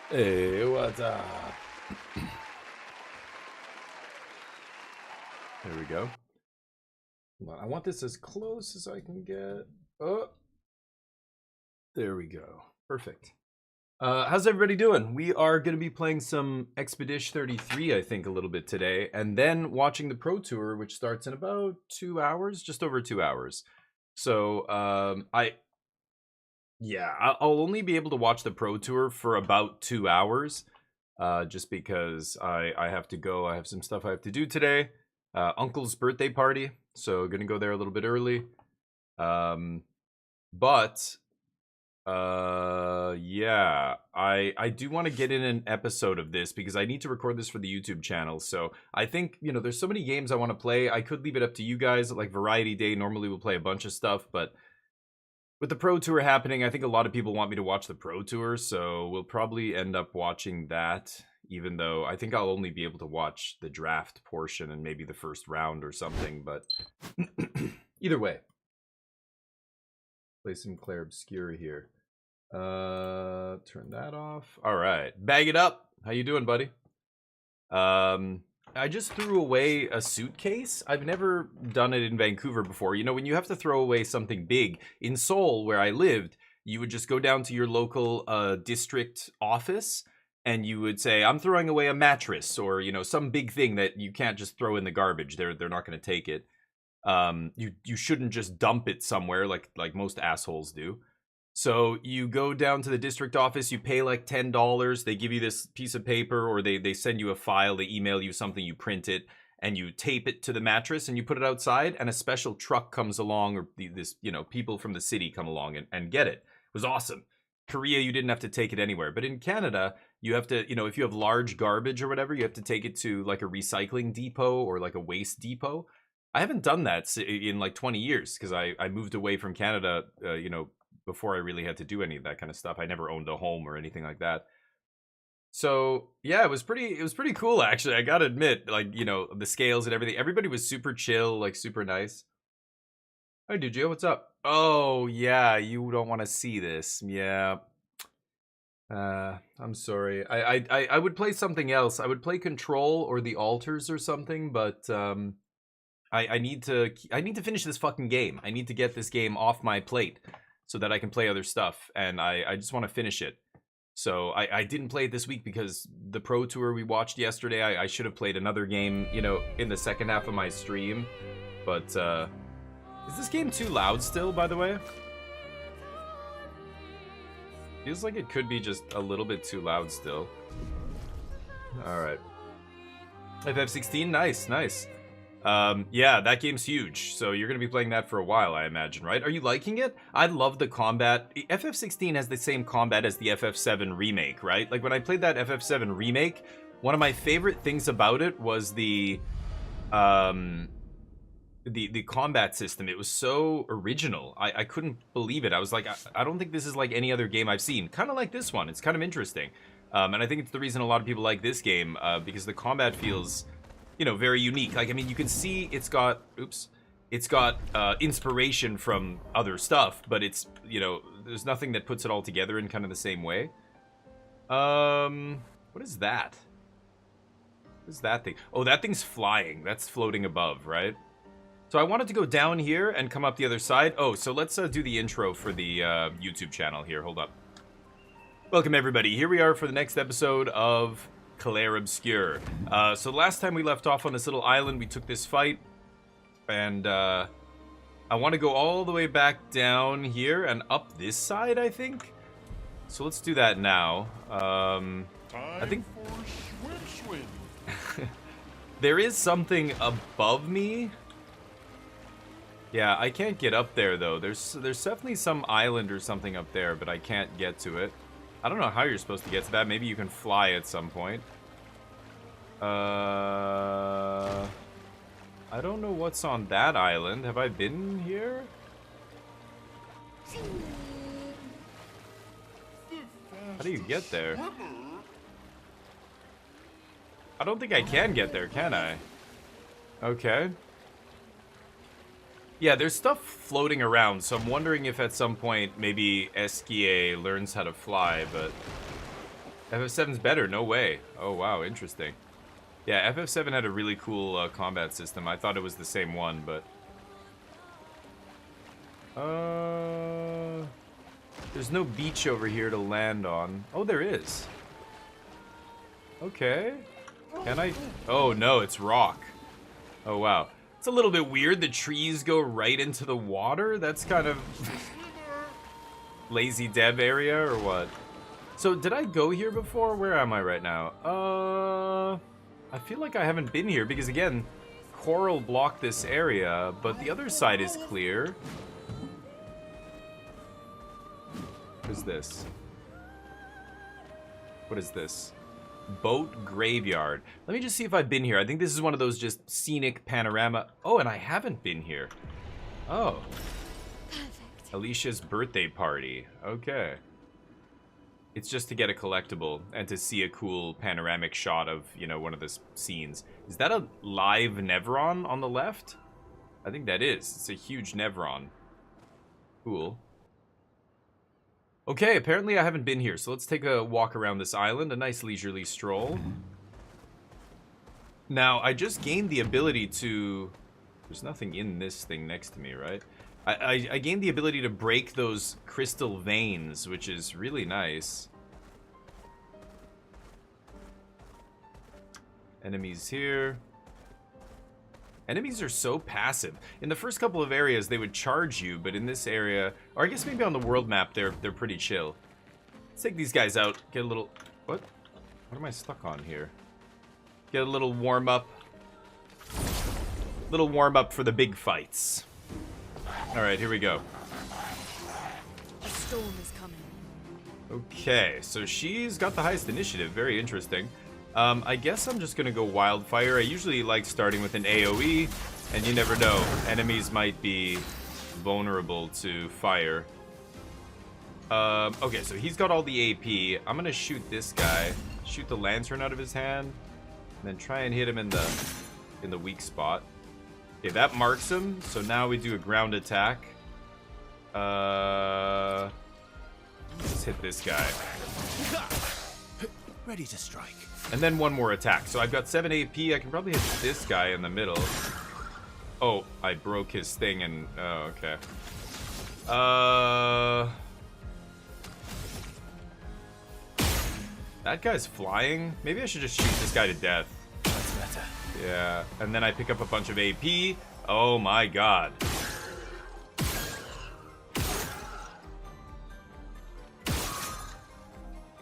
Hey, what's up? There we go. Hold on, I want this as close as I can get. Oh, there we go. Perfect. How's everybody doing? We are going to be playing some Expedition 33, I think, a little bit today, and then watching the Pro Tour, which starts in about 2 hours, just over 2 hours. So, I'll only be able to watch the Pro Tour for about 2 hours, just because I have to go. I have some stuff I have to do today. Uncle's birthday party, so gonna go there a little bit early. Yeah, I do want to get in an episode of this because I need to record this for the YouTube channel. So I think, you know, there's so many games I want to play. I could leave it up to you guys. Like Variety Day, normally we'll play a bunch of stuff, but with the Pro Tour happening, I think a lot of people want me to watch the Pro Tour, so we'll probably end up watching that, even though I think I'll only be able to watch the draft portion and maybe the first round or something, but either way. Play some Claire Obscura here. Turn that off. All right, bag it up. How you doing, buddy? I just threw away a suitcase. I've never done it in Vancouver before. You know, when you have to throw away something big, in Seoul, where I lived, you would just go down to your local district office and you would say, I'm throwing away a mattress, or, you know, some big thing that you can't just throw in the garbage. They're not going to take it. You shouldn't just dump it somewhere like most assholes do. So you go down to the district office, you pay like $10, they give you this piece of paper, or they send you a file, they email you something, you print it, and you tape it to the mattress, and you put it outside, and a special truck comes along, or this, you know, people from the city come along and get it. It was awesome. Korea, you didn't have to take it anywhere. But in Canada, you have to, you know, if you have large garbage or whatever, you have to take it to like a recycling depot or like a waste depot. I haven't done that in like 20 years because I moved away from Canada, you know, before I really had to do any of that kind of stuff. I never owned a home or anything like that. So yeah, it was pretty cool actually. I gotta admit, like, you know, the scales and everything. Everybody was super chill, like super nice. Hi, Dujo, what's up? Oh yeah, you don't want to see this. Yeah. I'm sorry. I would play something else. I would play Control or the Altars or something, but I need to finish this fucking game. I need to get this game off my plate so that I can play other stuff, and I just want to finish it. So I didn't play it this week because the Pro Tour we watched yesterday, I should have played another game, you know, in the second half of my stream. But, is this game too loud still, by the way? Feels like it could be just a little bit too loud still. Alright. FF16, nice, nice. Yeah, that game's huge, so you're gonna be playing that for a while, I imagine, right? Are you liking it? I love the combat. FF16 has the same combat as the FF7 remake, right? Like, when I played that FF7 remake, one of my favorite things about it was the the combat system. It was so original. I couldn't believe it. I was like, I don't think this is like any other game I've seen. Kind of like this one. It's kind of interesting. And I think it's the reason a lot of people like this game, because the combat feels, you know, very unique. Like, I mean, you can see it's got, it's got inspiration from other stuff, but it's, you know, there's nothing that puts it all together in kind of the same way. What is that? What is that thing? Oh, that thing's flying. That's floating above, right? So I wanted to go down here and come up the other side. Oh, so let's do the intro for the YouTube channel here. Hold up. Welcome, everybody. Here we are for the next episode of Clair Obscur. So last time we left off on this little island, we took this fight. And I want to go all the way back down here and up this side, I think. So let's do that now. I think there is something above me. Yeah, I can't get up there though. There's definitely some island or something up there, but I can't get to it. I don't know how you're supposed to get to that. Maybe you can fly at some point. I don't know what's on that island. Have I been here? How do you get there? I don't think I can get there, can I? Okay. Yeah, there's stuff floating around, so I'm wondering if at some point maybe Esquier learns how to fly, but FF7's better, no way. Oh wow, interesting. Yeah, FF7 had a really cool combat system. I thought it was the same one, but there's no beach over here to land on. Oh, there is. Okay. Can I? Oh no, it's rock. Oh wow. It's a little bit weird. The trees go right into the water. That's kind of lazy dev area or what? So did I go here before? Where am I right now? I feel like I haven't been here because again, coral blocked this area, but the other side is clear. What is this? What is this? Boat graveyard. Let me just see if I've been here. I think this is one of those just scenic panorama. Oh, and I haven't been here. Oh. Perfect. Alicia's birthday party. Okay. It's just to get a collectible and to see a cool panoramic shot of, you know, one of the scenes. Is that a live Nevron on the left? I think that is. It's a huge Nevron. Cool. Okay, apparently I haven't been here, so let's take a walk around this island, a nice leisurely stroll. Now, I just gained the ability to... There's nothing in this thing next to me, right? I gained the ability to break those crystal veins, which is really nice. Enemies here. Enemies are so passive. In the first couple of areas, they would charge you, but in this area, or I guess maybe on the world map, they're pretty chill. Let's take these guys out. Get a little... What? What am I stuck on here? Get a little warm up. Little warm up for the big fights. All right, here we go. A storm is coming. Okay, so she's got the highest initiative. Very interesting. I guess I'm just gonna go wildfire. I usually like starting with an AoE, and you never know. Enemies might be vulnerable to fire. Okay, so he's got all the AP. I'm gonna shoot this guy. Shoot the lantern out of his hand, and then try and hit him in the weak spot. Okay, that marks him. So now we do a ground attack. Let's hit this guy. Ready to strike. And then one more attack. So I've got 7 AP. I can probably hit this guy in the middle. Oh, I broke his thing and... Oh, okay. That guy's flying. Maybe I should just shoot this guy to death. That's better. Yeah. And then I pick up a bunch of AP. Oh my god.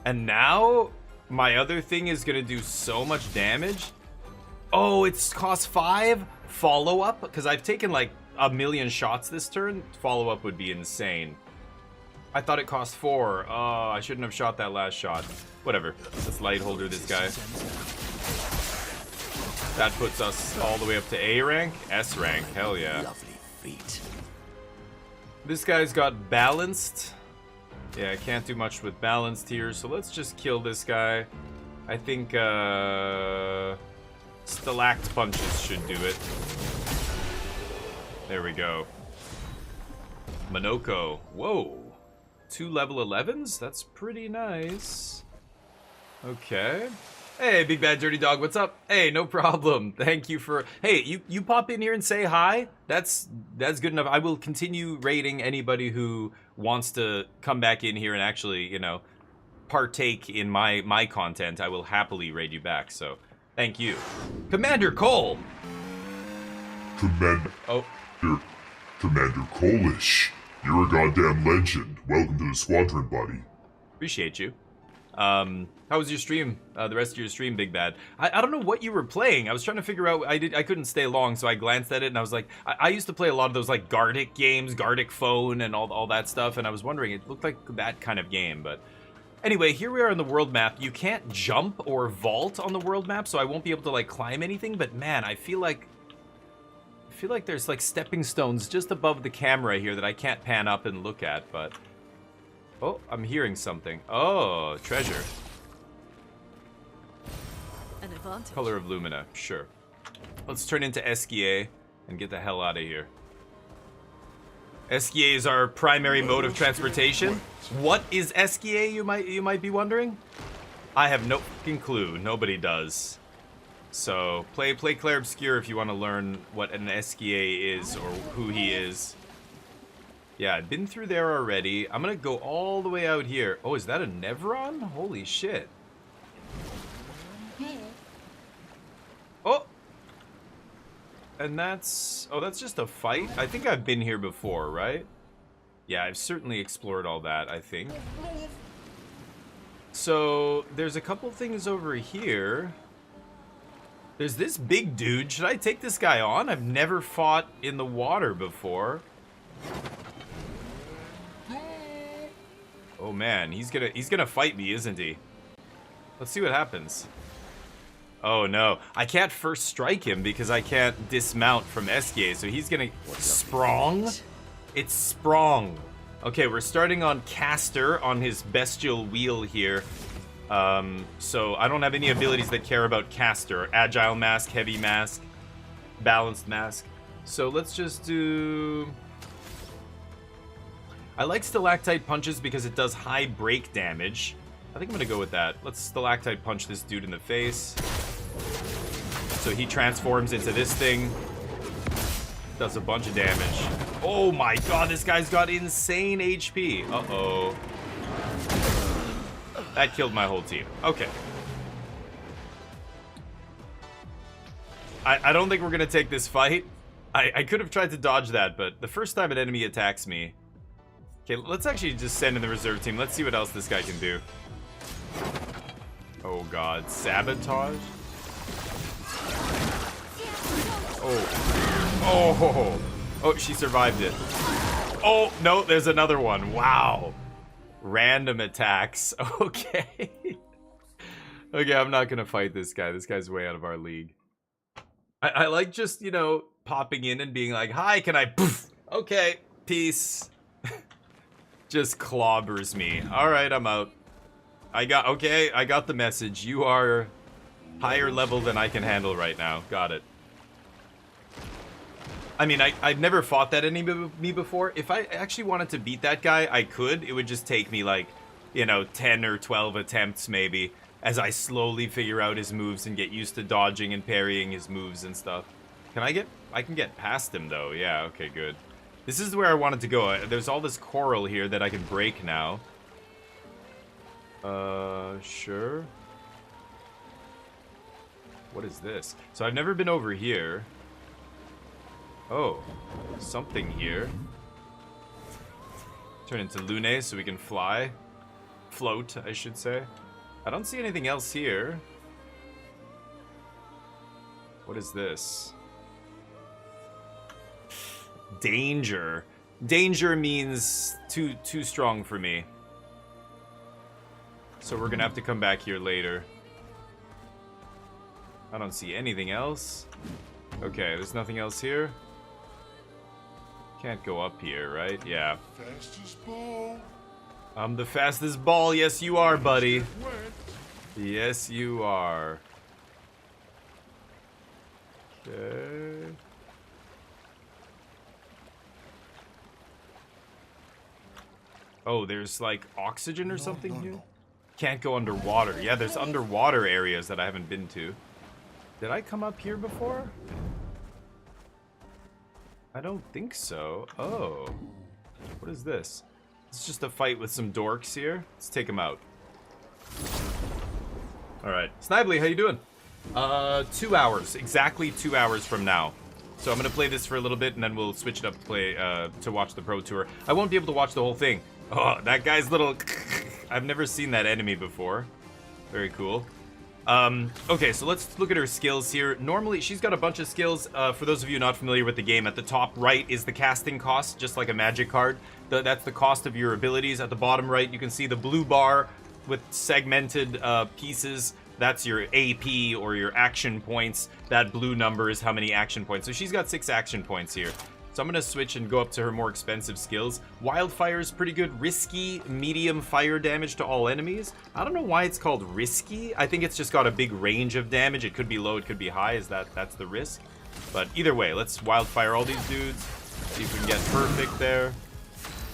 And now... my other thing is gonna do so much damage. Oh, it's cost 5? Follow-up? Because I've taken like a million shots this turn. Follow-up would be insane. I thought it cost 4. Oh, I shouldn't have shot that last shot. Whatever. Let's light holder this guy. That puts us all the way up to A rank, S rank. Hell yeah. Lovely feet. This guy's got balanced. Yeah, I can't do much with balanced here, so let's just kill this guy. I think stalact punches should do it. There we go. Monoko. Whoa. 2 level 11s? That's pretty nice. Okay. Hey, Big Bad Dirty Dog, what's up? Hey, no problem. Thank you for... Hey, you pop in here and say hi. That's good enough. I will continue raiding anybody who wants to come back in here and actually, you know, partake in my content. I will happily raid you back, so thank you. Commander Cole! Commander Colish, you're a goddamn legend. Welcome to the squadron, buddy. Appreciate you. How was your stream? The rest of your stream, Big Bad? I don't know what you were playing. I was trying to figure out. I couldn't stay long, so I glanced at it and I was like, I used to play a lot of those like Gardic games, Gardic Phone, and all that stuff. And I was wondering, it looked like that kind of game. But anyway, here we are on the world map. You can't jump or vault on the world map, so I won't be able to like climb anything. But man, I feel like there's like stepping stones just above the camera here that I can't pan up and look at. But oh, I'm hearing something. Oh, treasure. An advantage. Color of Lumina, sure. Let's turn into Esquier and get the hell out of here. Esquier is our primary mode of transportation. What is Esquier, you might be wondering? I have no fucking clue. Nobody does. So play Clair Obscure if you want to learn what an Esquier is or who he is. Yeah, I've been through there already. I'm gonna go all the way out here. Oh, is that a Nevron? Holy shit. Oh! And that's... Oh, that's just a fight? I think I've been here before, right? Yeah, I've certainly explored all that, I think. So, there's a couple things over here. There's this big dude. Should I take this guy on? I've never fought in the water before. Oh man, he's gonna fight me, isn't he? Let's see what happens. Oh no, I can't first strike him because I can't dismount from Esquier, so he's gonna... Sprong? It's Sprong. Okay, we're starting on Caster on his bestial wheel here. So I don't have any abilities that care about Caster. Agile Mask, Heavy Mask, Balanced Mask. So let's just do... I like Stalactite Punches because it does high break damage. I think I'm gonna go with that. Let's Stalactite Punch this dude in the face. So he transforms into this thing. Does a bunch of damage. Oh my god, this guy's got insane HP. Uh-oh. That killed my whole team. Okay. I don't think we're gonna take this fight. I could have tried to dodge that, but the first time an enemy attacks me... Okay, let's actually just send in the reserve team. Let's see what else this guy can do. Oh god, sabotage? Oh. Oh, she survived it. Oh, no, there's another one. Wow. Random attacks. Okay. Okay, I'm not gonna fight this guy. This guy's way out of our league. I like just, you know, popping in and being like, hi, can I... Poof. Okay, peace. Just clobbers me. Alright, I'm out. I got the message. You are higher level than I can handle right now. Got it. I mean, I've never fought that enemy before. If I actually wanted to beat that guy, I could. It would just take me like, you know, 10 or 12 attempts maybe, as I slowly figure out his moves and get used to dodging and parrying his moves and stuff. I can get past him though. Yeah, okay, good. This is where I wanted to go. There's all this coral here that I can break now. Sure. What is this? So I've never been over here. Oh, something here. Turn into Lune so we can fly. Float, I should say. I don't see anything else here. What is this? Danger. Danger means too strong for me. So we're gonna have to come back here later. I don't see anything else. Okay, there's nothing else here. Can't go up here, right? Yeah. Fastest ball. I'm the fastest ball. Yes, you are, buddy. Yes, you are. Okay. Oh, there's like oxygen or something here? Can't go underwater. Yeah, there's underwater areas that I haven't been to. Did I come up here before? I don't think so. Oh. What is this? It's just a fight with some dorks here. Let's take them out. Alright. Snively, how you doing? 2 hours. Exactly 2 hours from now. So I'm gonna play this for a little bit and then we'll switch it up to play to watch the Pro Tour. I won't be able to watch the whole thing. Oh, that guy's little... I've never seen that enemy before. Very cool. Okay, so let's look at her skills here. Normally, she's got a bunch of skills. For those of you not familiar with the game, at the top right is the casting cost, just like a magic card. That's the cost of your abilities. At the bottom right, you can see the blue bar with segmented pieces. That's your AP or your action points. That blue number is how many action points. So she's got 6 action points here. So I'm going to switch and go up to her more expensive skills. Wildfire is pretty good. Risky, medium fire damage to all enemies. I don't know why it's called risky. I think it's just got a big range of damage. It could be low, it could be high. That's the risk. But either way, let's wildfire all these dudes. See if we can get perfect there.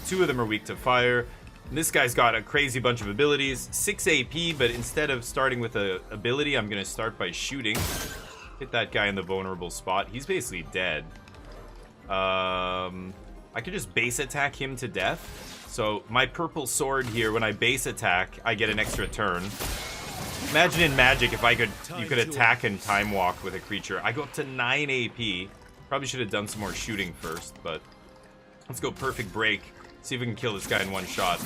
2 of them are weak to fire. And this guy's got a crazy bunch of abilities. 6 AP, but instead of starting with a ability, I'm going to start by shooting. Hit that guy in the vulnerable spot. He's basically dead. I could just base attack him to death. So my purple sword here, when I base attack, I get an extra turn. Imagine in Magic if you could attack and time walk with a creature. I go up to 9 AP. Probably should have done some more shooting first, but let's go perfect break. See if we can kill this guy in one shot.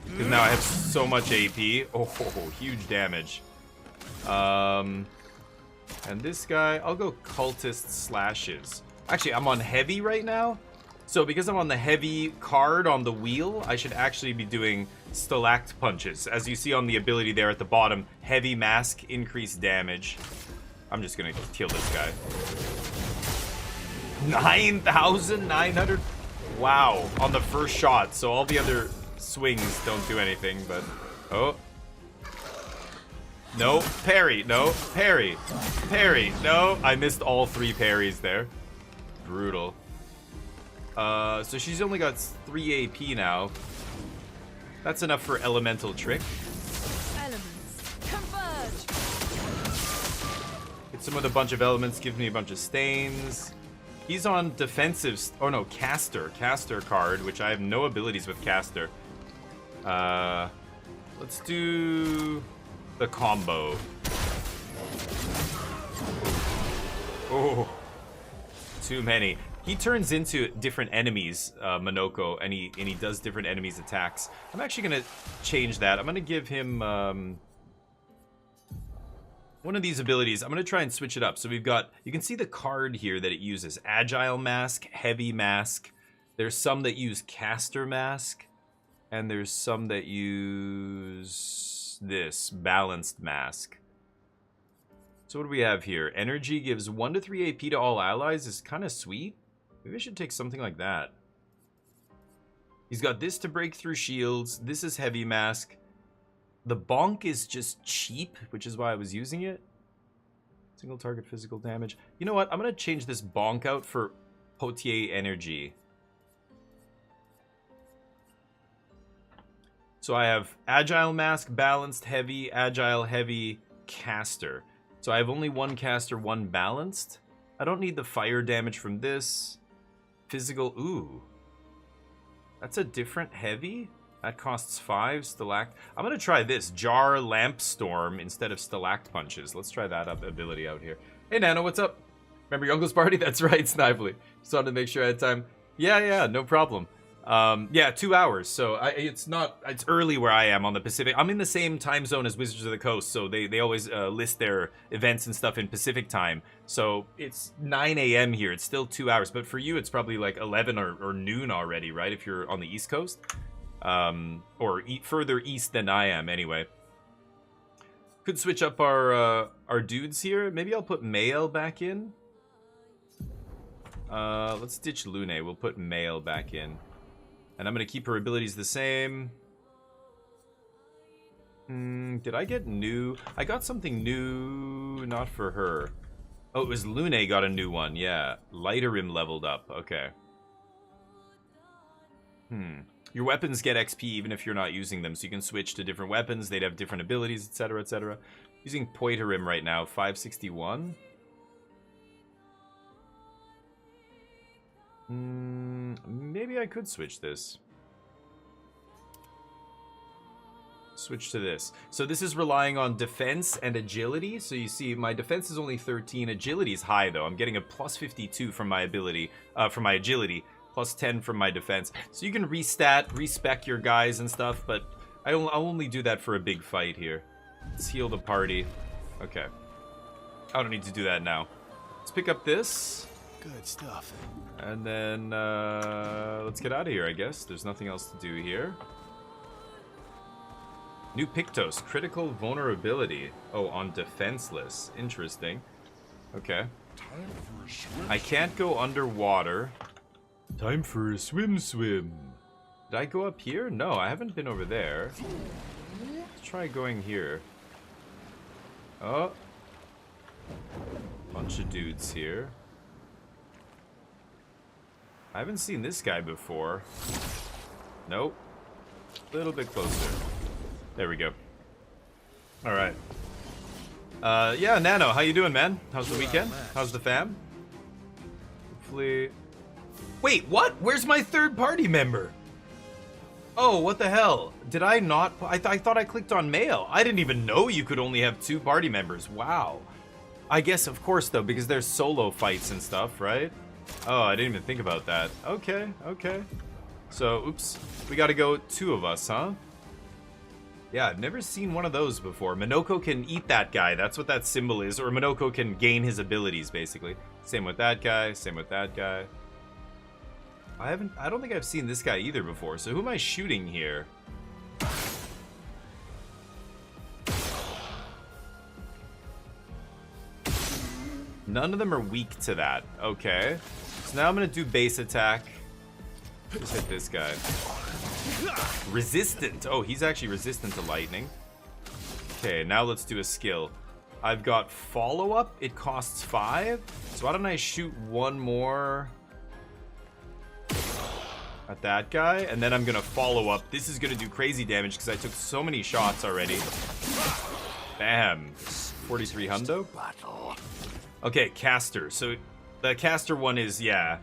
Because now I have so much AP. Oh, huge damage. And this guy, I'll go Cultist Slashes. Actually, I'm on Heavy right now. So because I'm on the Heavy card on the wheel, I should actually be doing Stalact Punches. As you see on the ability there at the bottom, Heavy Mask, increased damage. I'm just gonna kill this guy. 9,900? Wow, on the first shot. So all the other swings don't do anything, but... Oh. No, parry, no, parry, parry, no. I missed all 3 parries there. Brutal. So she's only got 3 AP now. That's enough for Elemental Trick. Elements converge. Hit some with a bunch of elements, gives me a bunch of stains. He's on defensive, oh no, Caster card, which I have no abilities with Caster. Let's do the combo. Oh, too many. He turns into different enemies, Monoko, and he does different enemies' attacks. I'm actually gonna change that. I'm gonna give him one of these abilities. I'm gonna try and switch it up. So we've got, you can see the card here that it uses: Agile Mask, Heavy Mask. There's some that use Caster Mask, and there's some that use this Balanced Mask. So what do we have here? Energy gives 1 to 3 AP to all allies. Is kind of sweet. Maybe I should take something like that. He's got this to break through shields. This is Heavy Mask. The bonk is just cheap, which is why I was using it. Single target physical damage. You know what? I'm going to change this bonk out for Potier Energy. So I have Agile Mask, Balanced, Heavy, Agile, Heavy, Caster. So I have only 1 Caster, 1 Balanced. I don't need the fire damage from this. Physical, ooh. That's a different Heavy? That costs 5, Stalact. I'm going to try this, Jar Lamp Storm instead of Stalact Punches. Let's try that ability out here. Hey Nano, what's up? Remember your uncle's party? That's right, Snively. Just wanted to make sure I had time. Yeah, no problem. Yeah, 2 hours. So it's early where I am on the Pacific. I'm in the same time zone as Wizards of the Coast, so they always list their events and stuff in Pacific time. So it's 9 a.m. here. It's still 2 hours, but for you, it's probably like 11 or noon already, right? If you're on the East Coast, or further east than I am, anyway. Could switch up our dudes here. Maybe I'll put Mael back in. Let's ditch Lune. We'll put Mael back in. And I'm going to keep her abilities the same. Did I get new? I got something new, not for her. Oh, it was Lune got a new one, yeah. Lighterrim leveled up, okay. Your weapons get XP even if you're not using them, so you can switch to different weapons, they'd have different abilities, etc, etc. Using Poiterim right now, 561. Maybe I could switch this. Switch to this. So this is relying on defense and agility. So you see my defense is only 13. Agility is high though. I'm getting a plus 52 from my ability, from my agility, plus 10 from my defense. So you can respec your guys and stuff, but I'll only do that for a big fight here. Let's heal the party. Okay. I don't need to do that now. Let's pick up this. Good stuff. And then let's get out of here, I guess. There's nothing else to do here. New Pictos, critical vulnerability. Oh, on defenseless. Interesting. Okay. I can't go underwater. Time for a swim. Did I go up here? No, I haven't been over there. Let's try going here. Oh. Bunch of dudes here. I haven't seen this guy before. Nope. A little bit closer. There we go. Alright. Yeah, Nano, how you doing, man? How's the weekend? How's the fam? Hopefully... Wait, what? Where's my third party member? Oh, what the hell? Did I not... I thought I clicked on mail. I didn't even know you could only have 2 party members. Wow. I guess, of course, though, because there's solo fights and stuff, right? Oh, I didn't even think about that. Okay, okay. So, oops. We gotta go 2 of us, huh? Yeah, I've never seen one of those before. Minoko can eat that guy. That's what that symbol is. Or Minoko can gain his abilities, basically. Same with that guy. Same with that guy. I don't think I've seen this guy either before. So who am I shooting here? None of them are weak to that. Okay. So now I'm going to do base attack. Just hit this guy. Resistant. Oh, he's actually resistant to lightning. Okay, now let's do a skill. I've got follow-up. It costs 5. So why don't I shoot one more at that guy? And then I'm going to follow up. This is going to do crazy damage because I took so many shots already. Bam. 43 hundo. Okay, caster. So the caster one is, yeah,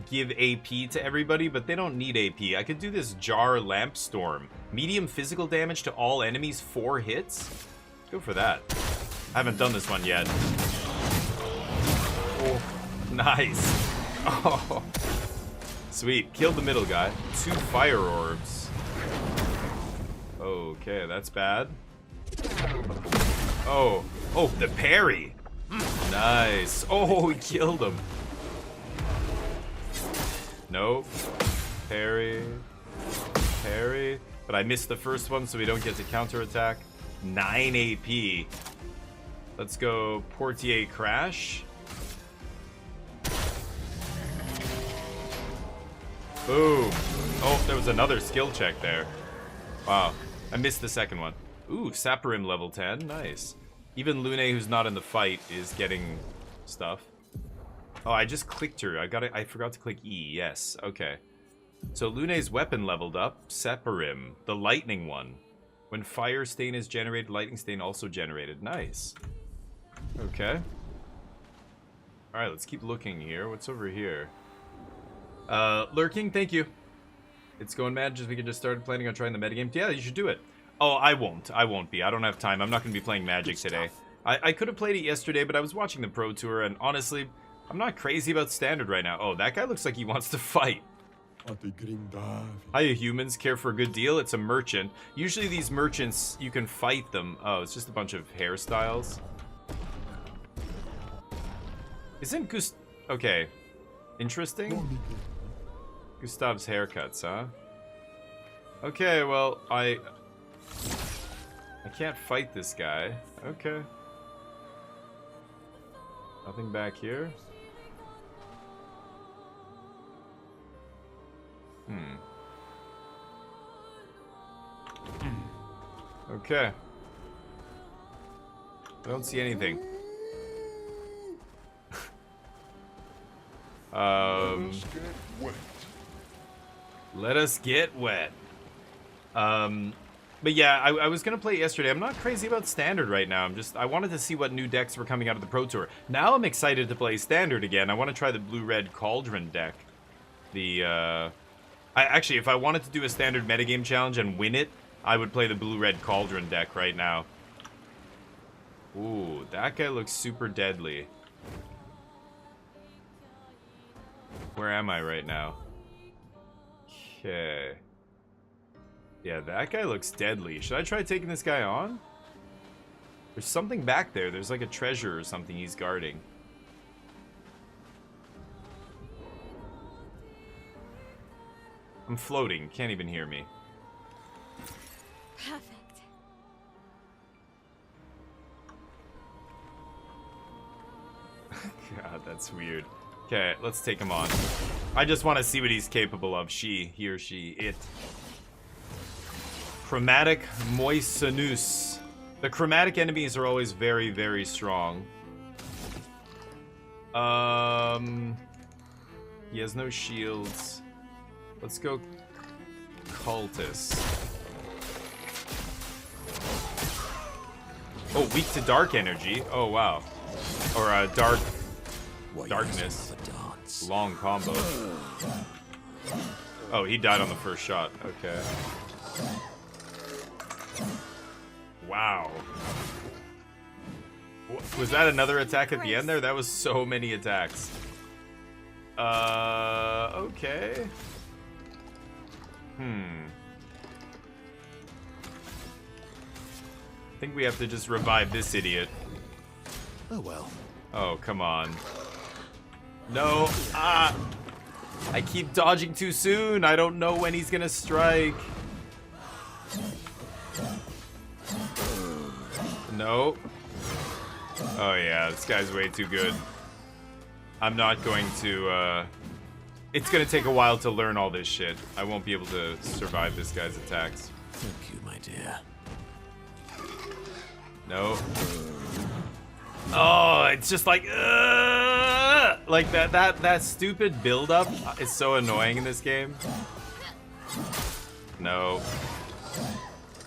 give AP to everybody, but they don't need AP. I could do this Jar Lamp Storm. Medium physical damage to all enemies, 4 hits. Go for that. I haven't done this one yet. Oh, nice. Oh, sweet. Killed the middle guy. 2 fire orbs. Okay, that's bad. Oh, the parry. Nice. Oh, he killed him. Nope. Parry. Parry. But I missed the first one, so we don't get to counterattack. 9 AP. Let's go Portier Crash. Boom. Oh, there was another skill check there. Wow. I missed the second one. Ooh, Saparim level 10. Nice. Even Lune, who's not in the fight, is getting stuff. Oh, I just clicked her. I forgot to click E. Yes. Okay. So Lune's weapon leveled up. Separim, the lightning one. When fire stain is generated, lightning stain also generated. Nice. Okay. Alright, let's keep looking here. What's over here? Lurking, thank you. It's going mad just we can just start planning on trying the metagame. Yeah, you should do it. Oh, I won't. I won't be. I don't have time. I'm not going to be playing Magic today. I could have played it yesterday, but I was watching the Pro Tour, and honestly, I'm not crazy about Standard right now. Oh, that guy looks like he wants to fight. Hiya, humans. Care for a good deal? It's a merchant. Usually these merchants, you can fight them. Oh, it's just a bunch of hairstyles. Isn't okay. Interesting. Gustav's haircuts, huh? Okay, well, I can't fight this guy. Okay. Nothing back here. Okay. I don't see anything. Let us get wet. But yeah, I was gonna play it yesterday. I'm not crazy about standard right now. I wanted to see what new decks were coming out of the Pro Tour. Now I'm excited to play standard again. I want to try the blue-red Cauldron deck. Actually, if I wanted to do a standard metagame challenge and win it, I would play the blue-red Cauldron deck right now. Ooh, that guy looks super deadly. Where am I right now? Okay. Yeah, that guy looks deadly. Should I try taking this guy on? There's something back there. There's like a treasure or something he's guarding. I'm floating. Can't even hear me. Perfect. God, that's weird. Okay, let's take him on. I just want to see what he's capable of. He or she, it. Chromatic Moisanus. The chromatic enemies are always very, very strong. He has no shields. Let's go Cultist. Oh, weak to dark energy. Oh, wow. Or darkness. Long combo. Oh, he died on the first shot. Okay. Wow. Was that another attack at the end there? That was so many attacks. Okay. I think we have to just revive this idiot. Oh well. Oh, come on. No. Ah! I keep dodging too soon. I don't know when he's gonna strike. No. Oh yeah, this guy's way too good. I'm not going to, it's gonna take a while to learn all this shit. I won't be able to survive this guy's attacks. Thank you, my dear. No. Oh, it's just like that stupid build-up is so annoying in this game. No.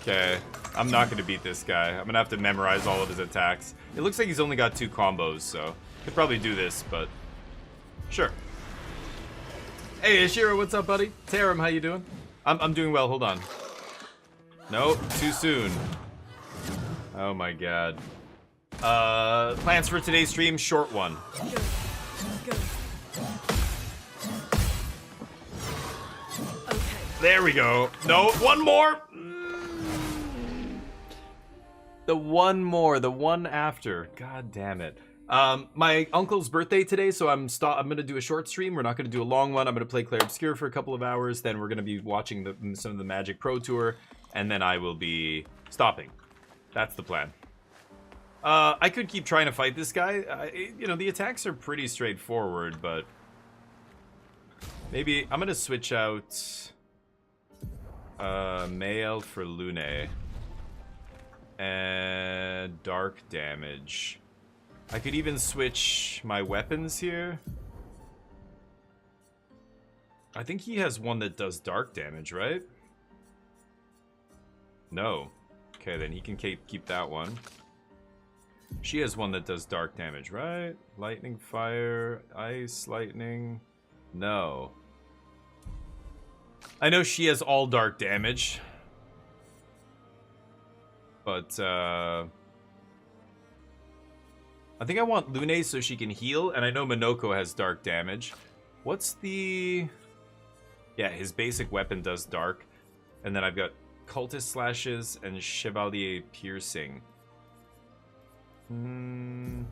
Okay. I'm not gonna beat this guy. I'm gonna have to memorize all of his attacks. It looks like he's only got 2 combos, so could probably do this, but sure. Hey, Ishiro, what's up, buddy? Tarum, how you doing? I'm doing well. Hold on. Nope, too soon. Oh my god. Plans for today's stream, short one. Go. Okay. There we go. No, one more. The one more, the one after. God damn it. My uncle's birthday today, so I'm gonna do a short stream. We're not gonna do a long one. I'm gonna play Clair Obscur for a couple of hours. Then we're gonna be watching some of the Magic Pro Tour, and then I will be stopping. That's the plan. I could keep trying to fight this guy. You know, the attacks are pretty straightforward, but maybe I'm gonna switch out Mael for Lune and dark damage. I could even switch my weapons here. I think he has one that does dark damage, right? No. Okay, then he can keep that one. She has one that does dark damage, right? Lightning, fire, ice, lightning. No. I know she has all dark damage. But, I think I want Lune so she can heal, and I know Minoko has dark damage. What's the... Yeah, his basic weapon does dark. And then I've got Cultist Slashes and Chevalier Piercing. Ooh.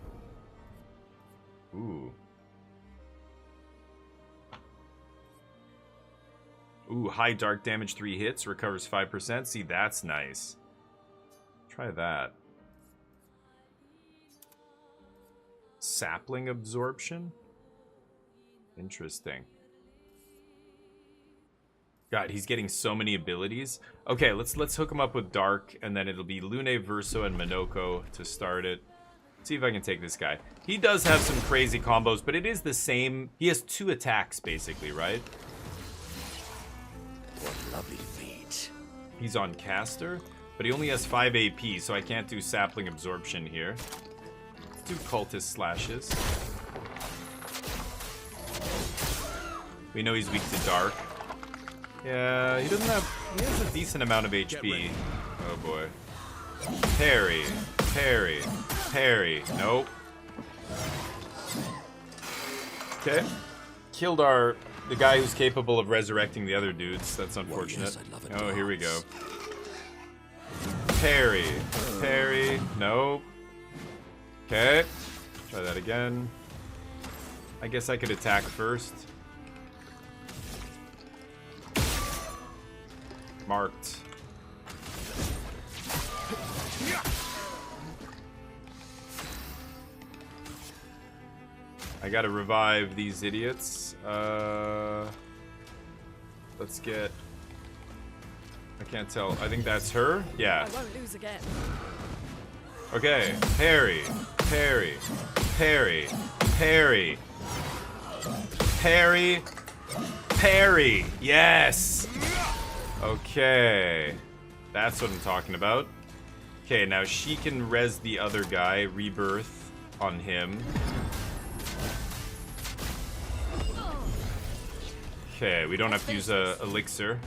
Ooh, high dark damage 3 hits, recovers 5%. See, that's nice. Try that. Sapling absorption? Interesting. God, he's getting so many abilities. Okay, let's hook him up with Dark, and then it'll be Lune, Verso, and Minoko to start it. See if I can take this guy. He does have some crazy combos, but it is the same. He has 2 attacks, basically, right? What lovely feet. He's on Caster, but he only has 5 AP, so I can't do Sapling Absorption here. Let's do Cultist Slashes. We know he's weak to Dark. Yeah, he doesn't have... He has a decent amount of HP. Oh, boy. Parry. Parry. Parry. Nope. Okay. Killed the guy who's capable of resurrecting the other dudes. That's unfortunate. Oh, here we go. Parry. Parry. Nope. Okay. Try that again. I guess I could attack first. Marked. I gotta revive these idiots. Let's get... I can't tell. I think that's her? Yeah. I won't lose again. Okay. Parry. Parry. Parry. Parry. Parry. Parry. Yes! Okay. That's what I'm talking about. Okay, now she can res the other guy, rebirth on him. Okay, we don't have to use a elixir.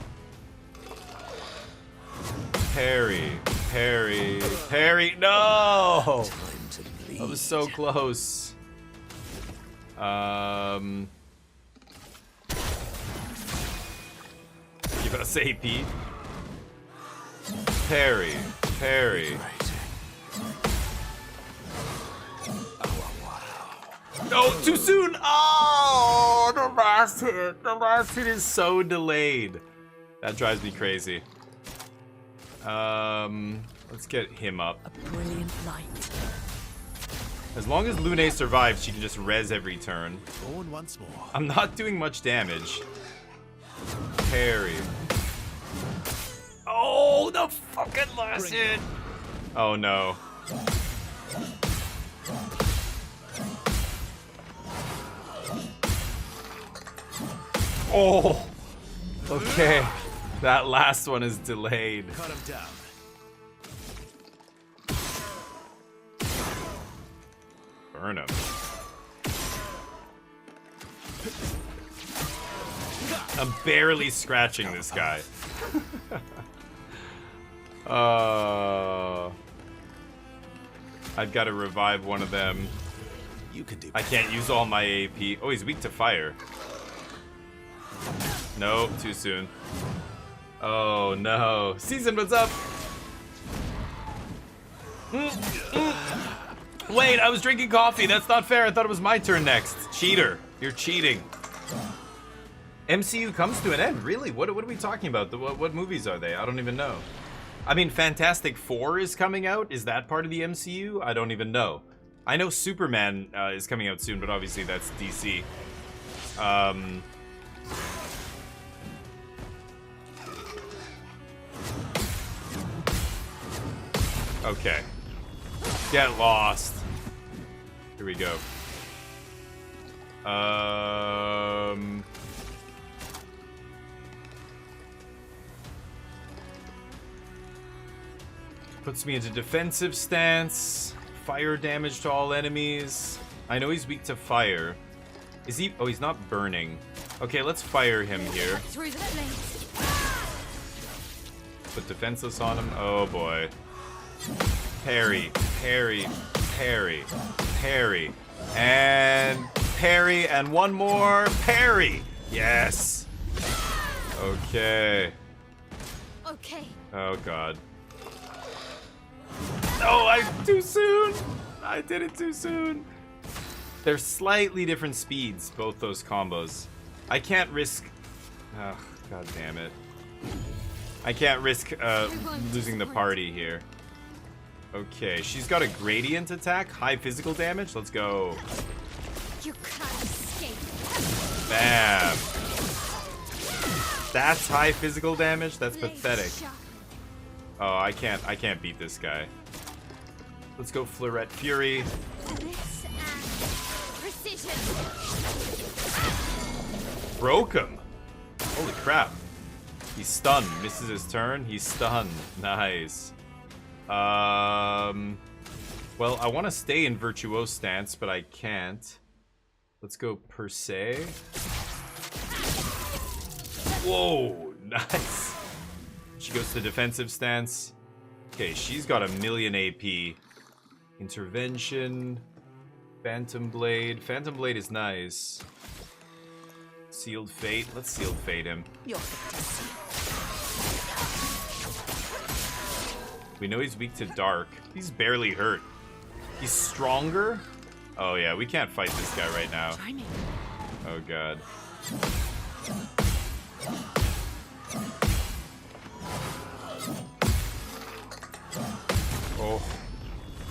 Parry, parry, parry. No! That was so close. Give us AP. Parry, parry. No, too soon! Oh, the last hit. The last hit is so delayed. That drives me crazy. Let's get him up. A brilliant light. As long as Lune survives, she can just res every turn. Born once more. I'm not doing much damage. Parry. Oh, the fucking last hit! Oh no. Oh! Okay. That last one is delayed. Cut him down. Burn him. I'm barely scratching this guy. I've got to revive one of them. You can do. I can't use all my AP. Oh, he's weak to fire. Nope, too soon. Oh no. Season, what's up? Wait, I was drinking coffee. That's not fair. I thought it was my turn next. Cheater. You're cheating. MCU comes to an end. Really? What are we talking about? What movies are they? I don't even know. I mean, Fantastic Four is coming out. Is that part of the MCU? I don't even know. I know Superman is coming out soon, but obviously that's DC. Okay. Get lost. Here we go. Puts me into defensive stance. Fire damage to all enemies. I know he's weak to fire. Is he? Oh, he's not burning. Okay, let's fire him here. Through the flames. Put defenseless on him. Oh boy. Parry, parry, parry, parry, and parry, and one more parry. Yes. Okay. Okay. Oh god. Oh, too soon. I did it too soon. They're slightly different speeds, both those combos. I can't risk. Oh, god damn it. I can't risk losing the party here. Okay, she's got a gradient attack, high physical damage. Let's go. You can't escape. Bam. That's high physical damage? That's Blade pathetic. sharp. Oh, I can't beat this guy. Let's go Fleuret Fury. This and precision. Broke him. Holy crap. He's stunned. Misses his turn. He's stunned. Nice. Well, I want to stay in Virtuose stance, but I can't. Let's go per se. Whoa, nice. She goes to defensive stance. Okay, she's got 1,000,000 AP. Intervention. Phantom Blade. Phantom Blade is nice. Sealed Fate. Let's Sealed Fate him. You're fit to see. We know he's weak to dark. He's barely hurt. He's stronger? Oh yeah, we can't fight this guy right now. Try me. Oh god. Oh,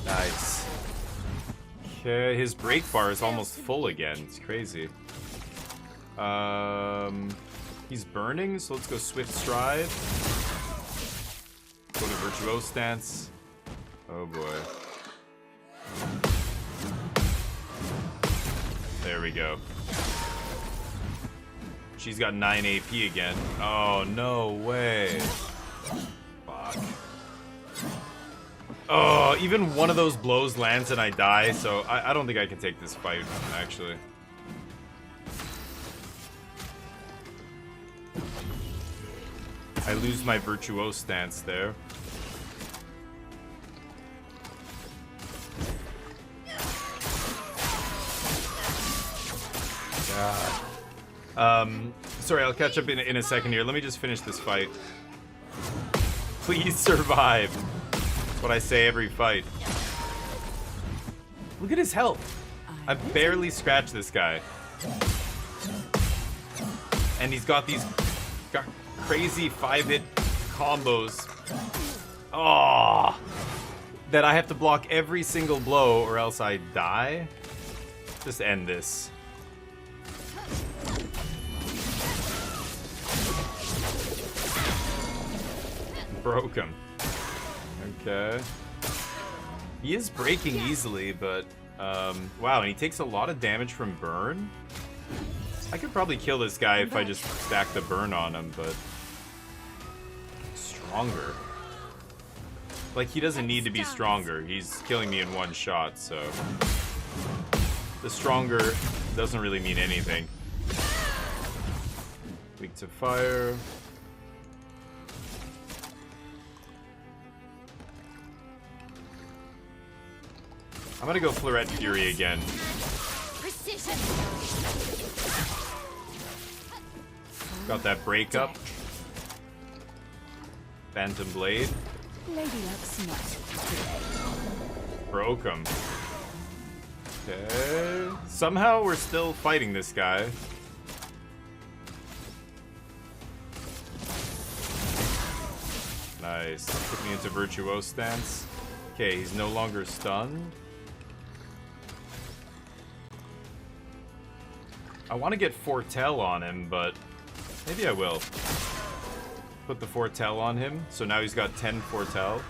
nice. Okay, his break bar is almost full again. It's crazy. He's burning, so let's go Swift Stride. Go to Virtuose stance. Oh boy. There we go. She's got 9 AP again. Oh, no way. Fuck. Oh, even one of those blows lands and I die, so I don't think I can take this fight, actually. I lose my Virtuose stance there. God. Sorry, I'll catch up in a second here. Let me just finish this fight. Please survive. That's what I say every fight. Look at his health. I barely scratched this guy. And he's got these crazy 5-hit combos. Oh, that I have to block every single blow or else I die. Just end this. Broke him. Okay. He is breaking easily, but wow, and he takes a lot of damage from burn. I could probably kill this guy if I just stack the burn on him, but stronger. Like, he doesn't need to be stronger. He's killing me in one shot, so the stronger doesn't really mean anything. Weak to fire. I'm gonna go Fleuret Fury again. Precision. Got that breakup. Phantom Blade. Lady Luck's not today. Broke him. Okay. Somehow we're still fighting this guy. Nice. Put me into Virtuose stance. Okay, he's no longer stunned. I want to get Foretell on him, but maybe I will. Put the Foretell on him, so now he's got 10 Foretell.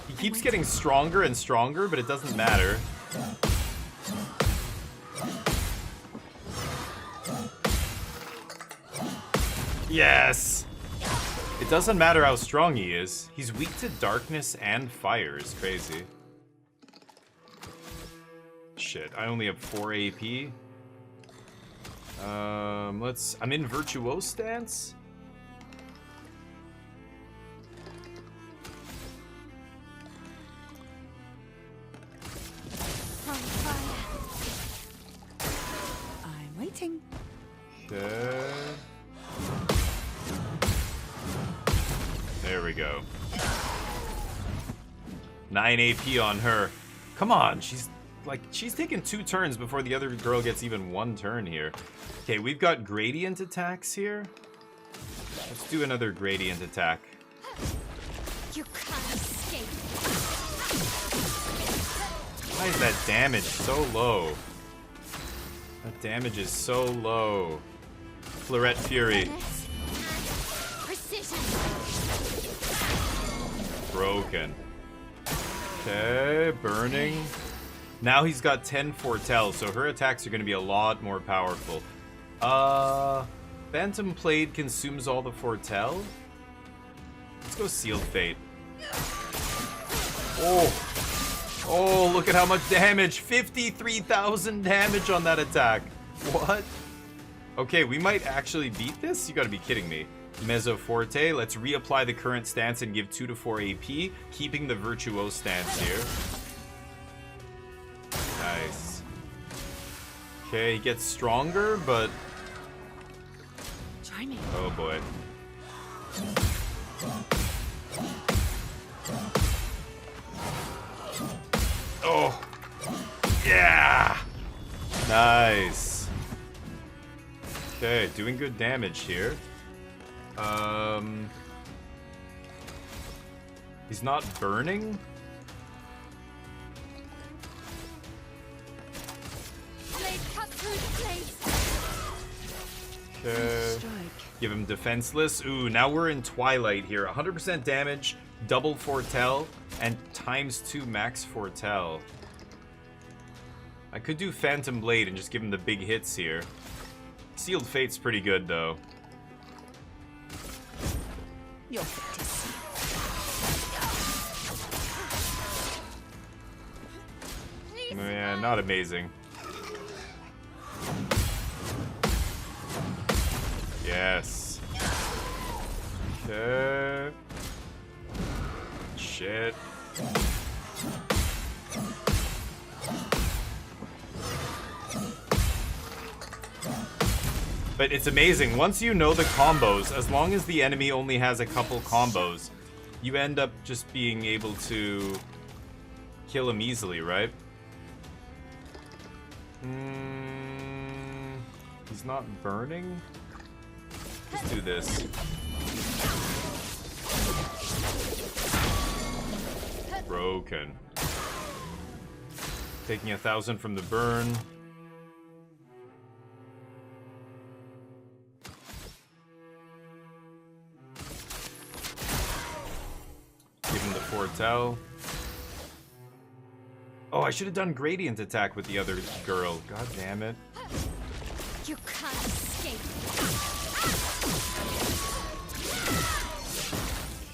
He keeps getting stronger and stronger, but it doesn't matter. Yes! It doesn't matter how strong he is. He's weak to darkness and fire. It's crazy. Shit, I only have 4 AP. I'm in Virtuose stance. On fire. I'm waiting. Okay. There we go. 9 AP on her. Come on, she's taking 2 turns before the other girl gets even 1 turn here. Okay, we've got gradient attacks here. Let's do another gradient attack. You can't that damage so low? That damage is so low. Florette Fury. Precision. Broken. Okay, burning. Now he's got 10 foretell, so her attacks are going to be a lot more powerful. Phantom Blade consumes all the foretell. Let's go Sealed Fate. Oh, look at how much damage. 53,000 damage on that attack. What? Okay, we might actually beat this? You gotta be kidding me. Mezzo Forte, let's reapply the current stance and give 2 to 4 AP, keeping the Virtuose stance here. Nice. Okay, he gets stronger, but... Try me. Oh boy. Oh! Yeah! Nice. Okay, doing good damage here. He's not burning? Blade cut through the blades. Okay. Strike. Give him defenseless. Ooh, now we're in Twilight here. 100% damage, double foretell, and ×2 max foretell. I could do Phantom Blade and just give him the big hits here. Sealed Fate's pretty good, though. You're fit to see. Yeah, not amazing. Yes. Okay. Shit. But it's amazing. Once you know the combos, as long as the enemy only has a couple combos, you end up just being able to kill him easily, right? He's not burning? Let's do this. Broken. Taking 1,000 from the burn. Give him the foretell. Oh, I should have done gradient attack with the other girl. God damn it. You can't escape.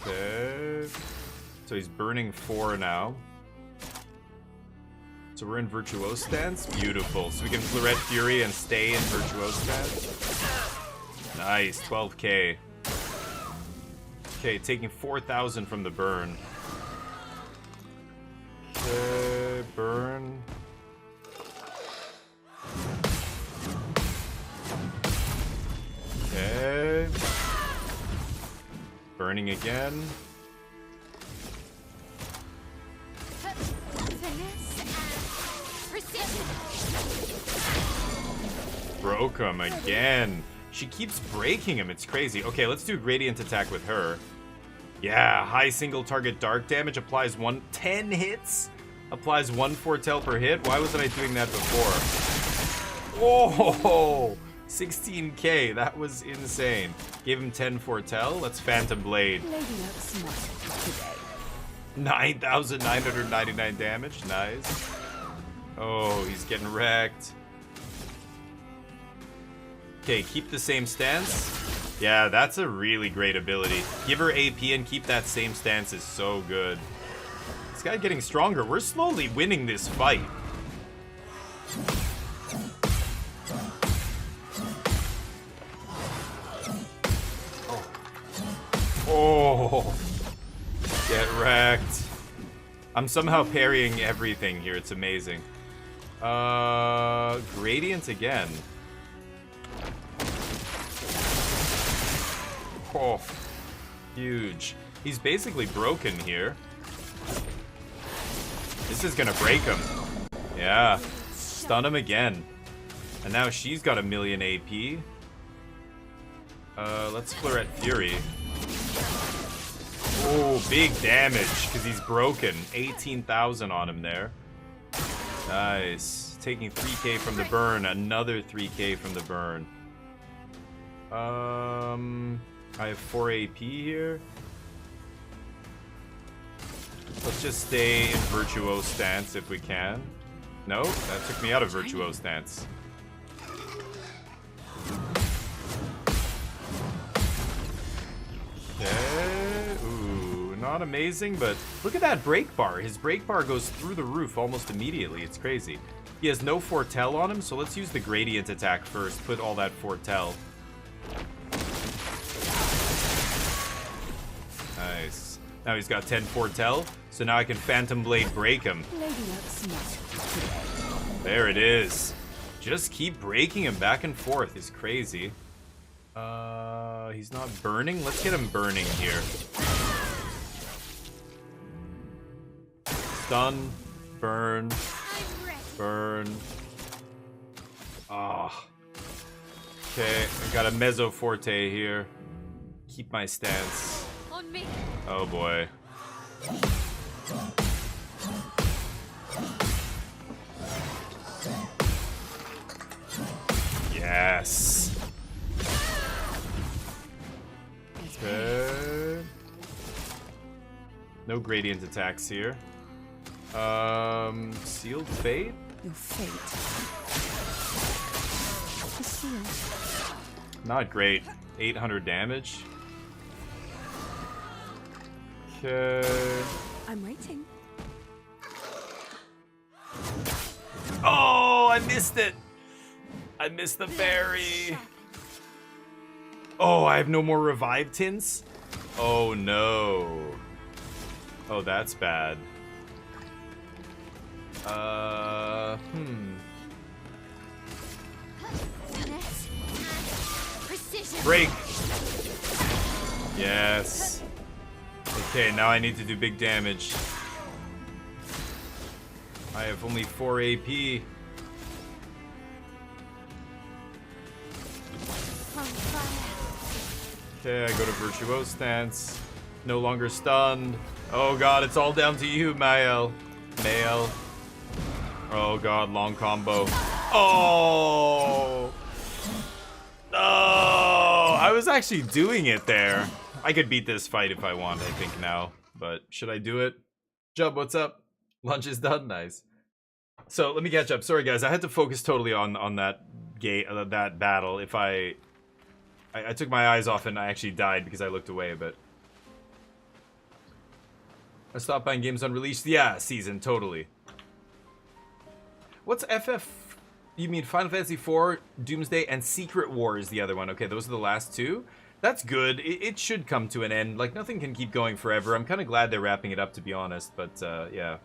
Okay. So he's burning 4 now. So we're in Virtuose stance. Beautiful. So we can Florette Fury and stay in Virtuose stance. Nice. 12k. Okay, taking 4,000 from the burn. Okay, burn. Okay. Burning again. Finesse and precision. Broke him again. She keeps breaking him. It's crazy. Okay, let's do gradient attack with her. Yeah, high single target dark damage applies 10 hits. Applies 1 foretell per hit. Why wasn't I doing that before? Oh, 16k. That was insane. Gave him 10 foretell. Let's Phantom Blade. Lady looks smart today. 9,999 damage. Nice. Oh, he's getting wrecked. Okay, keep the same stance. Yeah, that's a really great ability. Give her AP and keep that same stance is so good. This guy getting stronger. We're slowly winning this fight. Oh. Get wrecked. I'm somehow parrying everything here. It's amazing. Gradient again. Oh, huge. He's basically broken here. This is gonna break him. Yeah. Stun him again. And now she's got 1,000,000 AP. Let's Florette Fury. Oh, big damage, because he's broken. 18,000 on him there. Nice. Taking 3k from the burn. Another 3k from the burn. I have 4 AP here. Let's just stay in Virtuose stance if we can. No, that took me out of Virtuose stance. Okay. Ooh, not amazing, but look at that break bar. His break bar goes through the roof almost immediately. It's crazy. He has no foretell on him, so let's use the gradient attack first. Put all that foretell. Nice. Now he's got 10 foretell, so now I can Phantom Blade break him. There it is. Just keep breaking him back and forth. It's crazy. He's not burning. Let's get him burning here. Stun, burn, burn. Ah. Okay, I got a Mezzo Forte here. Keep my stance. On me. Oh boy. Yes. Okay. No gradient attacks here. Sealed Fate? Your fate is sealed. Not great. 800 damage. Okay. I'm waiting. Oh, I missed it. I missed the berry. Oh, I have no more revive tints? Oh no. Oh, that's bad. Finesse and precision. Break. Yes. Okay, now I need to do big damage. I have only 4 AP. On fire. Okay, I go to Virtuose stance. No longer stunned. Oh god, it's all down to you, Mael. Mael. Oh god, long combo. Oh! No! I was actually doing it there. I could beat this fight if I want, I think now. But should I do it? Jub, what's up? Lunch is done. Nice. So let me catch up. Sorry guys, I had to focus totally on that that battle. If I took my eyes off and I actually died because I looked away, but I stopped buying games on release. Yeah, season, totally. What's FF? You mean Final Fantasy IV, Doomsday, and Secret War is the other one. Okay, those are the last two. That's good. It should come to an end. Like, nothing can keep going forever. I'm kind of glad they're wrapping it up, to be honest, but, yeah.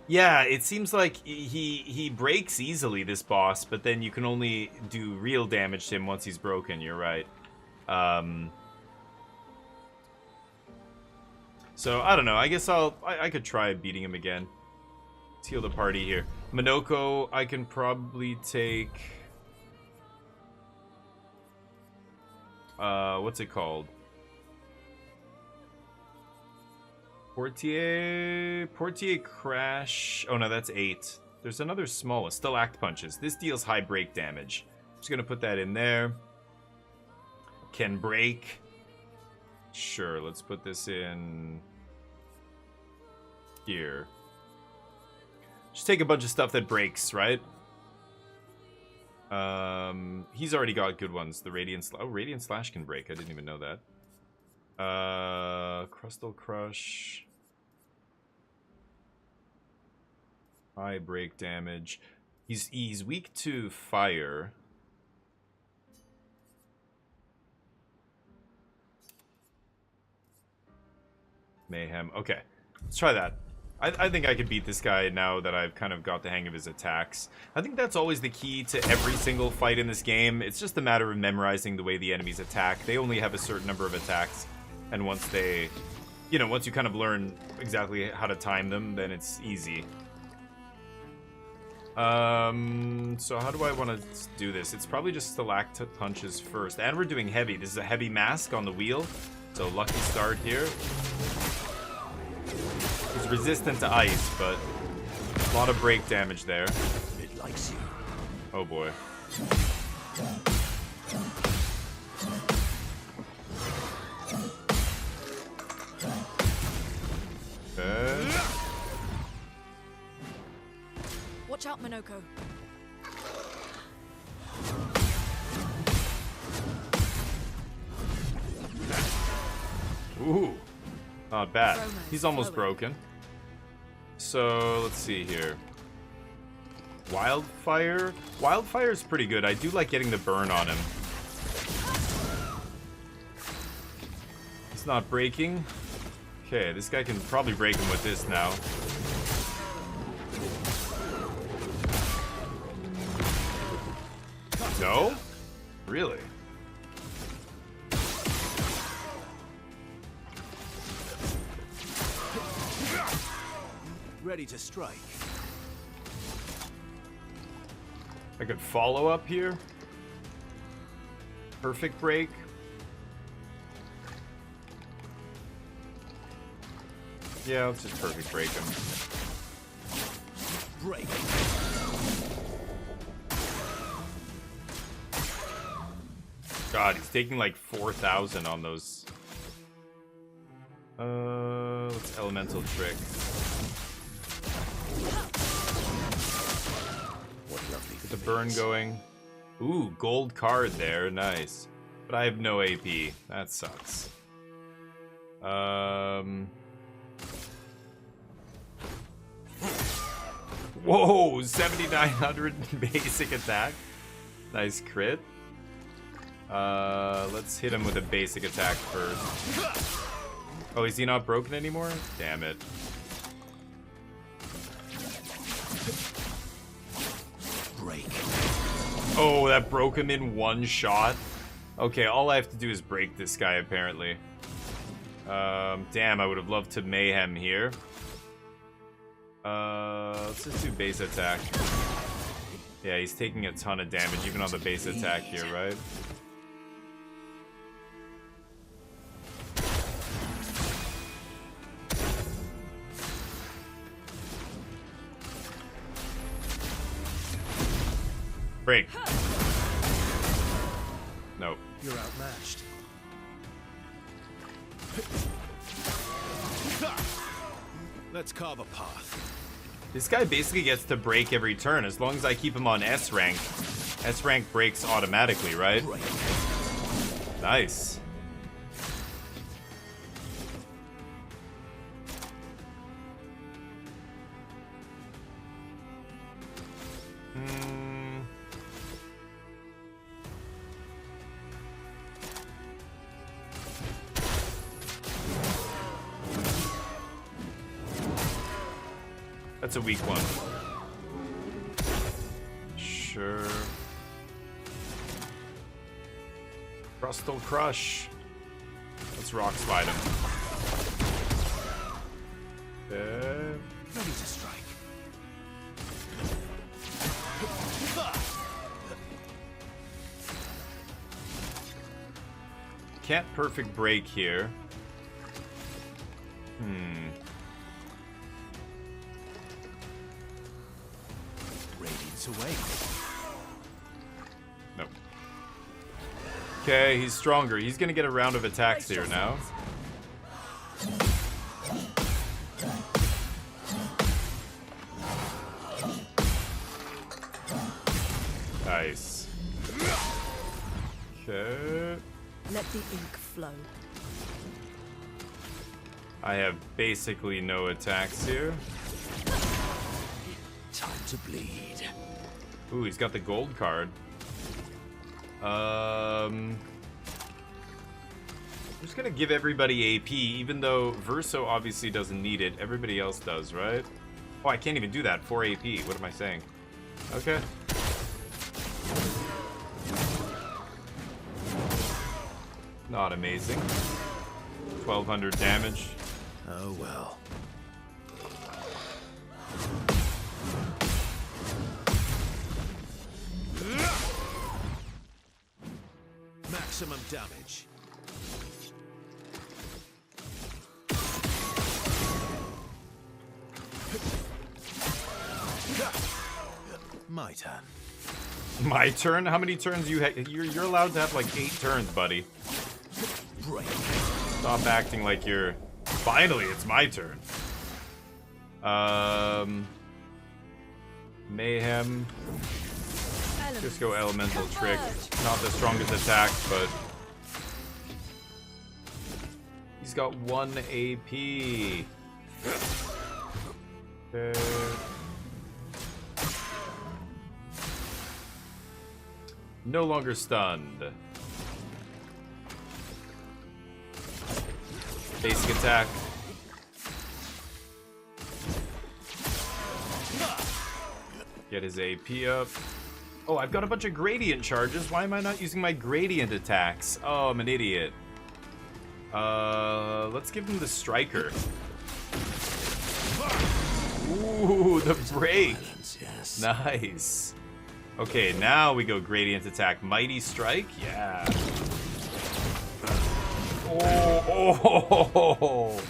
Yeah, it seems like he breaks easily, this boss, but then you can only do real damage to him once he's broken. You're right. So, I don't know. I guess I could try beating him again. Let's heal the party here. Minoko, I can probably take... what's it called? Portier Crash. Oh no, that's 8. There's another smallest. Stillact Punches. This deals high break damage. Just gonna put that in there. Can break. Sure, let's put this in here. Just take a bunch of stuff that breaks, right? He's already got good ones. The Radiant Radiant Slash can break. I didn't even know that. Crustal Crush. High break damage. He's weak to fire. Mayhem. Okay, let's try that. I think I could beat this guy now that I've kind of got the hang of his attacks. I think that's always the key to every single fight in this game. It's just a matter of memorizing the way the enemies attack. They only have a certain number of attacks, and once they, you know, once you kind of learn exactly how to time them, then it's easy. So how do I want to do this? It's probably just Stalactite Punches first. And we're doing heavy. This is a heavy mask on the wheel. So lucky start here. He's resistant to ice, but A lot of break damage there. It likes you. Oh boy. Okay. Watch out, Minoko. Ooh. Not bad. Romo, He's almost slow it. broken. So, let's see here. Wildfire? Wildfire's pretty good. I do like getting the burn on him. He's not breaking. Okay, this guy can probably break him with this now. No? Really? Ready to strike. I could follow up here. Perfect break. Yeah, let's just perfect break him. Break. God, he's taking like 4,000 on those. Let's elemental trick. What lovely Get the burn going. Ooh, gold card there, nice. But I have no AP. That sucks. Whoa, 7,900 basic attack. Nice crit. Let's hit him with a basic attack first. Oh, is he not broken anymore? Damn it. break. Oh, that broke him in one shot? Okay, all I have to do is break this guy, apparently. Damn, I would have loved to mayhem here. Let's just do base attack. Yeah, he's taking a ton of damage, even on the base attack here, right? Break. Nope. You're outmatched. Let's carve a path. This guy basically gets to break every turn as long as I keep him on S rank. S rank breaks automatically, right? Break. Nice. That's a weak one. Sure. Crustal Crush. Let's rock slide him. Ready to strike. Can't perfect break here. Radiance away. Nope. Okay, he's stronger. He's gonna get a round of attacks here now. Nice. Okay. Let the ink flow. I have basically no attacks here. Time to bleed. Ooh, he's got the gold card. I'm just gonna give everybody AP, even though Verso obviously doesn't need it. Everybody else does, right? Oh, I can't even do that. 4 AP. What am I saying? Okay. Not amazing. 1,200 damage. Oh well. Maximum damage. My turn. My turn? How many turns you're allowed to have like 8 turns, buddy. Break. Stop acting like you're... Finally, it's my turn. Mayhem. Just go elemental trick. Not the strongest attack, but he's got 1 AP. Okay. No longer stunned. Basic attack. Get his AP up. Oh, I've got a bunch of gradient charges. Why am I not using my gradient attacks? Oh, I'm an idiot. Let's give him the striker. Ooh, the break. Yes. Nice. Okay, now we go gradient attack. Mighty strike? Yeah. Oh,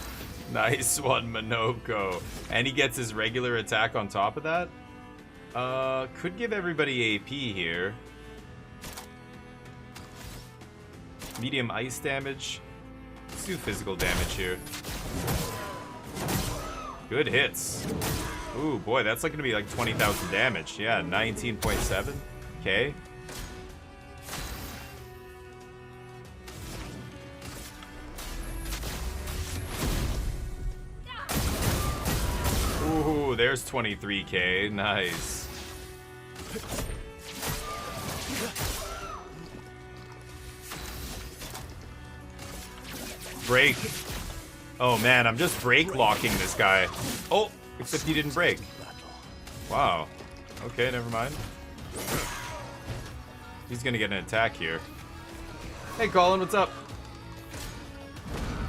nice one, Minoko. And he gets his regular attack on top of that. Could give everybody AP here. Medium ice damage. Let's do physical damage here. Good hits. Ooh, boy, that's like gonna be like 20,000 damage. Yeah, 19.7. Okay. Ooh, there's 23k. Nice. Break. Oh man, I'm just break locking this guy. Oh, except he didn't break. Wow. Okay, never mind. He's gonna get an attack here. Hey Colin, what's up?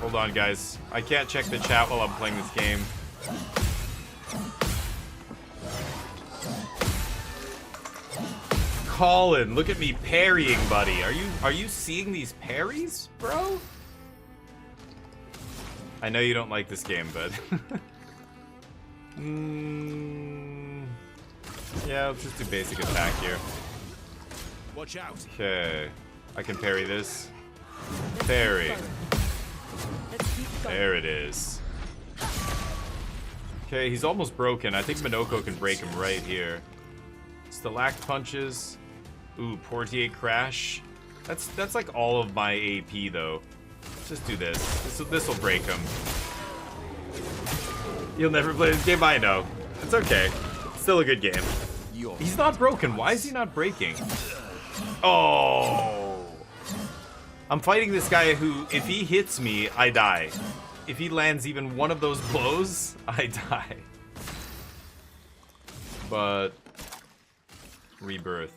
Hold on guys. I can't check the chat while I'm playing this game. Colin, look at me parrying, buddy. Are you seeing these parries, bro? I know you don't like this game, but yeah, let's just do basic attack here. Watch out. Okay, I can parry this. Parry. There it is. Okay, he's almost broken. I think Minoko can break him right here. Stalact punches. Ooh, Portier crash. That's like all of my AP though. Just do this. This will break him. You'll never play this game, I know. It's okay. It's still a good game. He's not broken. Why is he not breaking? Oh. I'm fighting this guy who, if he hits me, I die. If he lands even one of those blows, I die. But rebirth.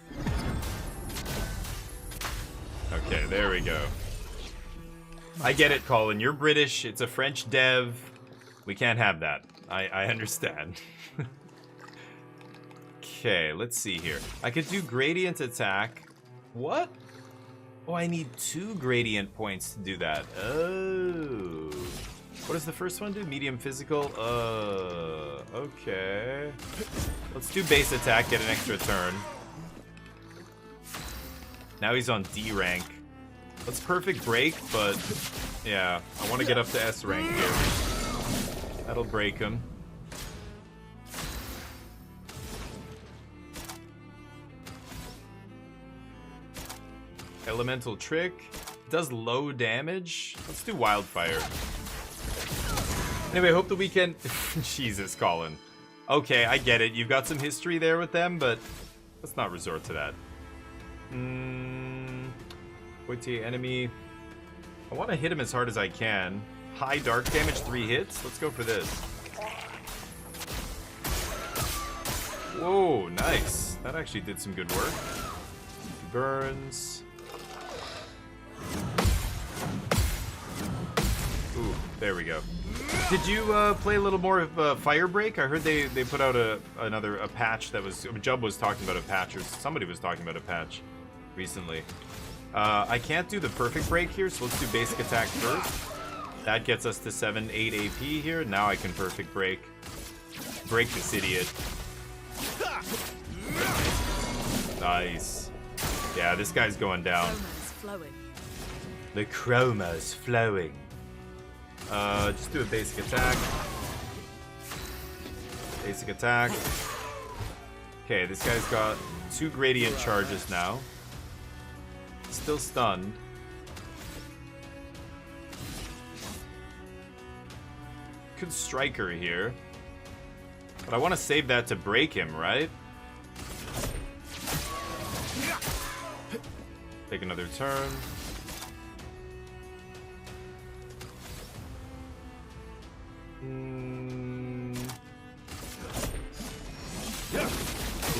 Okay, there we go. I get it, Colin. You're British. It's a French dev. We can't have that. I understand. Okay, let's see here. I could do gradient attack. What? Oh, I need 2 gradient points to do that. Oh. What does the first one do? Medium physical? Okay. Let's do base attack, get an extra turn. Now he's on D rank. Let's perfect break, but yeah, I want to get up to S rank here. That'll break him. Elemental trick. Does low damage. Let's do wildfire. Anyway, hope the weekend... Jesus, Colin. Okay, I get it. You've got some history there with them, but let's not resort to that. Poitiers enemy. I want to hit him as hard as I can. High dark damage, 3 hits. Let's go for this. Whoa, nice. That actually did some good work. Burns. Ooh, there we go. Did you play a little more of Firebreak? I heard they put out another patch that was... Jub was talking about a patch, or somebody was talking about a patch recently. I can't do the perfect break here, so let's do basic attack first. That gets us to 7, 8 AP here. Now I can perfect break. Break this idiot. Nice. Yeah, this guy's going down. Chroma's flowing. The chroma's flowing. Just do a basic attack. Basic attack. Okay, this guy's got 2 gradient charges now. Still stunned. Could strike her here. But I want to save that to break him, right? Take another turn.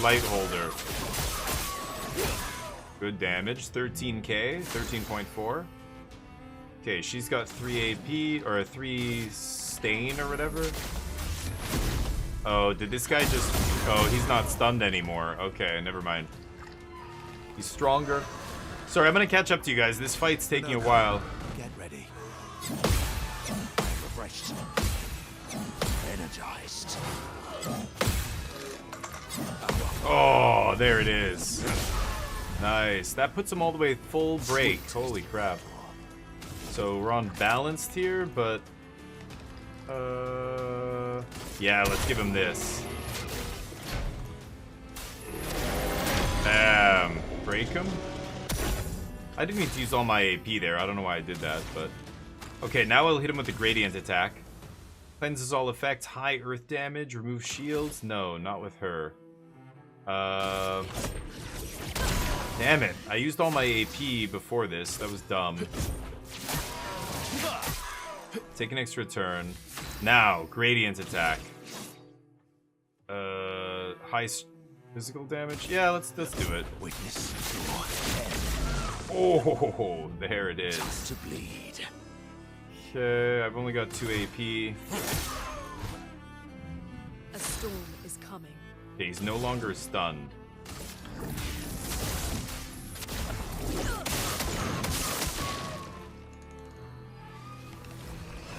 Light holder. Good damage. 13k. 13.4. Okay, she's got 3 AP or 3 stain or whatever. Oh, did this guy just... Oh, he's not stunned anymore. Okay, never mind. He's stronger. Sorry, I'm gonna catch up to you guys. This fight's taking a while. Get ready. Refreshed. Energized. Oh, there it is. Nice. That puts him all the way full break. Holy crap. So we're on balanced here, but... yeah, let's give him this. Bam. Break him? I didn't need to use all my AP there. I don't know why I did that, but... Okay, now I'll hit him with the gradient attack. Cleanses all effects. High earth damage. Remove shields. No, not with her. Damn it. I used all my AP before this. That was dumb. Take an extra turn. Now, gradient attack. High physical damage? Yeah, let's do it. Witness Oh, there it is. to bleed. Okay, I've only got 2 AP. A storm is coming. Okay, he's no longer stunned.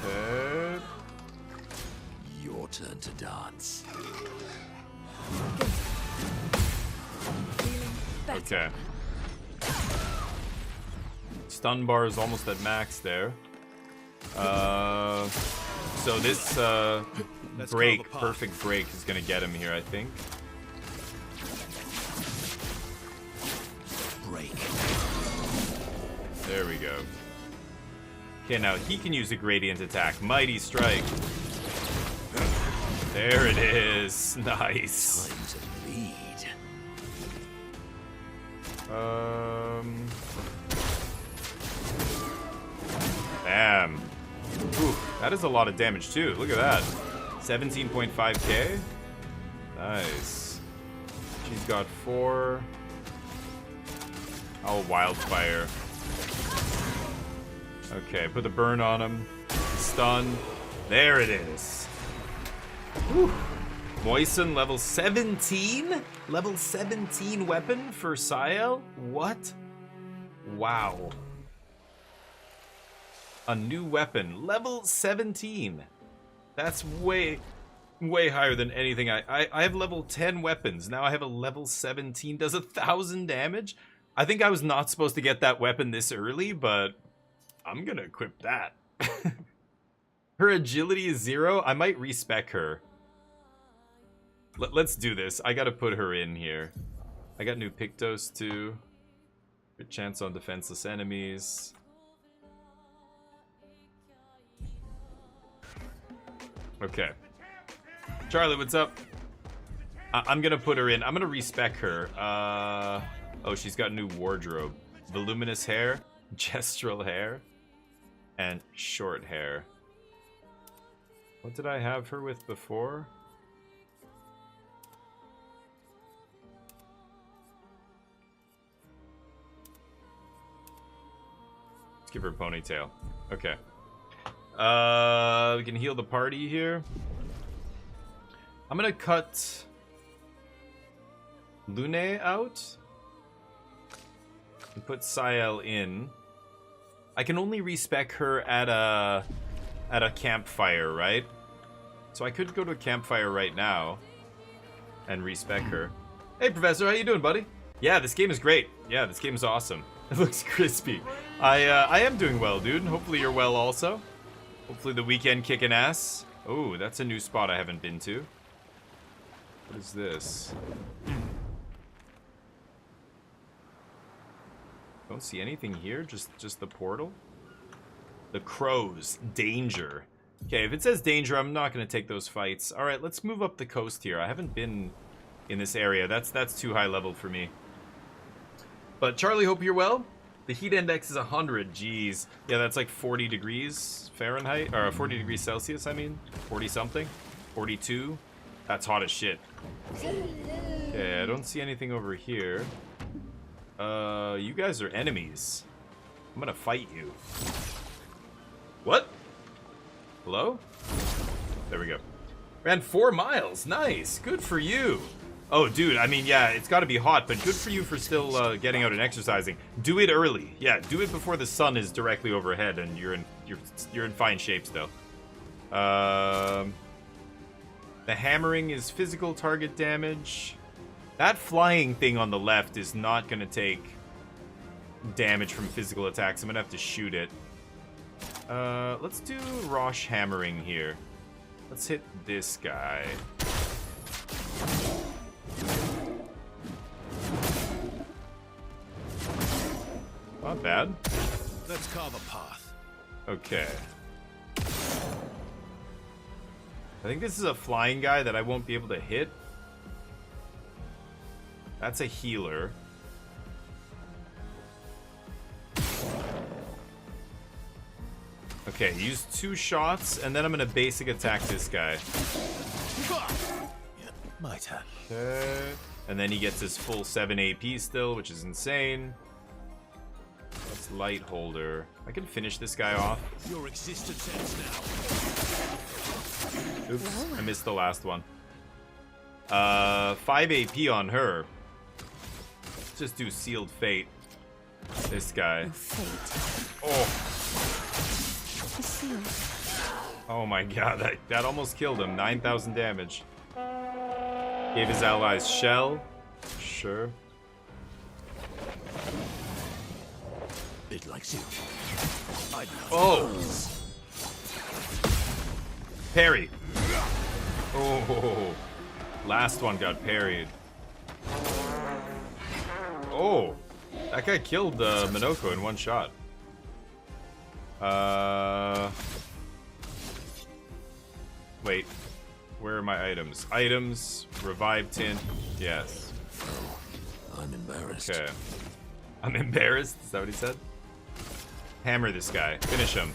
Okay. Your turn to dance. Feeling better. Okay. Stun bar is almost at max there. So this break, perfect break, is gonna get him here, I think. Break. There we go. Okay, now he can use a gradient attack. Mighty Strike. There it is. Nice. Time to bleed. Bam. Ooh, that is a lot of damage too. Look at that. 17.5k. Nice. She's got 4. Oh, Wildfire. Okay, put the burn on him. Stun. There it is. Whew. Moisten, level 17? Level 17 weapon for Sael? What? Wow. A new weapon. Level 17. That's way higher than anything. I have level 10 weapons. Now I have a level 17. Does 1,000 damage? I think I was not supposed to get that weapon this early, but I'm gonna equip that. Her agility is 0. I might respec her. Let's do this. I gotta put her in here. I got new Pictos too. Good chance on defenseless enemies. Okay. Charlie, what's up? I'm gonna put her in. I'm gonna respec her. Oh, she's got new wardrobe. Voluminous hair, gestural hair, and short hair. What did I have her with before? Let's give her a ponytail. Okay. We can heal the party here. I'm gonna cut Lune out and put Sael in. I can only respec her at a campfire, right? So I could go to a campfire right now and respec her. Hey, Professor, how you doing, buddy? Yeah, this game is great. Yeah, this game is awesome. It looks crispy. I am doing well, dude. Hopefully you're well also. Hopefully the weekend kicking ass. Oh, that's a new spot I haven't been to. What is this? Don't see anything here. Just the portal. The crows. Danger. Okay, if it says danger, I'm not going to take those fights. All right, let's move up the coast here. I haven't been in this area. That's too high level for me. But Charlie, hope you're well. The heat index is 100. Jeez. Yeah, that's like 40 degrees Fahrenheit. Or 40 degrees Celsius, I mean. 40 something. 42. That's hot as shit. Okay, I don't see anything over here. You guys are enemies. I'm gonna fight you. What? Hello? There we go. Ran 4 miles. Nice. Good for you. Oh, dude, I mean, yeah, it's got to be hot, but good for you for still getting out and exercising. Do it early. Yeah, do it before the sun is directly overhead, and you're in fine shape still. The hammering is physical target damage. That flying thing on the left is not going to take damage from physical attacks. I'm going to have to shoot it. Let's do Rosh hammering here. Let's hit this guy. Not bad. Let's carve a path. Okay. I think this is a flying guy that I won't be able to hit. That's a healer. Okay, use 2 shots, and then I'm gonna basic attack this guy. My turn. Okay. And then he gets his full 7 AP still, which is insane. That's light holder. I can finish this guy off. Your existence ends now. Oops, I missed the last one. 5 AP on her. Let's just do Sealed Fate. This guy. Oh. Oh my god, that almost killed him. 9,000 damage. Gave his allies shell. Sure. Bit like you. Oh! Parry. Oh. Last one got parried. Oh. That guy killed Minoko in 1 shot. Wait. Where are my items? Items, revive tint. Yes. I'm embarrassed. Okay. I'm embarrassed? Is that what he said? Hammer this guy. Finish him.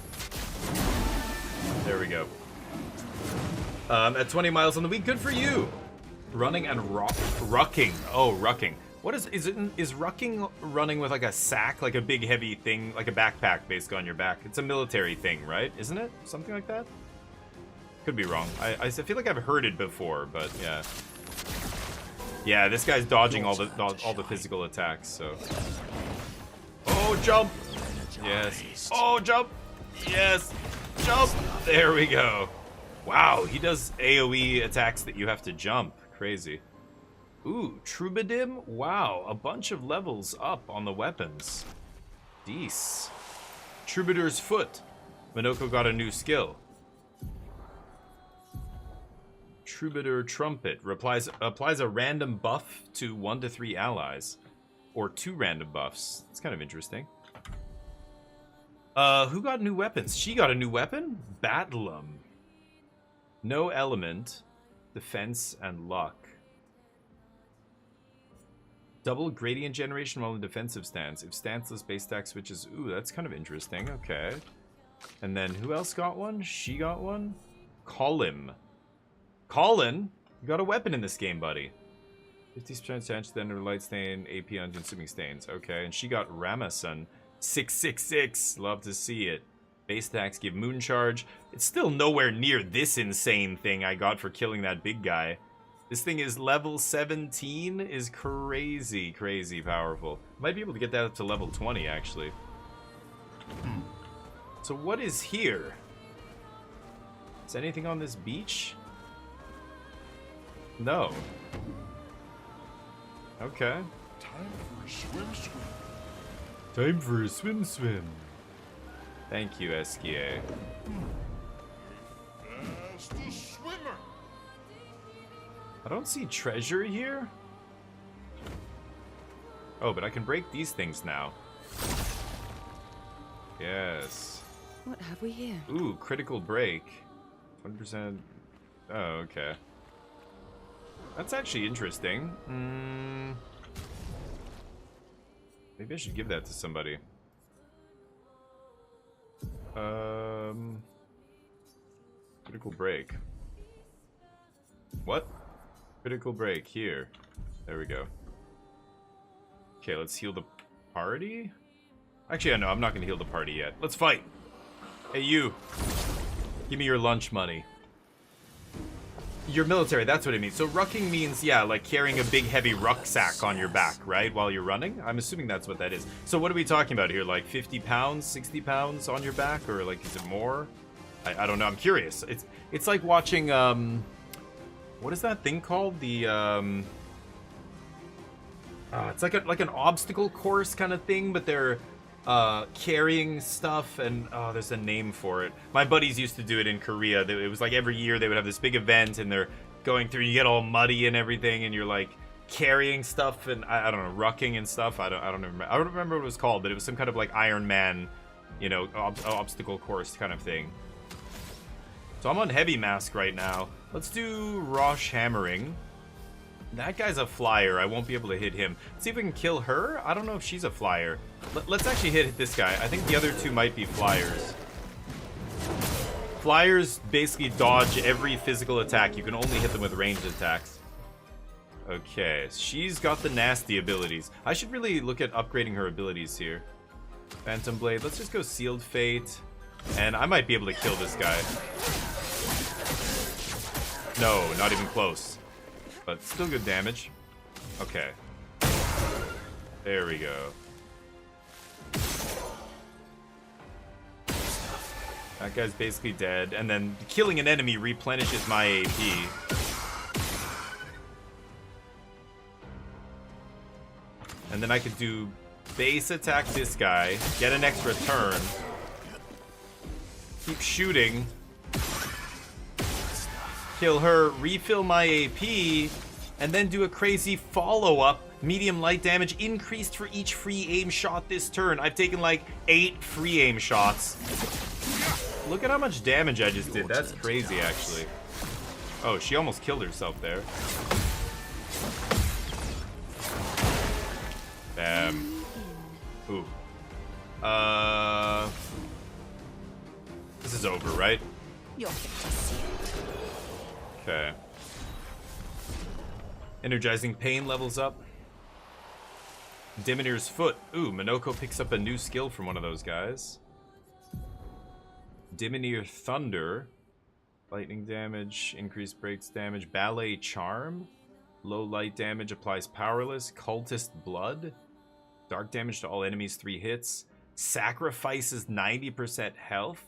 There we go. At 20 miles on the week. Good for you. Running and rucking. Oh, rucking. What is rucking running with like a sack, like a big heavy thing, like a backpack basically on your back? It's a military thing, right? Isn't it? Something like that? Could be wrong. I feel like I've heard it before, but yeah. Yeah, this guy's dodging all the physical attacks, so. Oh, jump! Yes. Oh, jump! Yes! Jump! There we go. Wow, he does AoE attacks that you have to jump. Crazy. Ooh, Troubadim? Wow, a bunch of levels up on the weapons. Deece. Troubadour's Foot. Minoko got a new skill. Troubadour Trumpet applies a random buff to 1 to 3 allies, or 2 random buffs. It's kind of interesting. Who got new weapons? She got a new weapon? Battlum. No element, defense, and luck. Double gradient generation while in defensive stance. If stanceless base attack switches. Ooh, that's kind of interesting. Okay. And then who else got one? She got one? Colin. Colin? You got a weapon in this game, buddy. 50% chance to enter light stain, AP on consuming stains. Okay, and she got Ramason. 666. Love to see it. Base attacks give moon charge. It's still nowhere near this insane thing I got for killing that big guy. This thing is level 17, is crazy, crazy powerful. Might be able to get that up to level 20, actually. So what is here? Is anything on this beach? No. Okay. Time for a swim swim. Time for a swim swim. Thank you, SKA. As the swimmer. I don't see treasure here. Oh, but I can break these things now. Yes. What have we here? Ooh, critical break. 100%. Oh, okay. That's actually interesting. Maybe I should give that to somebody. Critical break. What? Critical break here. There we go. Okay, let's heal the party. Actually, no, I'm not gonna heal the party yet. Let's fight. Hey, you. Give me your lunch money. You're military, that's what it means. So rucking means, yeah, like carrying a big heavy rucksack on your back, right? While you're running? I'm assuming that's what that is. So what are we talking about here? Like 50 pounds, 60 pounds on your back? Or like, is it more? I don't know, I'm curious. It's like watching, what is that thing called? The, it's like an obstacle course kind of thing, but they're carrying stuff, and oh, there's a name for it. My buddies used to do it in Korea. It was like every year they would have this big event, and they're going through. You get all muddy and everything, and you're like carrying stuff, and I don't know, rucking and stuff. I don't remember what it was called, but it was some kind of like Iron Man, you know, obstacle course kind of thing. So I'm on heavy mask right now. Let's do Rosh hammering. That guy's a flyer. I won't be able to hit him. Let's see if we can kill her. I don't know if she's a flyer. Let's actually hit this guy. I think the other two might be flyers. Flyers basically dodge every physical attack. You can only hit them with ranged attacks. Okay, she's got the nasty abilities. I should really look at upgrading her abilities here. Phantom Blade. Let's just go Sealed Fate. And I might be able to kill this guy. No, not even close. But still good damage. Okay. There we go. That guy's basically dead. And then killing an enemy replenishes my AP. And then I could do base attack this guy, get an extra turn, keep shooting, kill her, refill my AP, and then do a crazy follow-up. Medium light damage increased for each free aim shot this turn. I've taken like 8 free aim shots. Look at how much damage I just did. That's crazy, actually. Oh, she almost killed herself there. Damn. Ooh. This is over, right? Okay. Energizing Pain levels up. Diminir's Foot. Ooh, Minoko picks up a new skill from one of those guys. Diminir Thunder. Lightning damage, increased breaks damage. Ballet Charm. Low light damage applies powerless. Cultist Blood. Dark damage to all enemies 3 hits. Sacrifices 90% health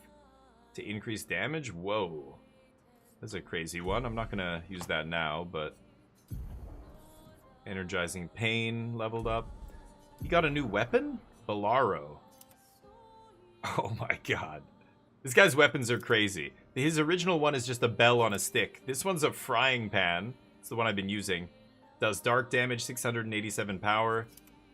to increase damage. Whoa. That's a crazy one. I'm not gonna use that now, but... Energizing Pain leveled up. He got a new weapon? Bolaro. Oh my god. This guy's weapons are crazy. His original one is just a bell on a stick. This one's a frying pan. It's the one I've been using. Does dark damage, 687 power.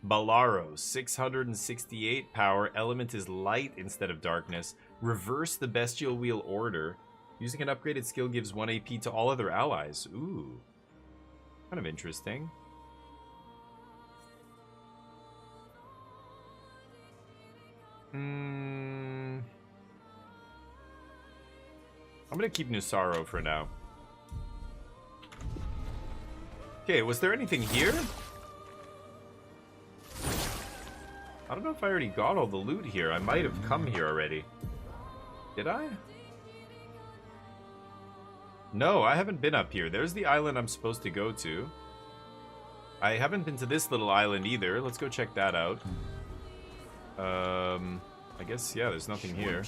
Bolaro, 668 power. Element is light instead of darkness. Reverse the Bestial Wheel Order. Using an upgraded skill gives 1 AP to all other allies. Ooh. Kind of interesting. I'm gonna keep Nusaro for now. Okay, was there anything here? I don't know if I already got all the loot here. I might have come here already. Did I? No, I haven't been up here. There's the island I'm supposed to go to. I haven't been to this little island either. Let's go check that out. I guess, yeah, there's nothing here.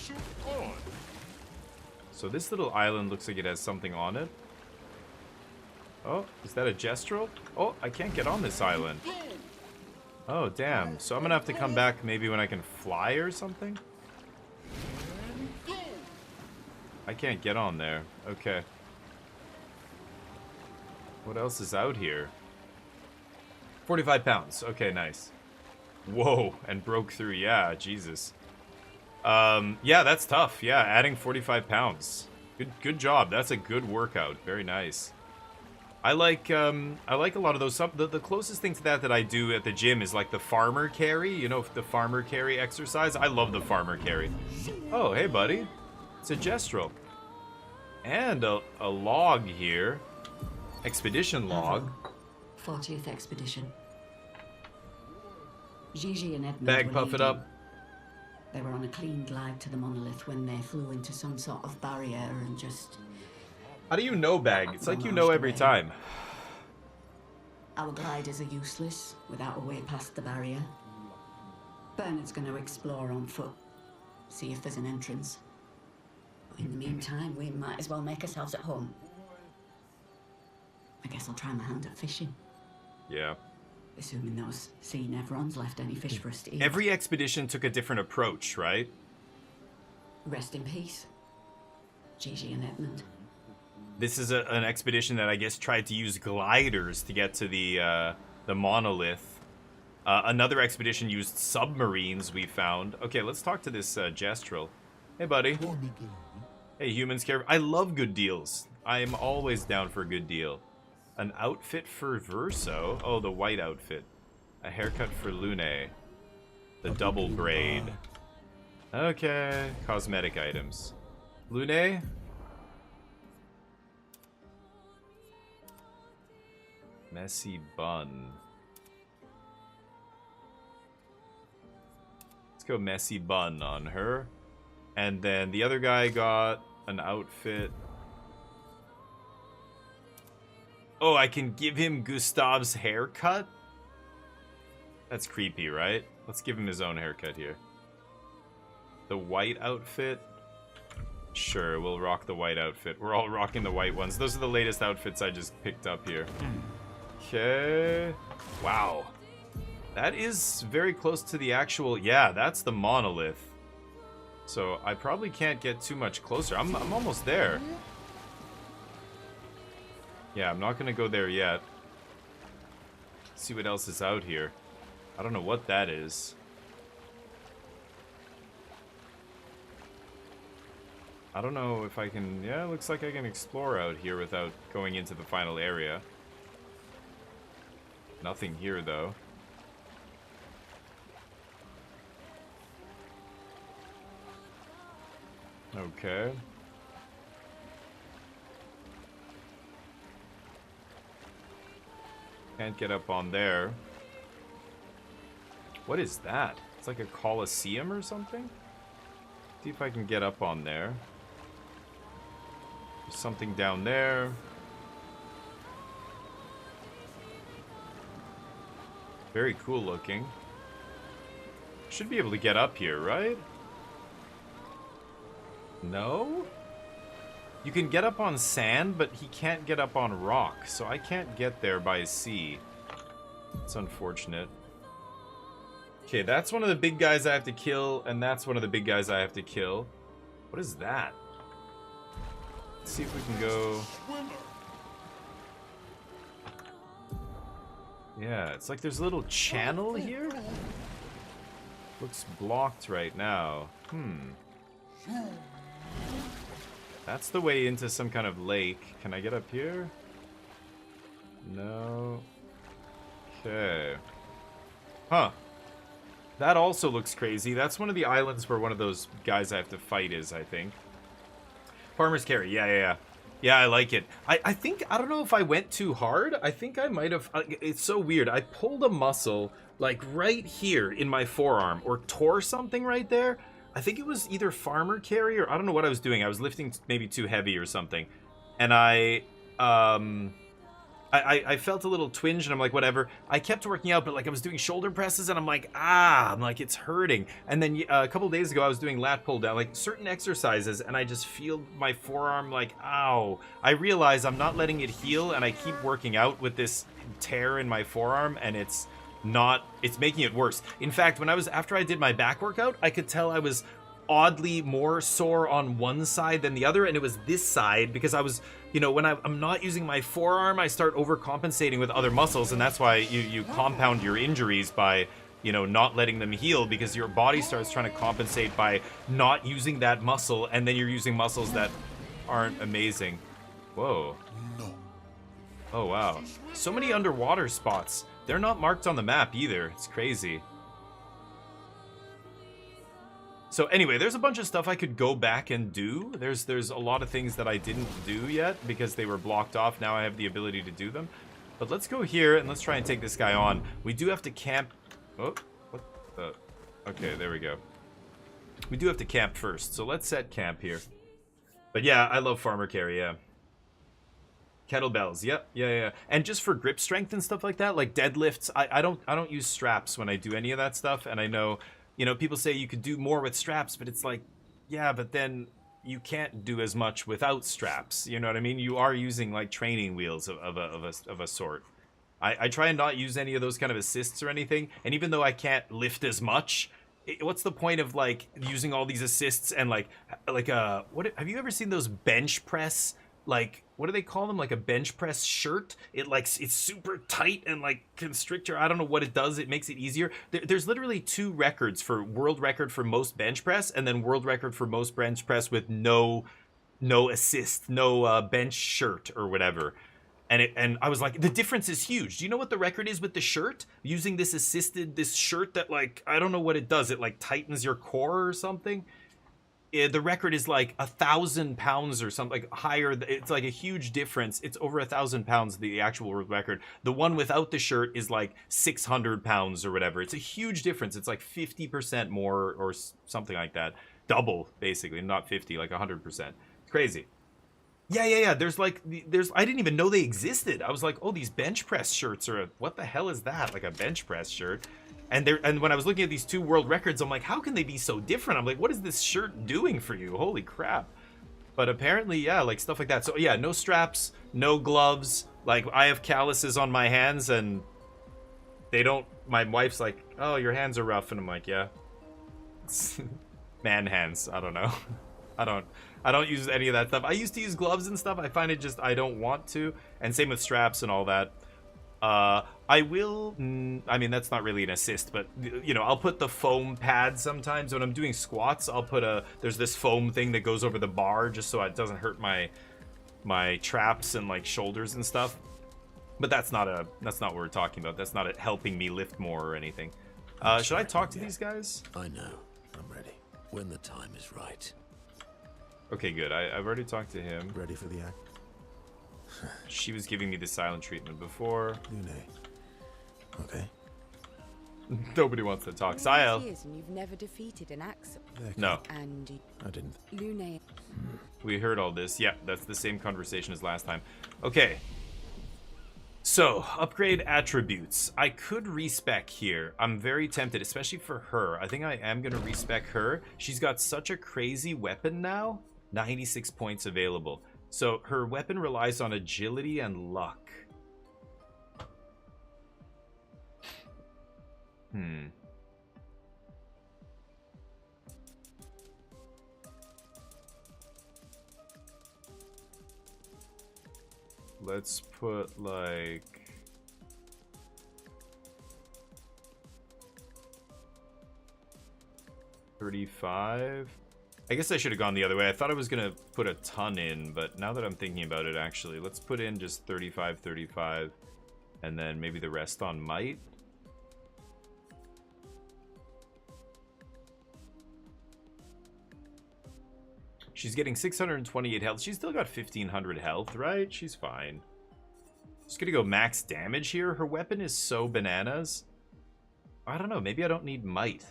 So this little island looks like it has something on it. Oh, is that a gestural? Oh, I can't get on this island. Oh, damn. So I'm gonna have to come back maybe when I can fly or something? I can't get on there. Okay. What else is out here? 45 pounds. Okay, nice. Whoa, and broke through. Yeah, Jesus. Yeah, that's tough. Yeah, adding 45 pounds. Good job. That's a good workout. Very nice. I like a lot of those. The closest thing to that I do at the gym is like the farmer carry. You know, the farmer carry exercise. I love the farmer carry. Oh, hey, buddy. It's a gestrel. And a log here. Expedition log. 40th expedition. Gigi and Edmund Bag were puff it leading. up. They were on a clean glide to the monolith when they flew into some sort of barrier and just... How do you know, Bag? It's like you know every time. Our gliders are useless without a way past the barrier. Bernard's going to explore on foot, see if there's an entrance. But in the meantime, we might as well make ourselves at home. I guess I'll try my hand at fishing. Yeah. Assuming those sea Nevrons left any fish for us to eat. Every expedition took a different approach, right? Rest in peace, Gigi and Edmund. This is an expedition that I guess tried to use gliders to get to the monolith. Another expedition used submarines, we found. Okay, let's talk to this Gestrel. Hey, buddy. Hey, humans care. I love good deals. I am always down for a good deal. An outfit for Verso. Oh, the white outfit. A haircut for Lune. The double braid. Okay. Cosmetic items. Lune? Messy bun. Let's go messy bun on her. And then the other guy got an outfit. Oh, I can give him Gustav's haircut? That's creepy, right? Let's give him his own haircut here. The white outfit? Sure, we'll rock the white outfit. We're all rocking the white ones. Those are the latest outfits I just picked up here. Okay. Wow. That is very close to the actual... Yeah, that's the monolith. So I probably can't get too much closer. I'm almost there. Yeah, I'm not going to go there yet. Let's see what else is out here. I don't know what that is. I don't know if I can... Yeah, it looks like I can explore out here without going into the final area. Nothing here, though. Okay. Can't get up on there. What is that? It's like a coliseum or something? See if I can get up on there. There's something down there. Very cool looking. Should be able to get up here, right? No? You can get up on sand, but he can't get up on rock, so I can't get there by sea. It's unfortunate. Okay, that's one of the big guys I have to kill, and that's one of the big guys I have to kill. What is that? Let's see if we can go... Yeah, it's like there's a little channel here. Looks blocked right now. That's the way into some kind of lake. Can I get up here? No. Okay. Huh. That also looks crazy. That's one of the islands where one of those guys I have to fight is, I think. Farmer's carry. Yeah. Yeah, I like it. I think, I don't know if I went too hard. I think I might have, it's so weird. I pulled a muscle, like, right here in my forearm, or tore something right there. I think it was either farmer carry, or I don't know what I was doing. I was lifting maybe too heavy or something. And I felt a little twinge, and I'm like, whatever. I kept working out, but like I was doing shoulder presses, and I'm like, it's hurting. And then a couple days ago, I was doing lat pull down, like certain exercises, and I just feel my forearm like, ow. I realize I'm not letting it heal, and I keep working out with this tear in my forearm, and it's it's making it worse. In fact, after I did my back workout, I could tell I was oddly more sore on one side than the other, and it was this side because I was, you know, when I'm not using my forearm, I start overcompensating with other muscles, and that's why you compound your injuries by, you know, not letting them heal, because your body starts trying to compensate by not using that muscle, and then you're using muscles that aren't amazing. Whoa. No. Oh wow, so many underwater spots. They're not marked on the map either. It's crazy. So anyway, there's a bunch of stuff I could go back and do. There's a lot of things that I didn't do yet because they were blocked off. Now I have the ability to do them. But let's go here and let's try and take this guy on. We do have to camp. Oh, what the? Okay, there we go. We do have to camp first. So let's set camp here. But yeah, I love farmer carry, yeah. Kettlebells, yep, yeah. And just for grip strength and stuff like that, like deadlifts, I don't use straps when I do any of that stuff. And I know, you know, people say you could do more with straps, but it's like, yeah, but then you can't do as much without straps. You know what I mean? You are using like training wheels of a sort. I try and not use any of those kind of assists or anything. And even though I can't lift as much, what's the point of like using all these assists and like what have you ever seen those bench press, like, what do they call them? Like a bench press shirt? It's super tight and like constrictor. I don't know what it does. It makes it easier. There's literally 2 records for world record for most bench press, and then world record for most bench press with no assist, no bench shirt or whatever. And I was like, the difference is huge. Do you know what the record is with the shirt? Using this shirt that, like, I don't know what it does. It like tightens your core or something. The record is like 1,000 pounds or something, like higher. It's like a huge difference. It's over 1,000 pounds, the actual world record. The one without the shirt is like 600 pounds or whatever. It's a huge difference. It's like 50% more or something like that. Double, basically, not 50, like 100%. It's crazy. Yeah. There's I didn't even know they existed. I was like, oh, these bench press shirts are what the hell is that? Like a bench press shirt. And when I was looking at these 2 world records, I'm like, how can they be so different? I'm like, what is this shirt doing for you? Holy crap. But apparently, yeah, like stuff like that. So yeah, no straps, no gloves. Like, I have calluses on my hands, and my wife's like, oh, your hands are rough. And I'm like, yeah. Man hands. I don't know. I don't use any of that stuff. I used to use gloves and stuff. I find it just, I don't want to. And same with straps and all that. I will, I mean, that's not really an assist, but, you know, I'll put the foam pad sometimes. When I'm doing squats, I'll put there's this foam thing that goes over the bar just so it doesn't hurt my traps and, like, shoulders and stuff. But that's not what we're talking about. That's not helping me lift more or anything. Should I talk to these guys? I know. I'm ready. When the time is right. Okay, good. I've already talked to him. Ready for the act? She was giving me the silent treatment before. Lune. Okay. Nobody wants to talk. Sile. Years and you've never defeated an Axel. No. And I didn't. Lune. We heard all this. Yeah, that's the same conversation as last time. Okay. So, upgrade attributes. I could respec here. I'm very tempted, especially for her. I think I am going to respec her. She's got such a crazy weapon now. 96 points available. So, her weapon relies on agility and luck. Let's put, like... $35. I guess I should have gone the other way. I thought I was going to put a ton in, but now that I'm thinking about it, actually, let's put in just 35, and then maybe the rest on might. She's getting 628 health. She's still got 1,500 health, right? She's fine. Just gonna go max damage here. Her weapon is so bananas. I don't know. Maybe I don't need might.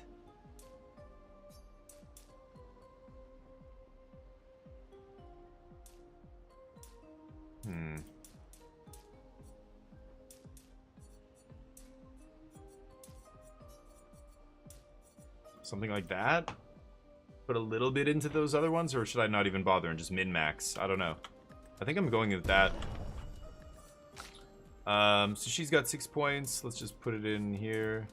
Something like that? Put a little bit into those other ones, or should I not even bother and just min-max? I don't know. I think I'm going with that. So she's got 6 points. Let's just put it in here.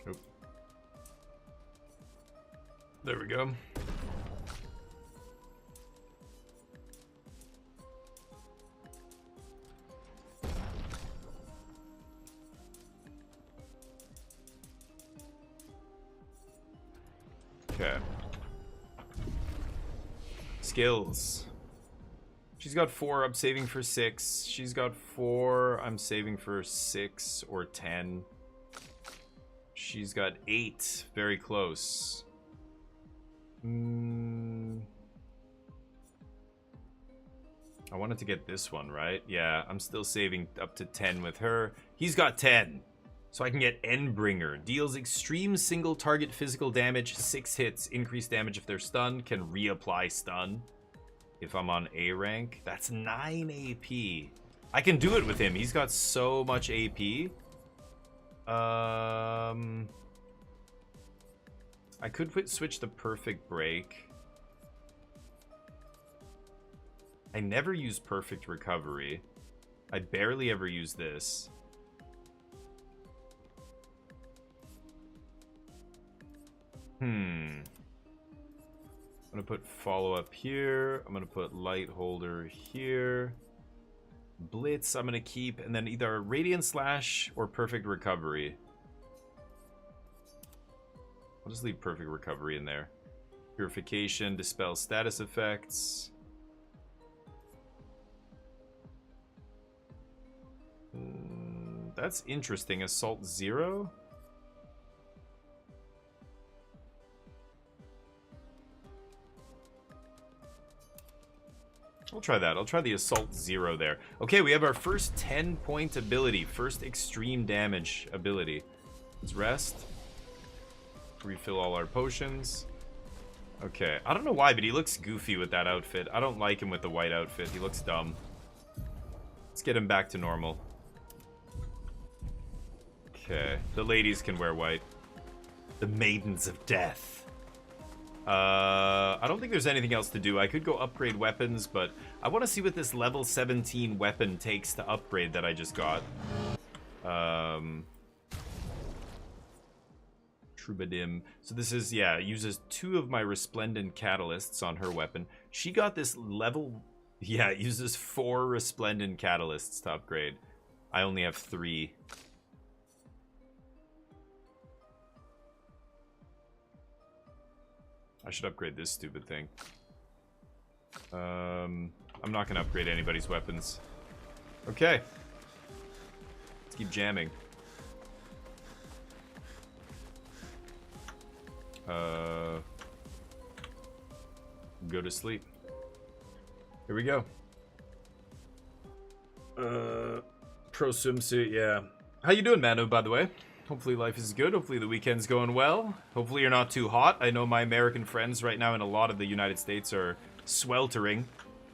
Oop. There we go. Okay. Skills. She's got 4. I'm saving for 6. She's got 4. I'm saving for 6 or 10. She's got 8. Very close. I wanted to get this one, right? Yeah, I'm still saving up to 10 with her. He's got 10. So I can get Endbringer. Deals extreme single target physical damage, 6 hits. Increased damage if they're stunned. Can reapply stun if I'm on A rank. That's 9 AP. I can do it with him. He's got so much AP. I could switch the Perfect Break. I never use Perfect Recovery. I barely ever use this. I'm gonna put follow up here. I'm gonna put light holder here. Blitz I'm gonna keep, and then either Radiant Slash or Perfect Recovery. I'll just leave Perfect Recovery in there. Purification, dispel status effects. That's interesting. Assault 0. I'll try that. I'll try the Assault 0 there. Okay, we have our first 10-point ability. First extreme damage ability. Let's rest. Refill all our potions. Okay. I don't know why, but he looks goofy with that outfit. I don't like him with the white outfit. He looks dumb. Let's get him back to normal. Okay. The ladies can wear white. The Maidens of Death. I don't think there's anything else to do. I could go upgrade weapons, but I want to see what this level 17 weapon takes to upgrade that I just got. Troubadim. So this is, yeah, uses 2 of my Resplendent Catalysts on her weapon. She got this level... Yeah, it uses 4 Resplendent Catalysts to upgrade. I only have 3. I should upgrade this stupid thing. I'm not gonna upgrade anybody's weapons. Okay. Let's keep jamming. Go to sleep. Here we go. Pro swimsuit, yeah. How you doing, Manu, by the way? Hopefully life is good. Hopefully the weekend's going well. Hopefully you're not too hot. I know my American friends right now in a lot of the United States are sweltering.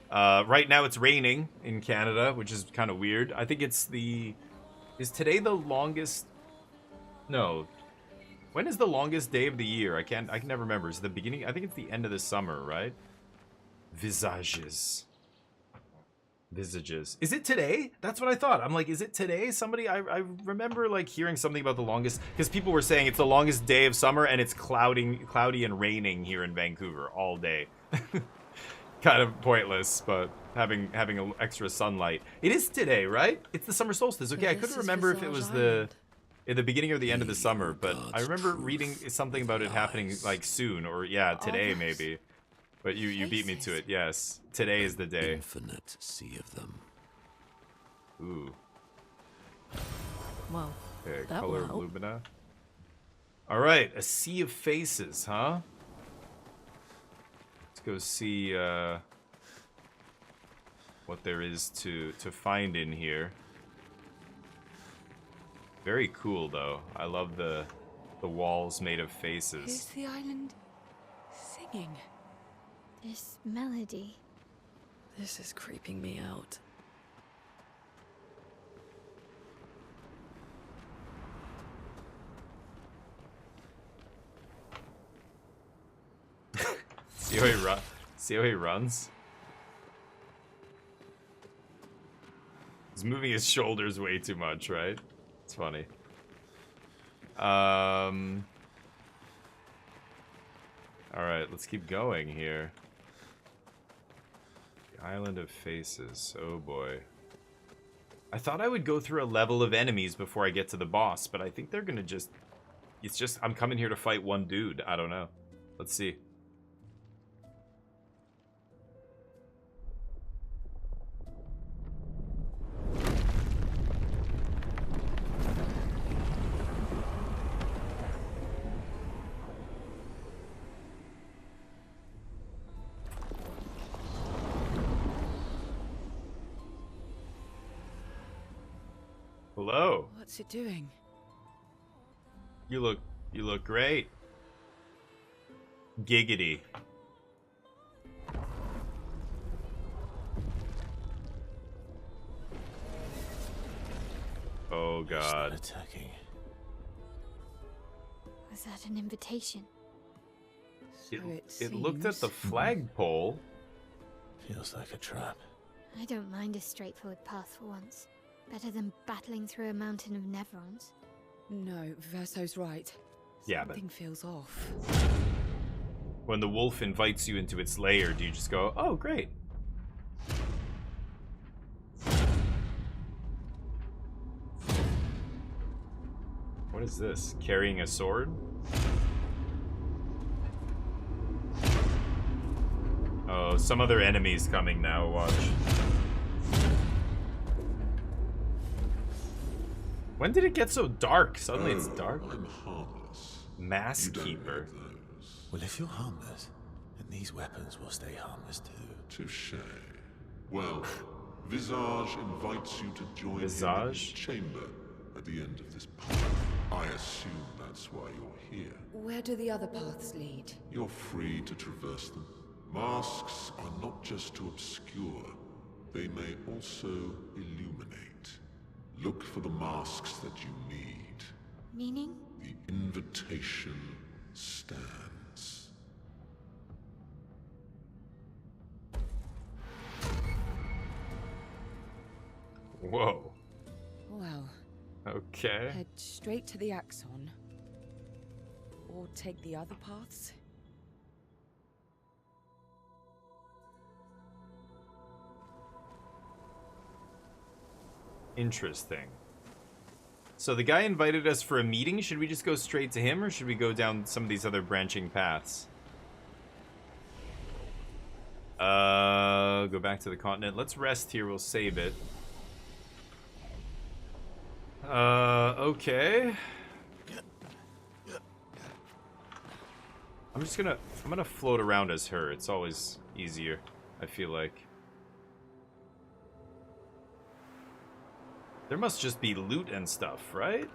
Right now it's raining in Canada, which is kind of weird. I think it's the... Is today the longest... No. When is the longest day of the year? I can never remember. Is it the beginning? I think it's the end of the summer, right? Visages. Visages. Is it today? That's what I thought. I'm like, is it today? Somebody, I remember like hearing something about the longest, because people were saying it's the longest day of summer and it's cloudy and raining here in Vancouver all day. Kind of pointless, but having an extra sunlight. It is today, right? It's the summer solstice. Okay, I couldn't remember if it was at the beginning or the end of the summer, but I remember reading something about it happening like soon, or yeah, today maybe. But you beat me to it, yes. Today is the day. Infinite sea of them. Ooh. Well, Okay, that color will of help. Lumina. Alright, a sea of faces, huh? Let's go see what there is to find in here. Very cool though. I love the walls made of faces. Is the island singing? This melody. This is creeping me out. See how he See how he runs? He's moving his shoulders way too much, right? It's funny. Alright, let's keep going here. The Island of Faces. Oh boy. I thought I would go through a level of enemies before I get to the boss, but I think they're gonna just... It's just, I'm coming here to fight one dude. I don't know. Let's see. Hello. What's it doing? You look great. Giggity. Oh god. Attacking. Was that an invitation? So It looked at the seems- flagpole. Feels like a trap. I don't mind a straightforward path for once. Better than battling through a mountain of Nevrons. No, Verso's right. Yeah, but Something feels off. when the wolf invites you into its lair, do you just go, oh, great? What is this? Carrying a sword? Oh, some other enemies coming now, watch. When did it get so dark? Suddenly it's dark. I'm harmless. Mass You don't Keeper. have those. Well, if you're harmless, then these weapons will stay harmless too. Touché. Well, Visage invites you to join him in his Visage? chamber at the end of this path. I assume that's why you're here. Where do the other paths lead? You're free to traverse them. Masks are not just to obscure, they may also illuminate. Look for the masks that you need. Meaning? The invitation stands. Whoa. Well, Okay. head straight to the Axon. Or take the other paths. Interesting. So the guy invited us for a meeting. Should we just go straight to him, or should we go down some of these other branching paths? Go back to the continent. Let's rest here. We'll save it. Okay. I'm gonna float around as her. It's always easier, I feel like. There must just be loot and stuff, right?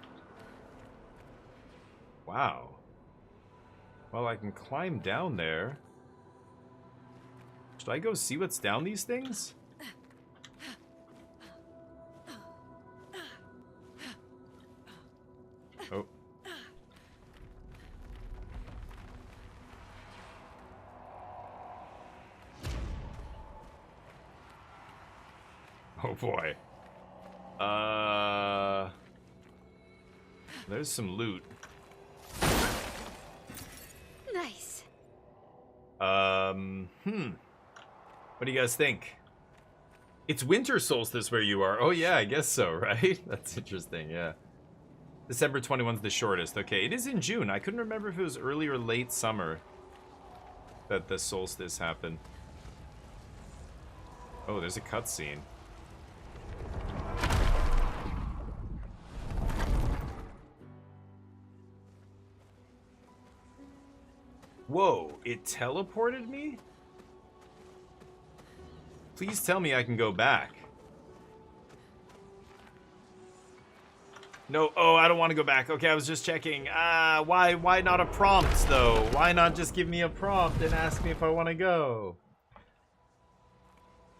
Wow. Well, I can climb down there. Should I go see what's down these things? Oh. Oh boy. There's some loot. Nice. What do you guys think? It's winter solstice where you are. Oh yeah, I guess so, right? That's interesting, yeah. December 21's the shortest. Okay, it is in June. I couldn't remember if it was early or late summer that the solstice happened. Oh, there's a cutscene. Whoa, it teleported me? Please tell me I can go back. No, oh, I don't want to go back. Okay, I was just checking. Why not a prompt, though? Why not just give me a prompt and ask me if I want to go?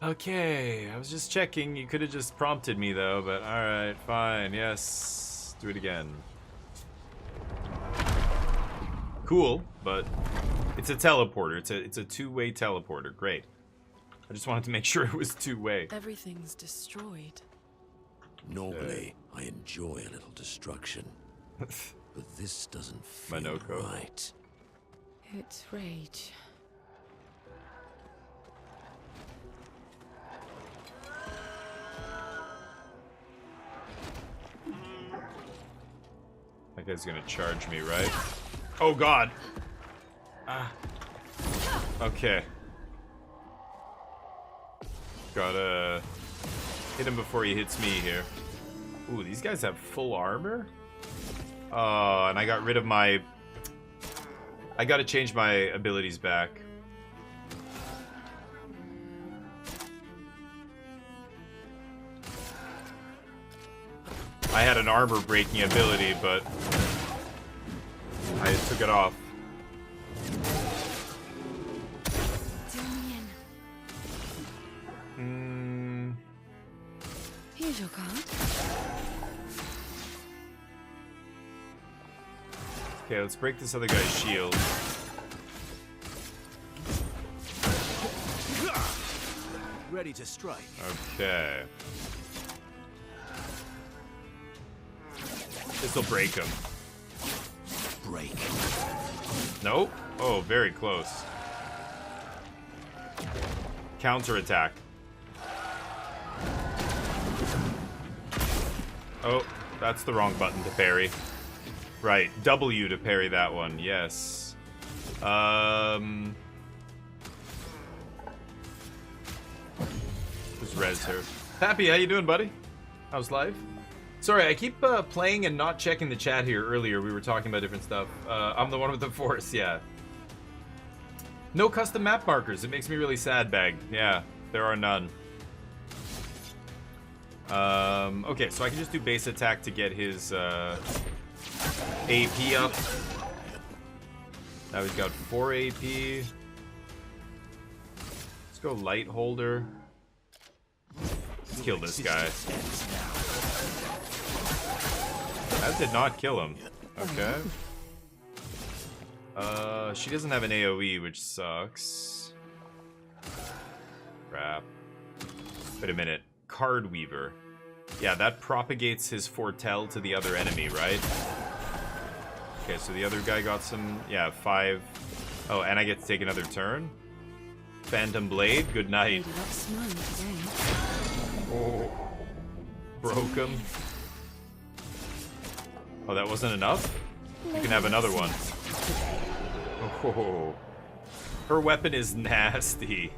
Okay, I was just checking. You could have just prompted me, though, but alright, fine. Yes, do it again. Cool, but It's a teleporter. It's a two-way teleporter. Great. I just wanted to make sure it was two-way. Everything's destroyed. Normally, I enjoy a little destruction. But this doesn't feel Manoko. right. It's rage. That guy's gonna charge me, right? Oh god! Ah. Okay. Gotta hit him before he hits me here. Ooh, these guys have full armor? Oh, and I got rid of my... I gotta change my abilities back. I had an armor breaking ability, but I took it off. Here's your card. Okay, let's break this other guy's shield. Ready to strike. Okay. This'll break him. Break. Nope. Oh, very close. Counterattack. Oh, that's the wrong button to parry. Right, W to parry that one, yes. Just res her. Happy, how you doing, buddy? How's life? Sorry, I keep playing and not checking the chat here earlier. We were talking about different stuff. I'm the one with the force, yeah. No custom map markers. It makes me really sad, Bag. Yeah, there are none. Okay, so I can just do base attack to get his AP up. Now he's got 4 AP. Let's go light holder. Let's kill this guy. That did not kill him. Okay. She doesn't have an AoE, which sucks. Crap. Wait a minute. Card Weaver. Yeah, that propagates his foretell to the other enemy, right? Okay, so the other guy got some... Yeah, 5... Oh, and I get to take another turn? Phantom Blade, good night. Oh. Broke him. Oh, that wasn't enough? You can have another one. Oh. Her weapon is nasty.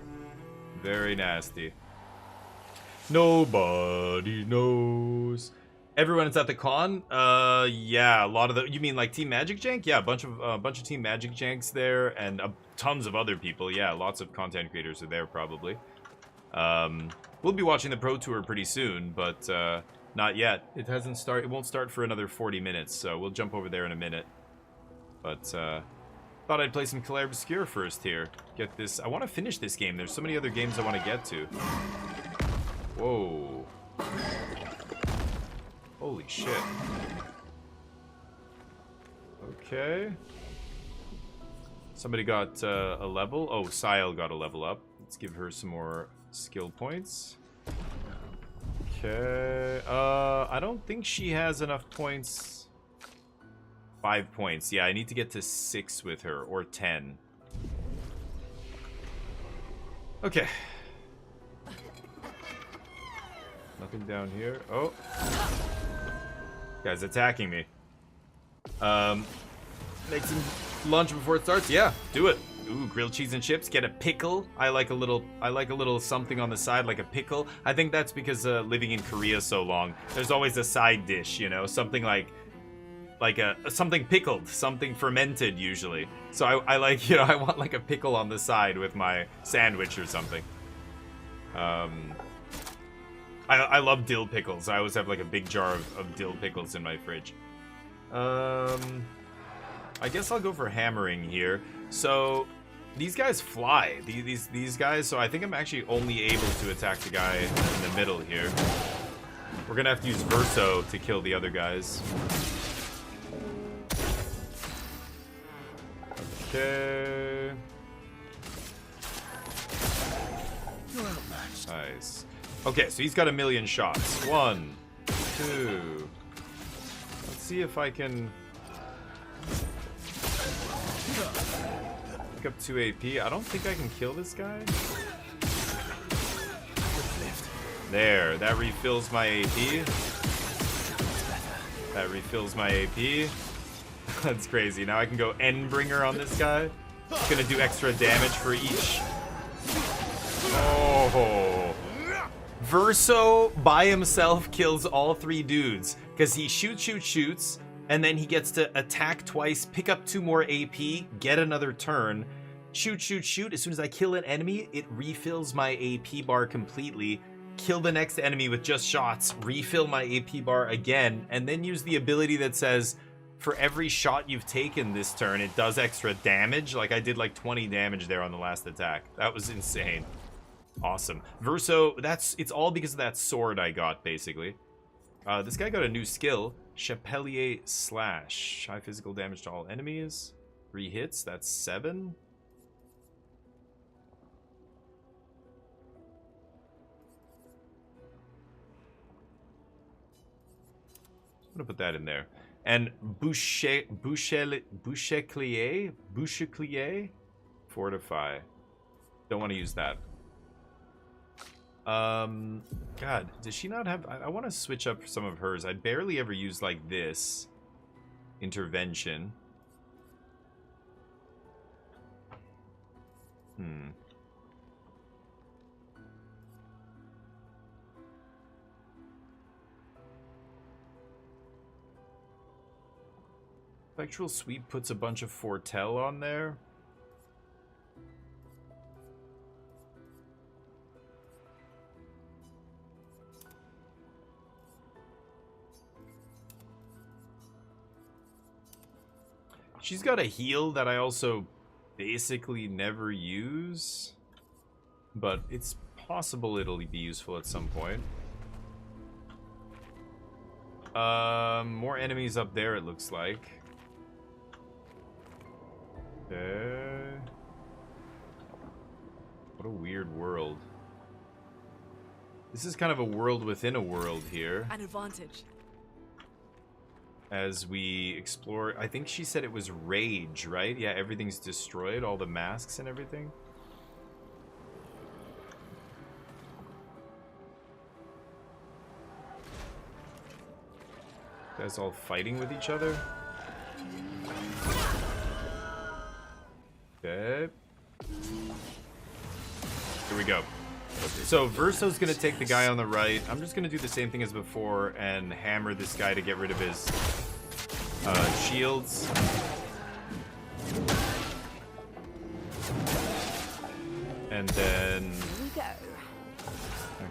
Very nasty. Nobody knows. Everyone is at the con? Yeah, a lot of the... You mean like Team Magic Jank? Yeah, a bunch of Team Magic Janks there, and tons of other people. Yeah, lots of content creators are there, probably. We'll be watching the Pro Tour pretty soon, but not yet. It hasn't started. It won't start for another 40 minutes, so we'll jump over there in a minute. But thought I'd play some Clair Obscure first here. Get this. I want to finish this game. There's so many other games I want to get to. Whoa. Holy shit. Okay. Somebody got a level. Oh, Sile got a level up. Let's give her some more skill points. Okay. I don't think she has enough points. 5 points. Yeah, I need to get to 6 with her, or 10. Okay. Nothing down here. Oh. Guy's attacking me. Make some lunch before it starts? Yeah, do it. Ooh, grilled cheese and chips. Get a pickle. I like a little something on the side, like a pickle. I think that's because living in Korea so long, there's always a side dish, you know, something like something pickled, something fermented usually. So I like, you know, I want like a pickle on the side with my sandwich or something. I love dill pickles. I always have like a big jar of dill pickles in my fridge. I guess I'll go for hammering here. So these guys fly. These guys. So I think I'm actually only able to attack the guy in the middle here. We're gonna have to use Verso to kill the other guys. Okay. Nice. Okay, so he's got 1,000,000 shots. 1, 2. Let's see if I can pick up 2 AP. I don't think I can kill this guy. There, that refills my AP. That refills my AP. That's crazy. Now I can go Endbringer on this guy. It's gonna do extra damage for each. Oh. Verso by himself kills all 3 dudes because he shoots, and then he gets to attack twice, pick up 2 more AP, get another turn, shoot. As soon as I kill an enemy, it refills my AP bar completely. Kill the next enemy with just shots, refill my AP bar again, and then use the ability that says, for every shot you've taken this turn, it does extra damage. Like I did like 20 damage there on the last attack. That was insane. Awesome. Verso, it's all because of that sword I got, basically. This guy got a new skill, Chapelier Slash. High physical damage to all enemies. 3 hits, that's 7. I'm gonna put that in there. And Boucheclier? Fortify. Don't want to use that. God, does she not have... I want to switch up some of hers. I barely ever use, like, this. Intervention. Spectral Sweep puts a bunch of Foretell on there. She's got a heal that I also basically never use, but it's possible it'll be useful at some point. More enemies up there, it looks like. Okay. What a weird world. This is kind of a world within a world here. An advantage. As we explore, I think she said it was rage, right? Yeah, everything's destroyed, all the masks and everything. Guys all fighting with each other. Okay. Here we go. So Verso's gonna take the guy on the right. I'm just gonna do the same thing as before and hammer this guy to get rid of his shields. And then... Here we go.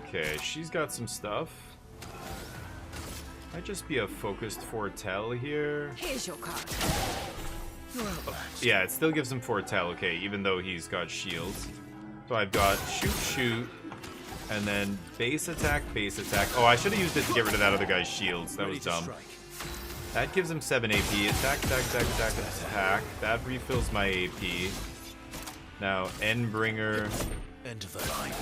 Okay, she's got some stuff. Might just be a focused Foretell here. Here's your card. Yeah, it still gives him Foretell, okay, even though he's got shields. So I've got shoot, and then base attack. Oh, I should have used it to get rid of that other guy's shields. That was dumb. That gives him 7 AP. Attack. That refills my AP. Now, Endbringer. End of the line.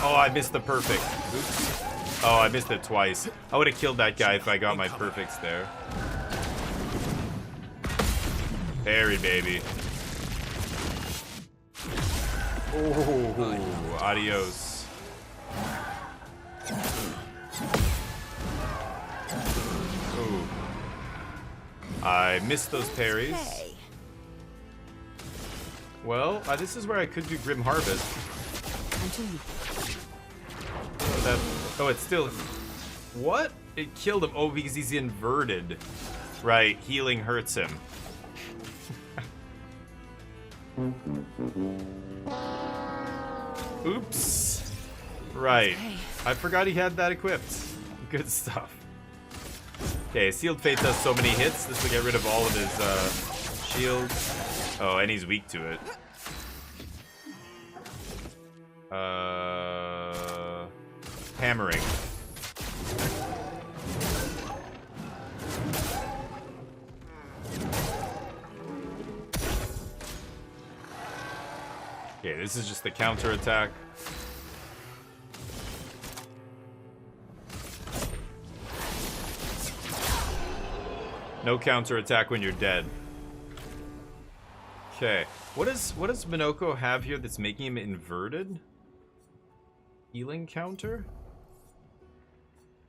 Oh, I missed the perfect. Oops. Oh, I missed it twice. I would have killed that guy if I got my perfects there. Parry, baby. Oh, adios. Ooh. I missed those parries. Okay. Well, this is where I could do Grim Harvest. Oh, it's still... What? It killed him. Oh, because he's inverted. Right, healing hurts him. Oops. Right. I forgot he had that equipped. Good stuff. Okay, Sealed Fate does so many hits. This will get rid of all of his shields. Oh, and he's weak to it. Hammering. Okay, this is just the counter attack. No counter attack when you're dead. Okay. What does Minoko have here that's making him inverted? Healing counter?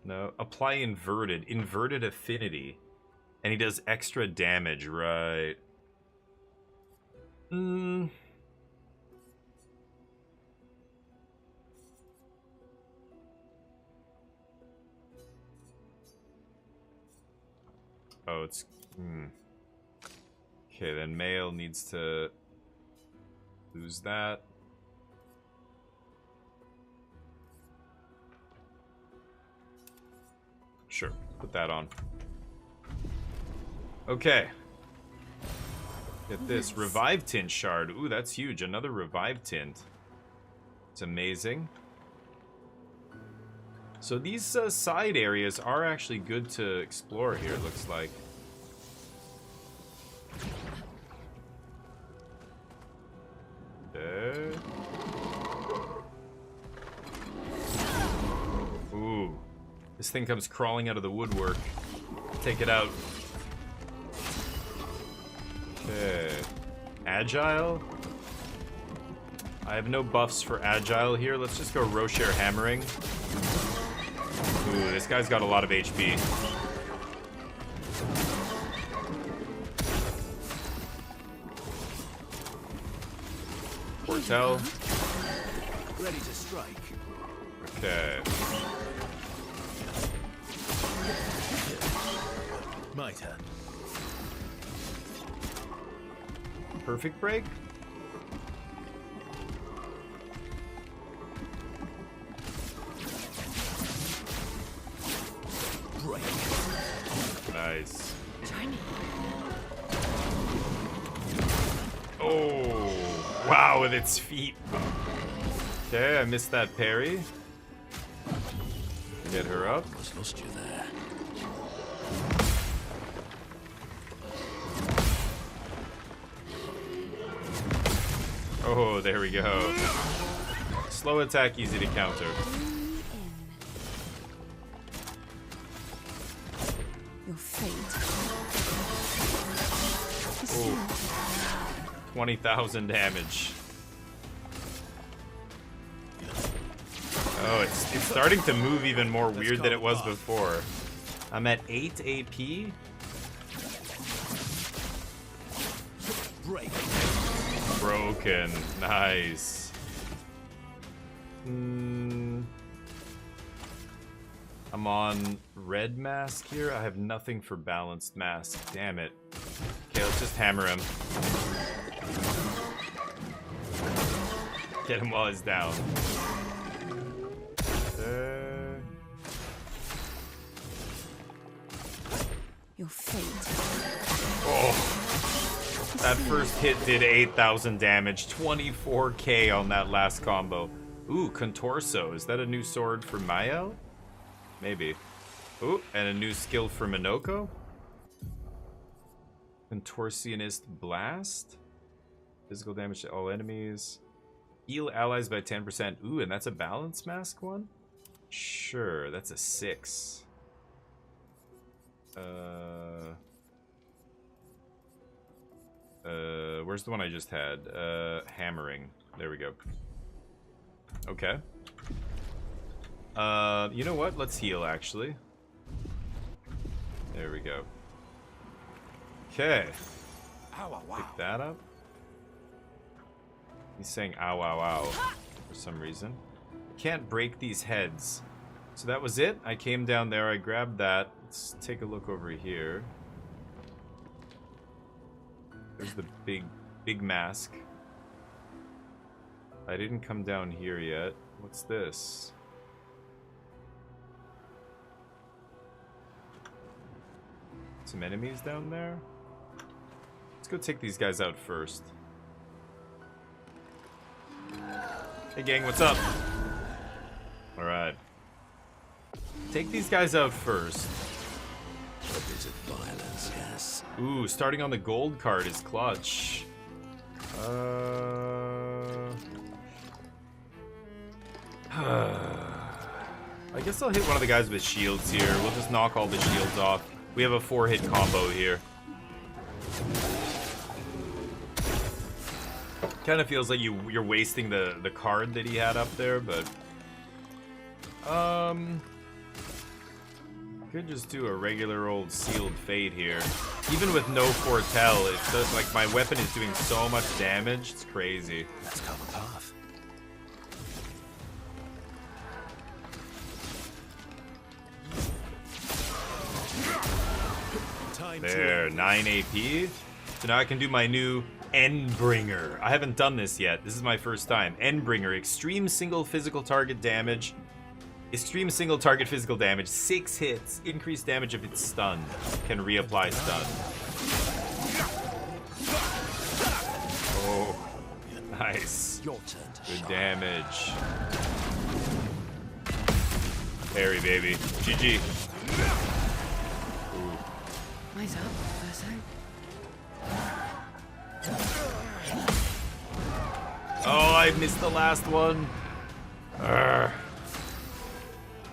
No. Apply inverted. Inverted affinity. And he does extra damage, right? Oh, it's... Okay, then male needs to lose that. Sure, put that on. Okay. Get this. Revive Tint Shard. Ooh, that's huge. Another Revive Tint. It's amazing. So these side areas are actually good to explore here, it looks like. Okay. Ooh. This thing comes crawling out of the woodwork. Take it out. Okay. Agile? I have no buffs for Agile here. Let's just go Roshare Hammering. Ooh, this guy's got a lot of HP. Portel. Ready to strike. Okay. My turn. Perfect break? Break. Nice. Shiny. Oh, wow, with its feet. Okay, I missed that parry. Get her up. Almost lost you there. Oh, there we go. Slow attack, easy to counter. Your fate. Oh, 20,000 damage. Oh, it's starting to move even more weird than it was before. I'm at 8 AP. Break. Broken. Nice. I'm on red mask here. I have nothing for balanced mask. Damn it. Okay, let's just hammer him. Get him while he's down. Your fate. Oh. That first hit did 8,000 damage. 24k on that last combo. Ooh, Contorso. Is that a new sword for Mael? Maybe. Ooh, and a new skill for Minoko? Contortionist Blast? Physical damage to all enemies. Heal allies by 10%. Ooh, and that's a balance mask one? Sure, that's a 6. Where's the one I just had? Hammering. There we go. Okay. You know what? Let's heal, actually. There we go. Okay. Pick that up. He's saying ow, ow, ow for some reason. Can't break these heads. So that was it. I came down there. I grabbed that. Let's take a look over here. There's the big mask. I didn't come down here yet. What's this? Some enemies down there? Let's go take these guys out first. Hey gang, what's up? Alright. Take these guys out first. What is it, violence, yes? Ooh, starting on the gold card is clutch. I guess I'll hit one of the guys with shields here. We'll just knock all the shields off. We have a 4-hit combo here. Kind of feels like you're wasting the card that he had up there, but could just do a regular old sealed fate here. Even with no foretell, it's just, like, my weapon is doing so much damage. It's crazy. Let's carve a path. There, 9 AP. So now I can do my new Endbringer. I haven't done this yet. This is my first time. Endbringer, extreme single physical target damage. Extreme single target physical damage. 6 hits. Increased damage if it's stunned. Can reapply stun. Oh, nice. Your turn to Good shine. damage. Parry, baby. GG. Eyes up, Verso. Oh, I missed the last one. Urgh.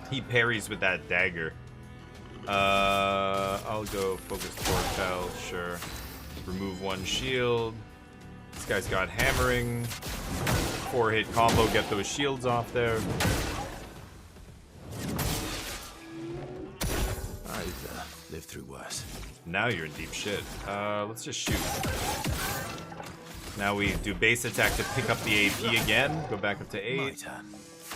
He parries with that dagger. I'll go focus foretell, sure. Remove 1 shield. This guy's got hammering. 4-hit combo, get those shields off there. I've lived through worse. Now you're in deep shit. Let's just shoot. Now we do base attack to pick up the AP again. Go back up to 8. My turn.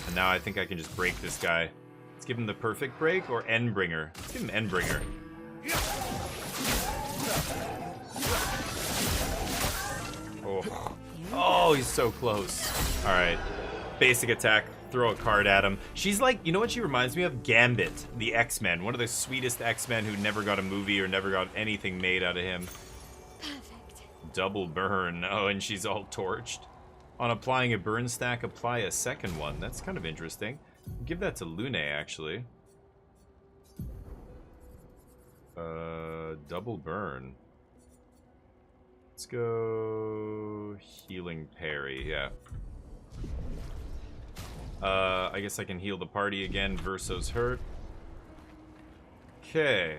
And now I think I can just break this guy. Let's give him the perfect break or Endbringer. Let's give him Endbringer. Oh. Oh, he's so close. All right. Basic attack. Throw a card at him. She's like, you know what she reminds me of? Gambit, the X-Men. One of the sweetest X-Men who never got a movie or never got anything made out of him. Perfect. Double burn. Oh, and she's all torched. On applying a burn stack, apply a second one. That's kind of interesting. Give that to Lune, actually. Double burn. Let's go healing parry, yeah. I guess I can heal the party again. Verso's hurt. Okay.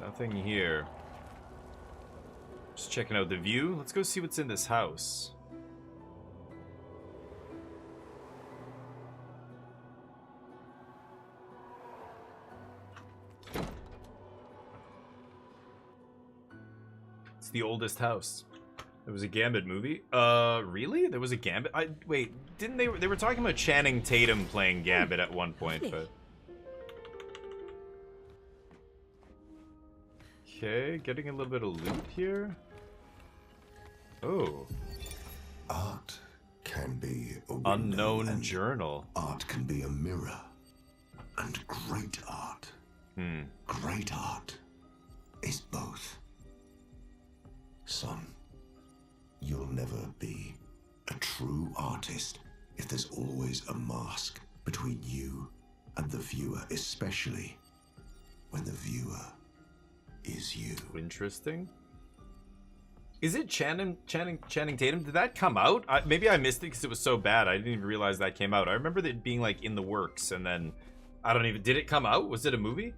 Nothing here. Just checking out the view. Let's go see what's in this house. It's the oldest house. There was a Gambit movie. Really? There was a Gambit? Wait, didn't they were talking about Channing Tatum playing Gambit at one point, but okay, getting a little bit of loot here. Oh, Art can be a window, unknown and journal. art can be a mirror. And great art, great art, is both. Son, you'll never be a true artist if there's always a mask between you and the viewer, especially when the viewer is you. Interesting. Is it Channing Tatum? Did that come out? Maybe I missed it because it was so bad. I didn't even realize that came out. I remember it being like in the works, and then I don't even. Did it come out? Was it a movie?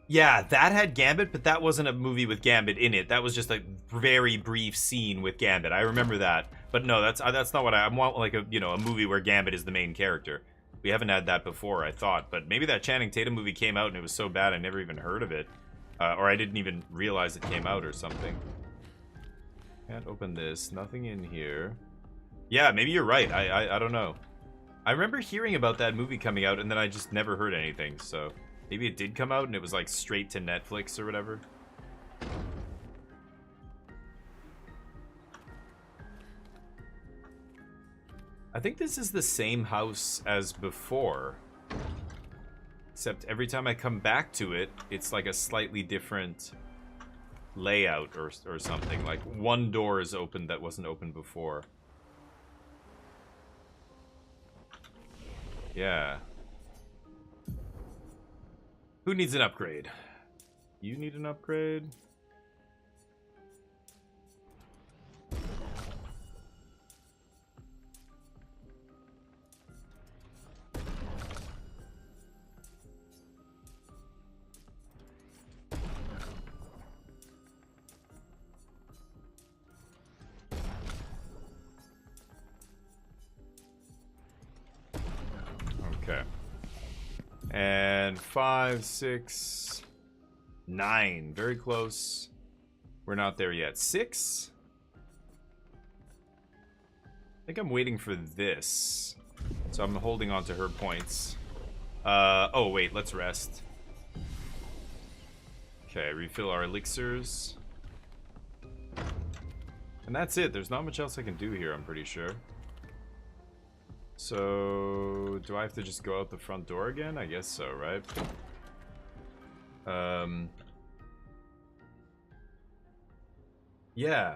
Yeah, that had Gambit, but that wasn't a movie with Gambit in it. That was just a very brief scene with Gambit. I remember that, but no, that's not what I want. Like a a movie where Gambit is the main character. We haven't had that before, I thought, but maybe that Channing Tatum movie came out and it was so bad I never even heard of it. Or I didn't even realize it came out or something. Can't open this. Nothing in here. Yeah, maybe you're right. I don't know. I remember hearing about that movie coming out and then I just never heard anything. So maybe it did come out and it was like straight to Netflix or whatever. I think this is the same house as before. Except every time I come back to it, it's like a slightly different layout or something. Like one door is open that wasn't open before. Yeah. Who needs an upgrade? You need an upgrade? And 5, 6, 9. Very close. We're not there yet. 6. I think I'm waiting for this. So I'm holding on to her points. Oh, wait. Let's rest. Okay, refill our elixirs. And that's it. There's not much else I can do here, I'm pretty sure. So, do I have to just go out the front door again? I guess so, right? Yeah.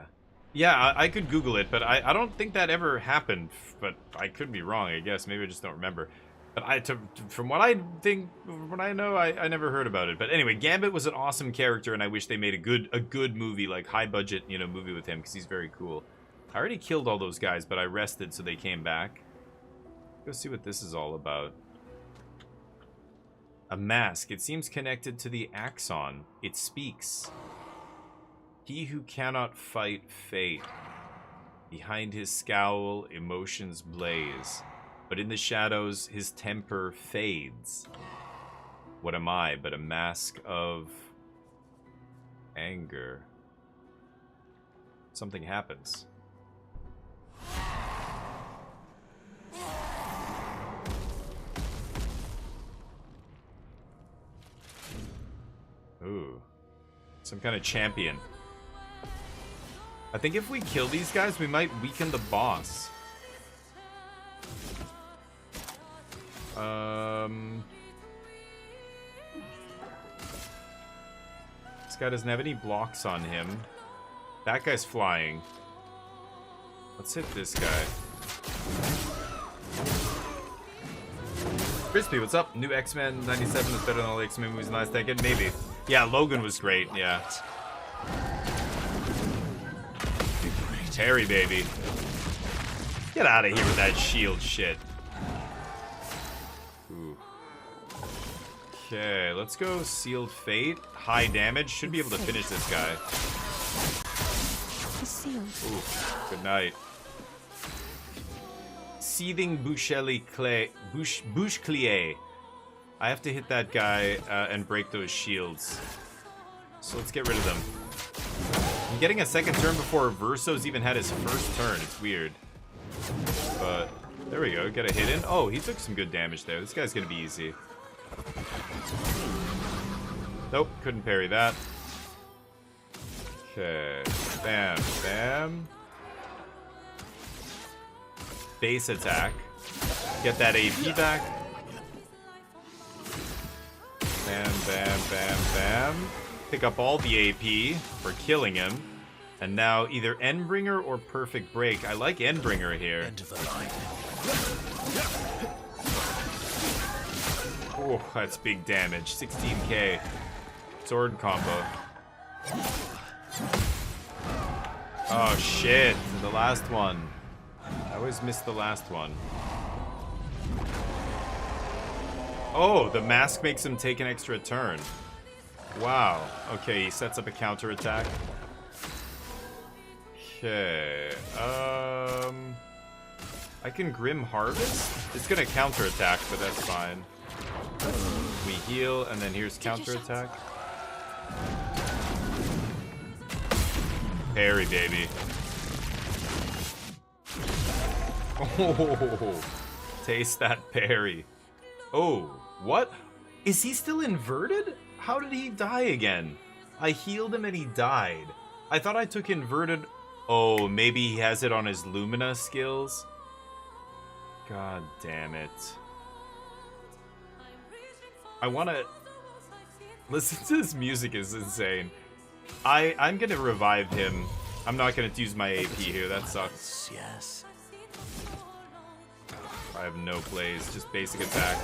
Yeah, I could Google it, but I don't think that ever happened. But I could be wrong, I guess. Maybe I just don't remember. But from what I think, from what I know, I never heard about it. But anyway, Gambit was an awesome character, and I wish they made a good movie, like high budget, you know, movie with him, because he's very cool. I already killed all those guys, but I rested, so they came back. Go see what this is all about. A mask. It seems connected to the Axon. It speaks. He who cannot fight fate. Behind his scowl, emotions blaze. But in the shadows, his temper fades. What am I but a mask of anger? Something happens. Ooh. Some kind of champion. I think if we kill these guys, we might weaken the boss. This guy doesn't have any blocks on him. That guy's flying. Let's hit this guy. Crispy, what's up? New X-Men 97 is better than all the X-Men movies in the last decade? Maybe. Yeah, Logan was great, yeah. Terry, baby. Get out of here with that shield shit. Ooh. Okay, let's go Sealed Fate. High damage. Should be able to finish this guy. He's sealed. Ooh, good night. Seething Bouchelier. I have to hit that guy and break those shields. So let's get rid of them. I'm getting a second turn before Verso's even had his first turn. It's weird. But there we go. Get a hit in. Oh, he took some good damage there. This guy's gonna be easy. Nope, couldn't parry that. Okay. Bam, bam. Base attack. Get that AP back. Bam, bam, bam, bam. Pick up all the AP for killing him. And now either Endbringer or Perfect Break. I like Endbringer here. End of the line. Oh, that's big damage. 16k. Sword combo. Oh shit, the last one. I always miss the last one. Oh, the mask makes him take an extra turn. Wow. Okay, he sets up a counterattack. Okay. I can Grim Harvest? It's gonna counterattack, but that's fine. We heal, and then here's counterattack. Parry, baby. Oh, taste that parry. Oh, what? Is he still inverted? How did he die again? I healed him and he died. I thought I took inverted. Oh, maybe he has it on his Lumina skills? God damn it. I wanna... Listen to this music, is insane. I'm gonna revive him. I'm not gonna use my AP here, that sucks. Yes. I have no plays, just basic attack.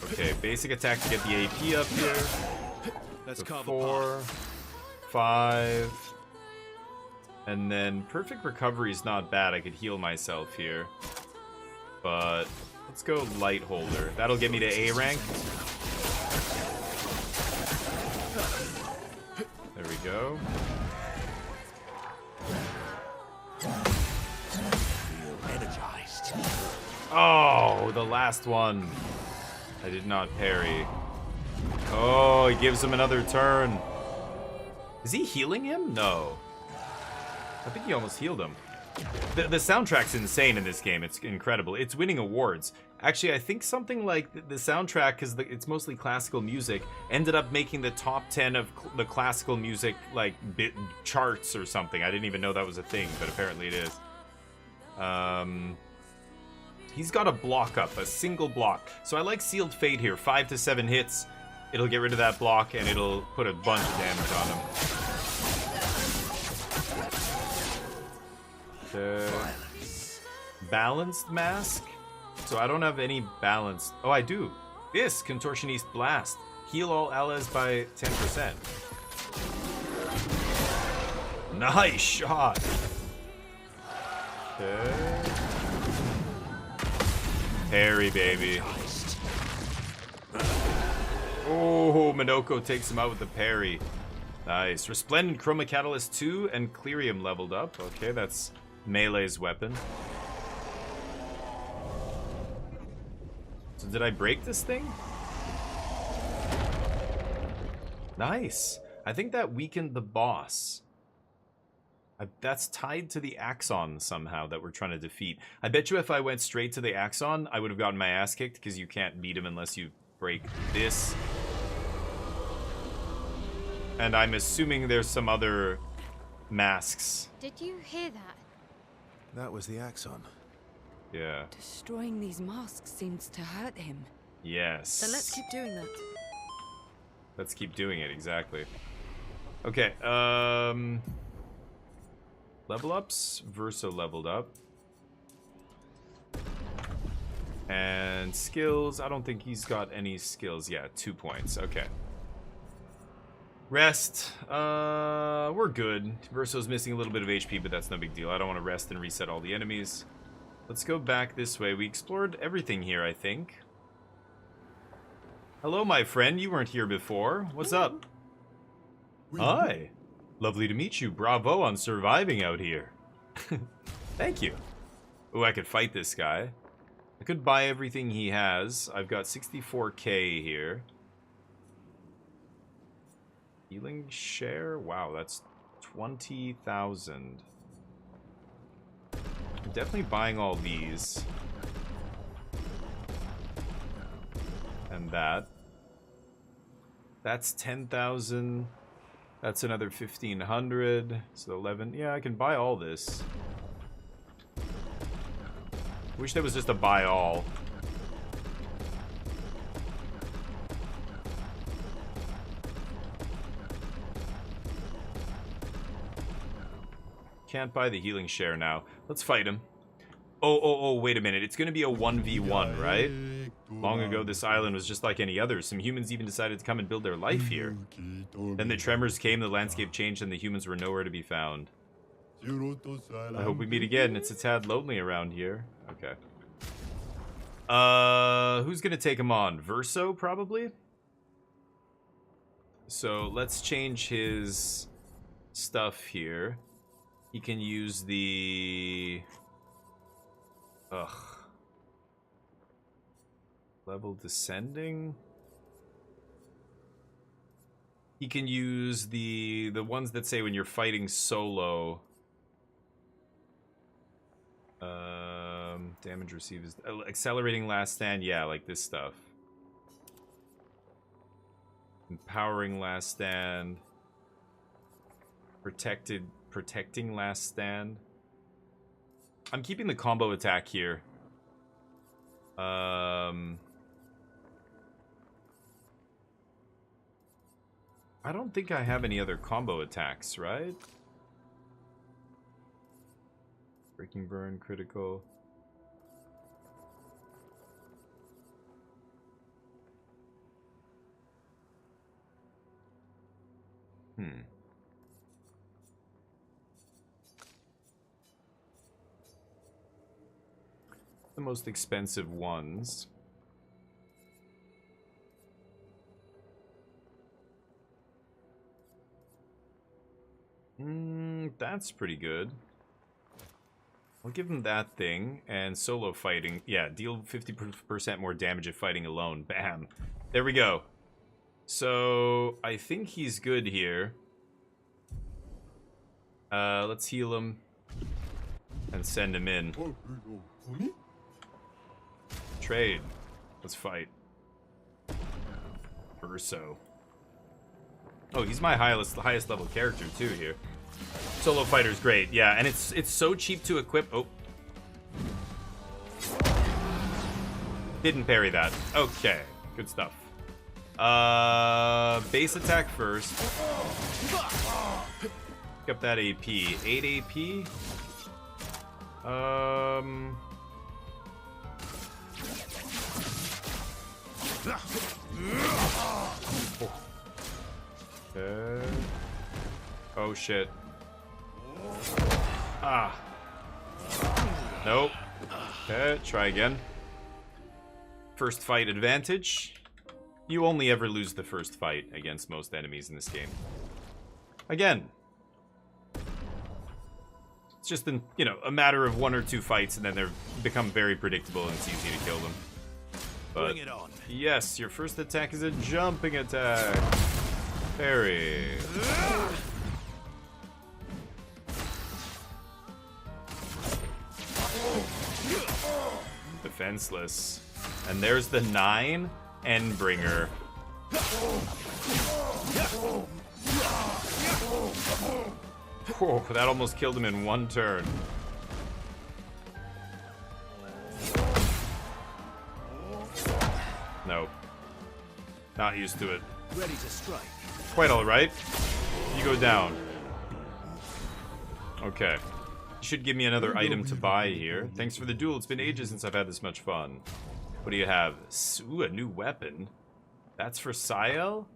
Okay, basic attack to get the AP up here. Let's So 4, 5, and then perfect recovery is not bad. I could heal myself here, but let's go light holder. That'll get me to A rank. There we go. Feel energized. Oh, the last one. I did not parry. Oh, he gives him another turn. Is he healing him? No. I think he almost healed him. The soundtrack's insane in this game. It's incredible. It's winning awards. Actually, I think something like the soundtrack, because it's mostly classical music, ended up making the top 10 of the classical music like charts or something. I didn't even know that was a thing, but apparently it is. He's got a block up, a single block. So I like Sealed Fate here. 5 to 7 hits. It'll get rid of that block and it'll put a bunch of damage on him. Balanced mask? So I don't have any balanced. Oh, I do. This Contortionist Blast. Heal all allies by 10%. Nice shot. Okay. Parry, baby. Oh, Minoko takes him out with the parry. Nice. Resplendent Chroma Catalyst 2 and Clerium leveled up. Okay, that's Melee's weapon. So did I break this thing? Nice. I think that weakened the boss. That's tied to the Axon somehow that we're trying to defeat. I bet you if I went straight to the Axon, I would have gotten my ass kicked because you can't beat him unless you break this. And I'm assuming there's some other masks. Did you hear that? That was the Axon. Yeah. Destroying these masks seems to hurt him. Yes. So let's keep doing that. Let's keep doing it, exactly. Okay, level ups. Verso leveled up. And skills. I don't think he's got any skills. Yeah, 2 points. Okay. Rest. We're good. Verso's missing a little bit of HP, but that's no big deal. I don't want to rest and reset all the enemies. Let's go back this way. We explored everything here, I think. Hello, my friend. You weren't here before. What's up? Hi. Lovely to meet you. Bravo on surviving out here. Thank you. Oh, I could fight this guy. I could buy everything he has. I've got 64k here. Healing share? Wow, that's 20,000. I'm definitely buying all these. And that. That's 10,000. That's another 1,500. So 11. Yeah, I can buy all this. Wish there was just a buy all. Can't buy the healing share now. Let's fight him. Oh, wait a minute. It's going to be a 1v1, right? Long ago, this island was just like any other. Some humans even decided to come and build their life here. Then the tremors came, the landscape changed, and the humans were nowhere to be found. I hope we meet again. It's a tad lonely around here. Okay. Who's going to take him on? Verso, probably? So, let's change his stuff here. He can use the... Level descending? He can use the ones that say when you're fighting solo. Damage received is... Accelerating last stand, yeah, like this stuff. Empowering last stand. Protecting last stand. I'm keeping the combo attack here. I don't think I have any other combo attacks, right? Breaking burn, critical. The most expensive ones. That's pretty good. I'll give him that thing. And solo fighting. Yeah, deal 50% more damage if fighting alone. Bam. There we go. So, I think he's good here. Let's heal him. And send him in. Trade. Let's fight. Verso. Oh, he's my highest level character too here. Solo fighter's great, yeah, and it's so cheap to equip. Oh. Didn't parry that. Okay, good stuff. Base attack first. Pick up that AP. 8 AP. Okay. Oh shit. Ah. Nope. Okay, try again. First fight advantage. You only ever lose the first fight against most enemies in this game. Again. It's just a matter of 1 or 2 fights and then they become very predictable and it's easy to kill them. But Bring it on. Yes, your first attack is a jumping attack. Parry. Defenseless. And there's the 9 Endbringer. Whoa, that almost killed him in 1 turn. Nope. Not used to it. Ready to strike. Quite alright. You go down. Okay. You should give me another item to buy here. Thanks for the duel. It's been ages since I've had this much fun. What do you have? Ooh, a new weapon. That's for Sael?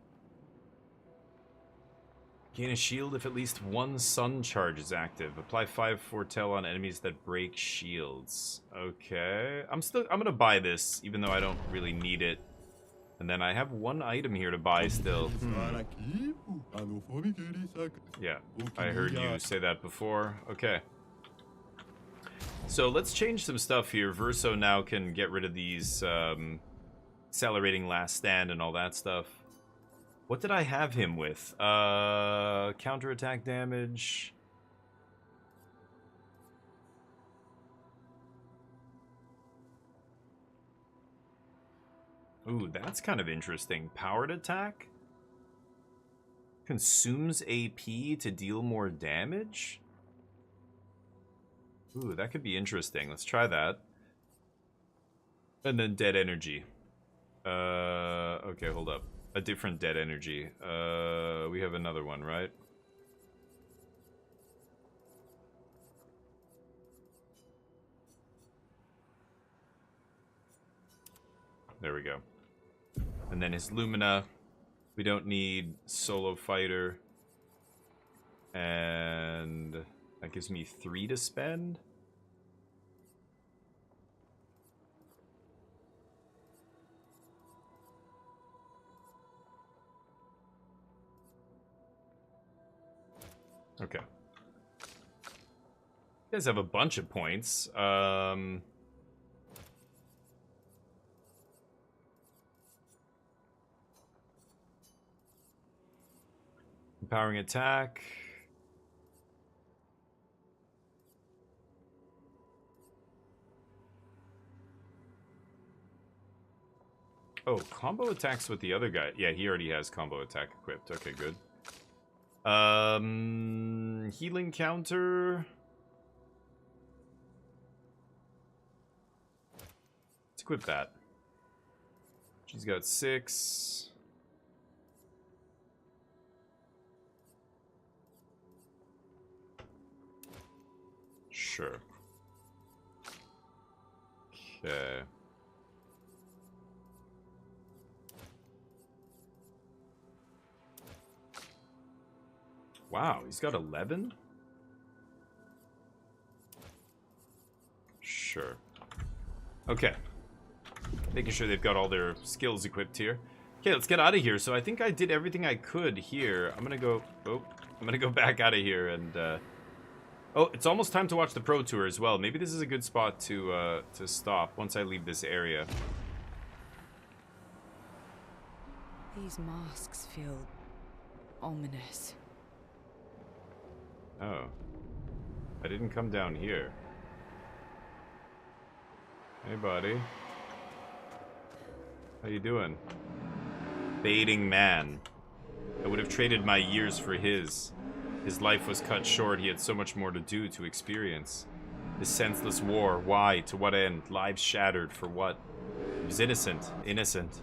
Gain a shield if at least 1 sun charge is active. Apply 5 foretell on enemies that break shields. Okay. I'm gonna buy this, even though I don't really need it. And then I have 1 item here to buy still. Yeah, I heard you say that before. Okay. So let's change some stuff here. Verso now can get rid of these accelerating last stand and all that stuff. What did I have him with? Counterattack damage. Ooh, that's kind of interesting. Powered attack? Consumes AP to deal more damage? Ooh, that could be interesting. Let's try that. And then dead energy. Okay, hold up. A different dead energy. We have another one, right? There we go. And then his Lumina. We don't need solo fighter. And that gives me 3 to spend. Okay. You guys have a bunch of points. Empowering attack. Oh, combo attacks with the other guy. Yeah, he already has combo attack equipped. Okay, good. Healing counter. Let's equip that. She's got 6. Sure. Okay. Wow, he's got 11? Sure. Okay. Making sure they've got all their skills equipped here. Okay, let's get out of here. So I think I did everything I could here. I'm gonna go... Oh, I'm gonna go back out of here and Oh, it's almost time to watch the Pro Tour as well. Maybe this is a good spot to stop once I leave this area. These masks feel ominous. Oh. I didn't come down here. Hey, buddy. How you doing? Baiting man. I would have traded my years for his. His life was cut short. He had so much more to do, to experience. This senseless war. Why? To what end? Lives shattered. For what? He was innocent. Innocent.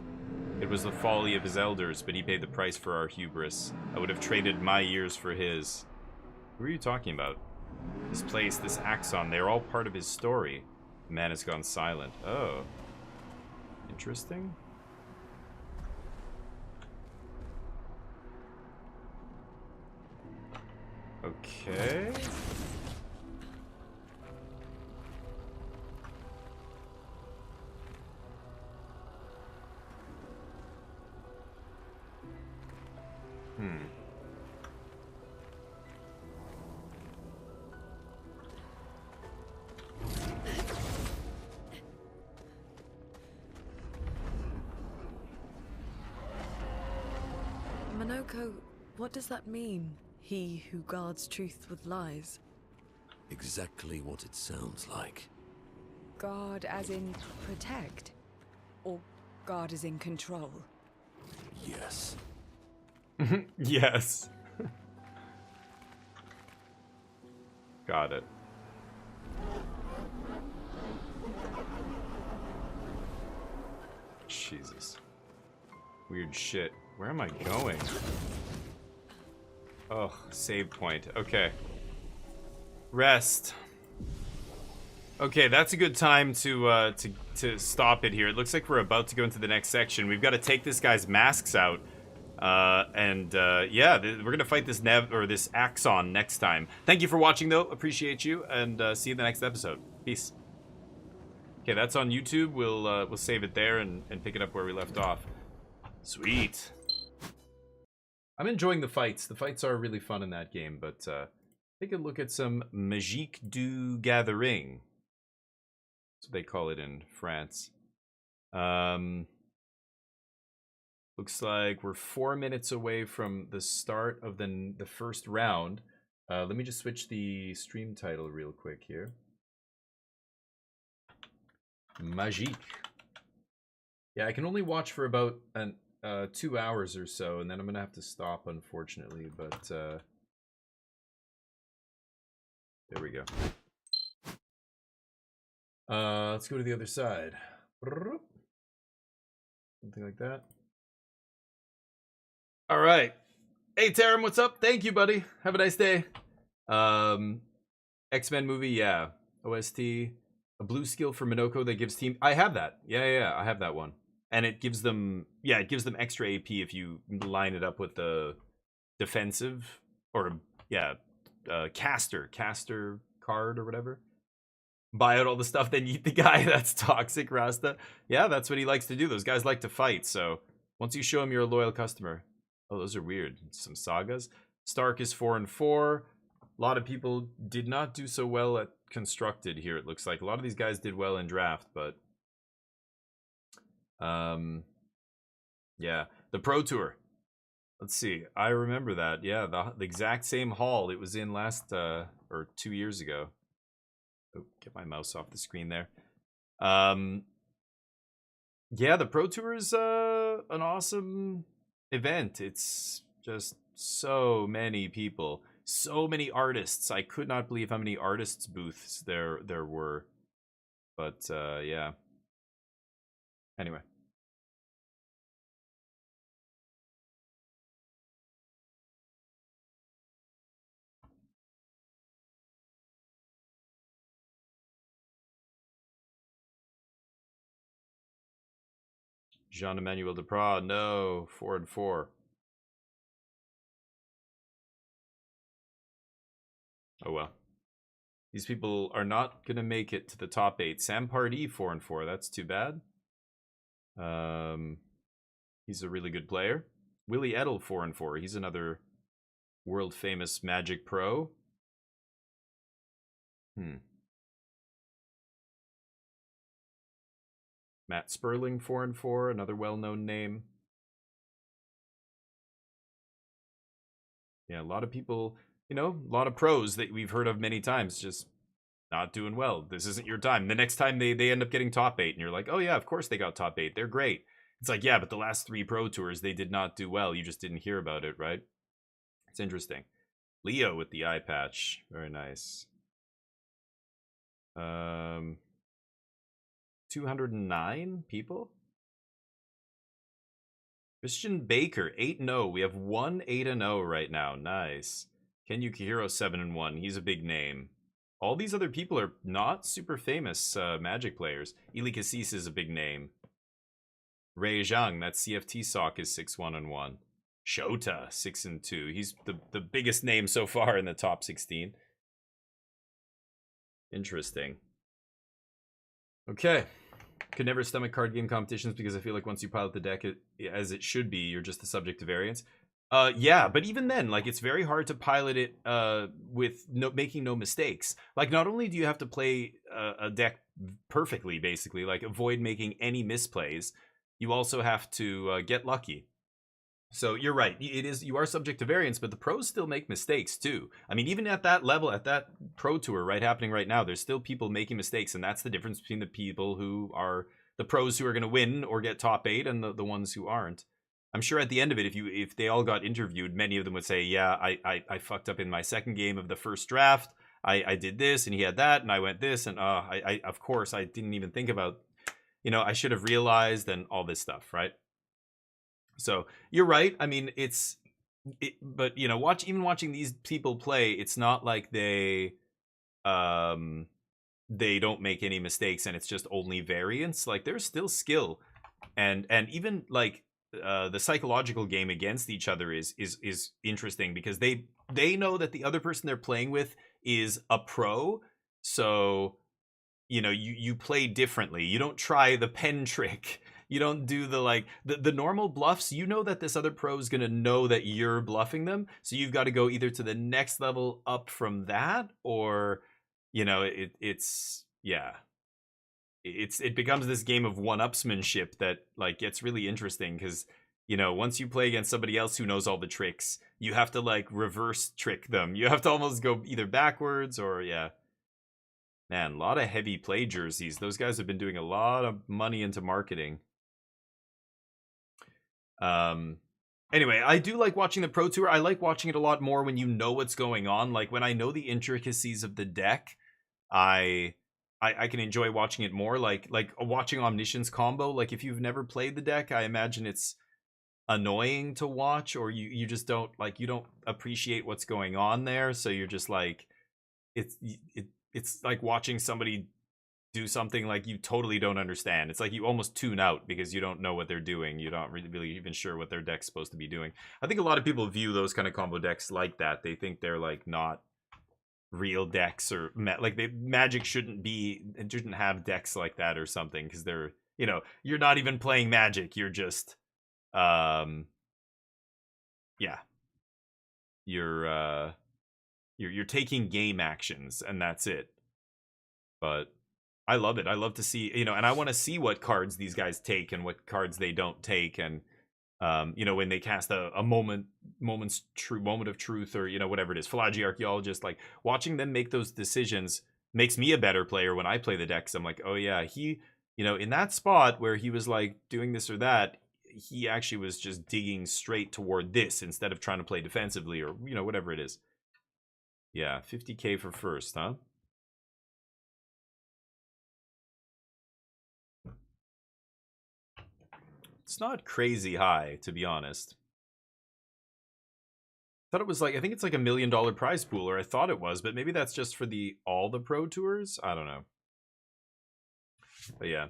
It was the folly of his elders, but he paid the price for our hubris. I would have traded my years for his. Who are you talking about? This place, this Axon, they're all part of his story. The man has gone silent. Oh. Interesting. Okay. Minoko, what does that mean? He who guards truth with lies. Exactly what it sounds like. Guard as in protect? Or guard as in control? Yes. Yes. Got it. Jesus. Weird shit. Where am I going? Oh, save point. Okay. Rest. Okay, that's a good time to stop it here. It looks like we're about to go into the next section. We've got to take this guy's masks out. Yeah, we're gonna fight this this Axon next time. Thank you for watching, though. Appreciate you, and see you in the next episode. Peace. Okay, that's on YouTube. We'll save it there and pick it up where we left off. Sweet. I'm enjoying the fights. The fights are really fun in that game, but take a look at some Magique du Gathering. That's what they call it in France. Looks like we're 4 minutes away from the start of the first round. Let me just switch the stream title real quick here. Magique. Yeah, I can only watch for about 2 hours or so, and then I'm gonna have to stop, unfortunately. But there we go. Let's go to the other side. Something like that. All right. Hey, Taram, what's up? Thank you, buddy. Have a nice day. X-Men movie, yeah. OST. A blue skill for Minoko that gives team... I have that. Yeah, I have that one. And it gives them... Yeah, it gives them extra AP if you line it up with the defensive... Or, yeah, caster card or whatever. Buy out all the stuff, then eat the guy. That's toxic, Rasta. Yeah, that's what he likes to do. Those guys like to fight, so... Once you show him you're a loyal customer... Oh, those are weird. Some sagas. Stark is 4 and 4. A lot of people did not do so well at constructed here, it looks like. A lot of these guys did well in draft, but... yeah. The Pro Tour. Let's see. I remember that. Yeah, the exact same hall it was in last, or 2 years ago. Oh, get my mouse off the screen there. Yeah, the Pro Tour is an awesome event. It's just so many people, so many artists. I could not believe how many artists booths there were. But yeah. Anyway. Jean-Emmanuel Deprat, no, 4 and 4. Oh well. These people are not gonna make it to the top 8. Sam Pardee 4 and 4. That's too bad. He's a really good player. Willie Edel 4 and 4. He's another world famous Magic pro. Matt Sperling, 4-4, another well-known name. Yeah, a lot of people, you know, a lot of pros that we've heard of many times just not doing well. This isn't your time. The next time they end up getting top 8, and you're like, oh yeah, of course they got top 8. They're great. It's like, yeah, but the last 3 pro tours, they did not do well. You just didn't hear about it, right? It's interesting. Leo with the eye patch. Very nice. 209 people? Christian Baker, 8-0. We have 1 8-0 right now. Nice. Ken Yukihiro, 7-1. He's a big name. All these other people are not super famous Magic players. Ili Cassis is a big name. Ray Zhang, that CFT sock, is 6-1-1. Shota, 6-2. He's the biggest name so far in the top 16. Interesting. Okay. Could never stomach card game competitions because I feel like once you pilot the deck as it should be, you're just the subject to variance. Yeah, but even then, like, it's very hard to pilot it with making no mistakes. Like, not only do you have to play a deck perfectly, basically, like avoid making any misplays, you also have to get lucky. So you're right. You are subject to variance, but the pros still make mistakes too. I mean, even at that level, at that pro tour happening right now, there's still people making mistakes, and that's the difference between the people who are the pros who are going to win or get top 8 and the ones who aren't. I'm sure at the end of it, if they all got interviewed, many of them would say, yeah, I fucked up in my second game of the first draft. I did this and he had that and I went this and I of course I didn't even think about, you know, I should have realized and all this stuff, right? So you're right. I mean, but you know, watching these people play, it's not like they don't make any mistakes and it's just only variance. Like there's still skill, and even like the psychological game against each other is interesting because they know that the other person they're playing with is a pro, so you know you play differently. You don't try the pen trick. You don't do the normal bluffs. You know that this other pro is going to know that you're bluffing them. So you've got to go either to the next level up from that, or, you know, it becomes this game of one-upsmanship that like gets really interesting because, you know, once you play against somebody else who knows all the tricks, you have to like reverse trick them. You have to almost go either backwards or, yeah. Man, a lot of heavy play jerseys. Those guys have been doing a lot of money into marketing. Anyway, I do like watching the Pro Tour. I like watching it a lot more when you know what's going on. Like when I know the intricacies of the deck, I can enjoy watching it more. Like watching Omniscience combo. Like if you've never played the deck, I imagine it's annoying to watch, or you just don't like, you don't appreciate what's going on there. So you're just like, it's like watching somebody do something like you totally don't understand. It's like you almost tune out because you don't know what they're doing. You're not really even sure what their deck's supposed to be doing. I think a lot of people view those kind of combo decks like that. They think they're like not real decks, or like Magic shouldn't have decks like that or something because they're, you know, you're not even playing Magic. You're just yeah, you're taking game actions and that's it. But I love it. I love to see, you know, and I want to see what cards these guys take and what cards they don't take. And, you know, when they cast a moment of truth, or, you know, whatever it is, Philology Archaeologist, like watching them make those decisions makes me a better player when I play the decks. I'm like, oh yeah, he, you know, in that spot where he was like doing this or that, he actually was just digging straight toward this instead of trying to play defensively, or, you know, whatever it is. Yeah, 50K for first, huh? It's not crazy high, to be honest. I thought it was like, I think it's like $1 million prize pool, or I thought it was, but maybe that's just for all the pro tours. I don't know. But yeah.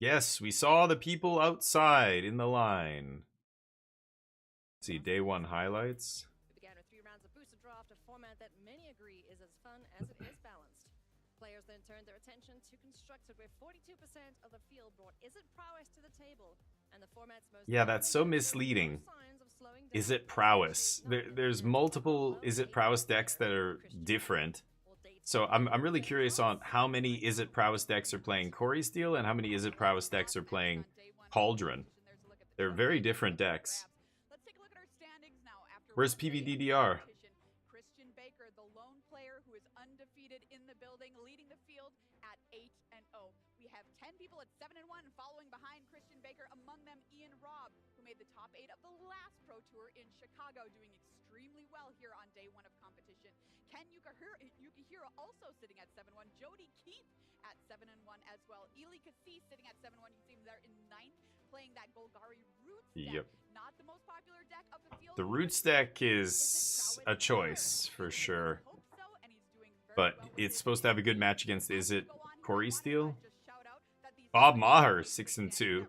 Yes, we saw the people outside in the line. Let's see, day 1 highlights. We began with 3 rounds of booster draft, a format that many agree is as fun as it is balanced. Players then turned their attention to constructed, where 42% of the field brought Izzet prowess to the table, and the format's most yeah, that's so misleading. signs of slowing Is it prowess? There's multiple is it prowess decks that are different. So I'm really curious on how many is it prowess decks are playing Corey Steel and how many is it prowess decks are playing Cauldron. They're very different decks. Where's PVDDR? Christian Baker, the lone player who is undefeated in the building, leading the field at 8-0. We have 10 people at 7-1 following behind Christian Baker, among them Ian Robb, who made the top 8 of the last Pro Tour in Chicago, doing extremely well here on day 1 of competition. Ken Yukihiro also sitting at 7-1. Jody Keith at 7-1 as well. Ely Cassis sitting at 7-1. You see him there in 9th, playing that Golgari Roots deck. Yep. Not the most popular deck of the field. The Roots deck is a choice for sure. But it's supposed to have a good match against, is it Corey Steel? Bob Maher, 6-2.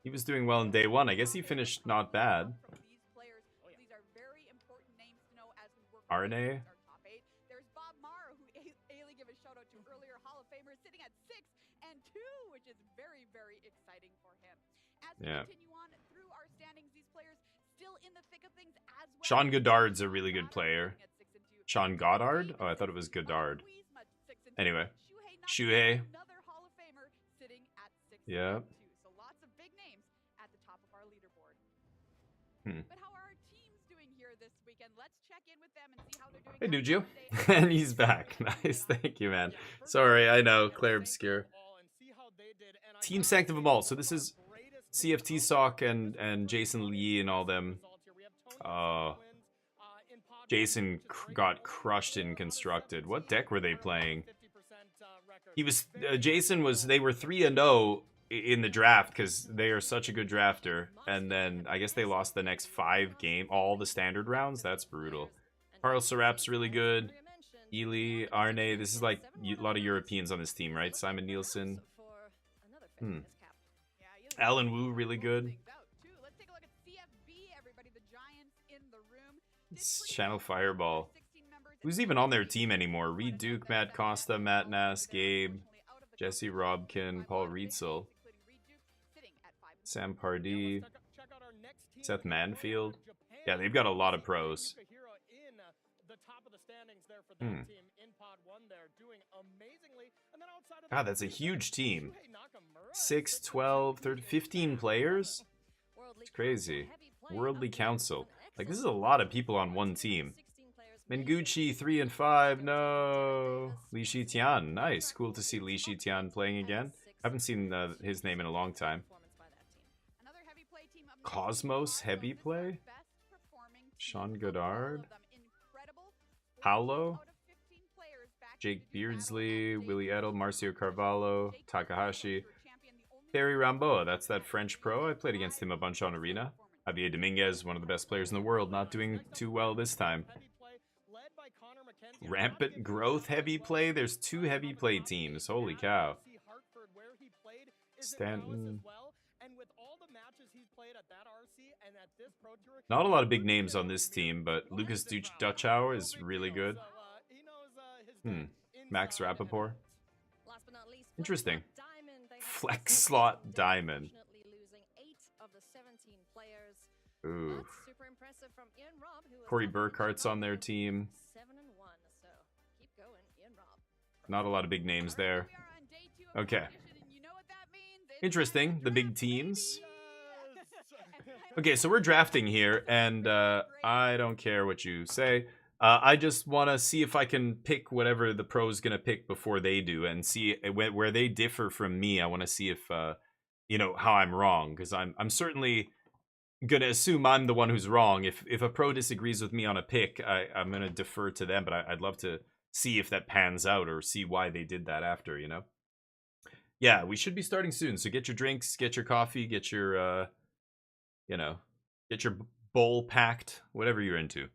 He was doing well in day 1. I guess he finished not bad. RNA. There's Bob Maher, who Ailey gave a shout out to earlier, Hall of Famer, sitting at 6-2, which is very, very exciting for him. As we continue on through our standings, these players still in the thick of things as well. Sean Goddard's a really good player. Sean Goddard? Oh, I thought it was Goddard. Anyway, Shuhei. Another Hall of Famer sitting at 6-2. Yeah. So lots of big names at the top of our leaderboard. Hmm. But how are our teams doing here this weekend? Let's check in with them and see how they're doing. Hey, Nuju. And he's back. Nice. Thank you, man. Sorry, I know. Claire Obscure. Team Sanctum of all. So this is CFT Sock and Jason Lee and all them. Jason got crushed in Constructed. What deck were they playing? He was Jason was. They were 3-0 in the draft because they are such a good drafter. And then I guess they lost the next 5 games, all the standard rounds. That's brutal. Carl Serap's really good. Ely, Arne. This is like a lot of Europeans on this team, right? Simon Nielsen. Alan Wu, really good. Channel Fireball. Who's even on their team anymore? Reed Duke, Matt Costa, Matt Nass, Gabe, Jesse Robkin, Paul Rietzel, Sam Pardee, Seth Manfield. Yeah, they've got a lot of pros. God, that's a huge team. 6, 12, 13, 15 players? It's crazy. Worldly Council. Like, this is a lot of people on one team. Menguchi, 3 and 5. No. Li Shitian. Nice. Cool to see Li Shitian playing again. Haven't seen his name in a long time. Cosmos, heavy play. Sean Goddard. Paolo. Jake Beardsley. Willie Edel. Marcio Carvalho. Takahashi. Terry Ramboa. That's that French pro. I played against him a bunch on Arena. Javier Dominguez, one of the best players in the world, not doing too well this time. Rampant Growth heavy play. There's 2 heavy play teams. Holy cow. Stanton. Not a lot of big names on this team, but Lucas Dutchow is really good. Max Rappaport. Interesting. Flex slot Diamond. Ooh. Corey Burkhart's on their team. Not a lot of big names there. Okay. Interesting, the big teams. Okay, so we're drafting here, and I don't care what you say. I just want to see if I can pick whatever the pro's going to pick before they do, and see where they differ from me. I want to see if, you know, how I'm wrong, because I'm certainly gonna assume I'm the one who's wrong. If a pro disagrees with me on a pick, I'm gonna defer to them, but I'd love to see if that pans out or see why they did that after, you know. Yeah, we should be starting soon, so get your drinks, get your coffee, get your you know, get your bowl packed, whatever you're into.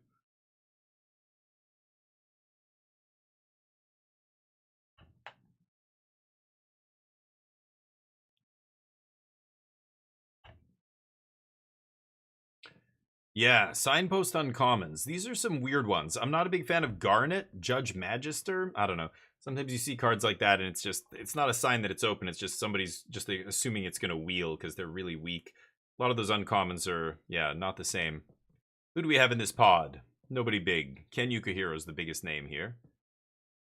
Yeah, signpost uncommons. These are some weird ones. I'm not a big fan of Garnet, Judge Magister. I don't know. Sometimes you see cards like that and it's not a sign that it's open. It's just somebody's just assuming it's going to wheel because they're really weak. A lot of those uncommons are, yeah, not the same. Who do we have in this pod? Nobody big. Ken Yukihiro is the biggest name here.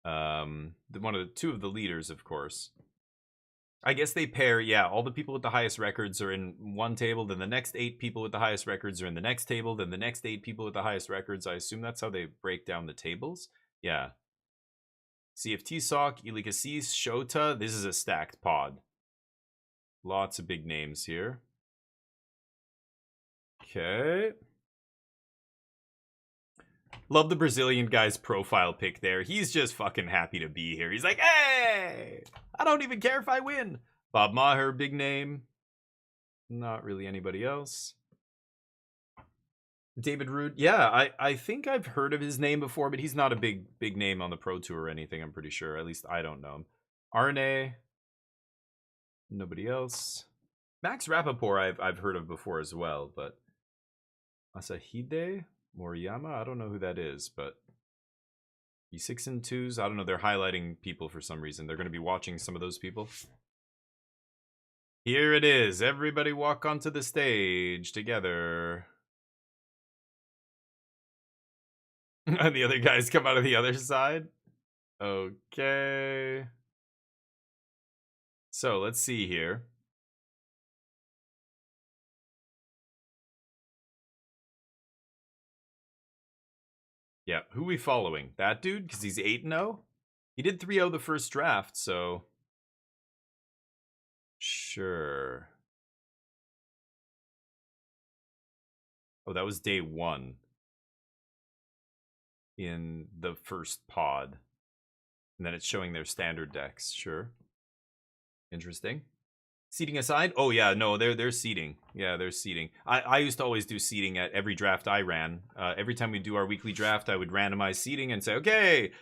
Two of the leaders, of course. I guess they pair, yeah, all the people with the highest records are in one table, then the next 8 people with the highest records are in the next table, then the next 8 people with the highest records. I assume that's how they break down the tables. Yeah. CFT Sock, Ilikasis, Shota. This is a stacked pod. Lots of big names here. Okay. Love the Brazilian guy's profile pic there. He's just fucking happy to be here. He's like, hey, I don't even care if I win. Bob Maher, big name. Not really anybody else. David Root. Yeah, I think I've heard of his name before, but he's not a big name on the Pro Tour or anything, I'm pretty sure. At least I don't know him. Arne. Nobody else. Max Rappaport I've heard of before as well, but Asahide Moriyama, I don't know who that is, but E6 and 2s, I don't know, they're highlighting people for some reason. They're going to be watching some of those people. Here it is. Everybody walk onto the stage together. And the other guys come out of the other side. Okay. So let's see here. Yeah, who we following? That dude? Because he's 8-0? He did 3-0 the first draft, so... Sure. Oh, that was day 1. In the first pod. And then it's showing their standard decks. Sure. Interesting. Seating aside? Oh, yeah, no, they're seating. Yeah, they're seating. I used to always do seating at every draft I ran. Every time we do our weekly draft, I would randomize seating and say, okay,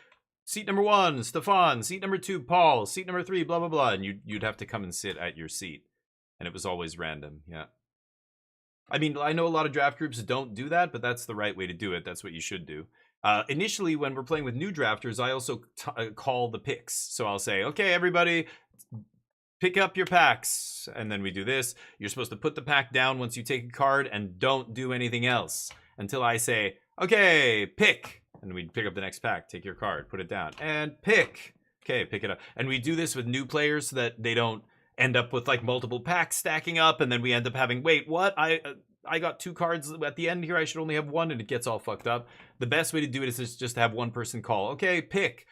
seat number 1, Stefan. Seat number 2, Paul. Seat number 3, blah, blah, blah. And you'd have to come and sit at your seat. And it was always random, yeah. I mean, I know a lot of draft groups don't do that, but that's the right way to do it. That's what you should do. Initially, when we're playing with new drafters, I also call the picks. So I'll say, okay, everybody, pick up your packs. And then we do this. You're supposed to put the pack down once you take a card and don't do anything else until I say, okay, pick. And we pick up the next pack, take your card, put it down, and pick. Okay, pick it up. And we do this with new players so that they don't end up with like multiple packs stacking up, and then we end up having, wait, what? I got 2 cards at the end here. I should only have 1, and it gets all fucked up. The best way to do it is just to have one person call. Okay, pick.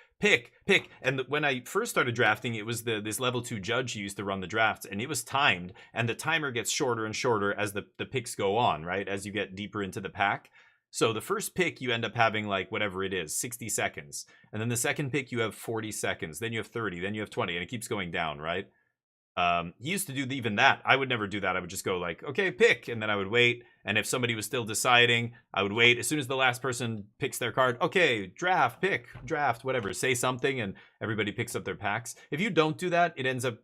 And when I first started drafting, it was this level 2 judge who used to run the drafts, and it was timed, and the timer gets shorter and shorter as the picks go on, right? As you get deeper into the pack. So the first pick, you end up having like whatever it is, 60 seconds. And then the second pick, you have 40 seconds. Then you have 30, then you have 20, and it keeps going down, right? He used to do even that. I would never do that. I would just go like, okay, pick. And then I would wait. And if somebody was still deciding, I would wait. As soon as the last person picks their card, okay, draft, pick, draft, whatever. Say something and everybody picks up their packs. If you don't do that, it ends up,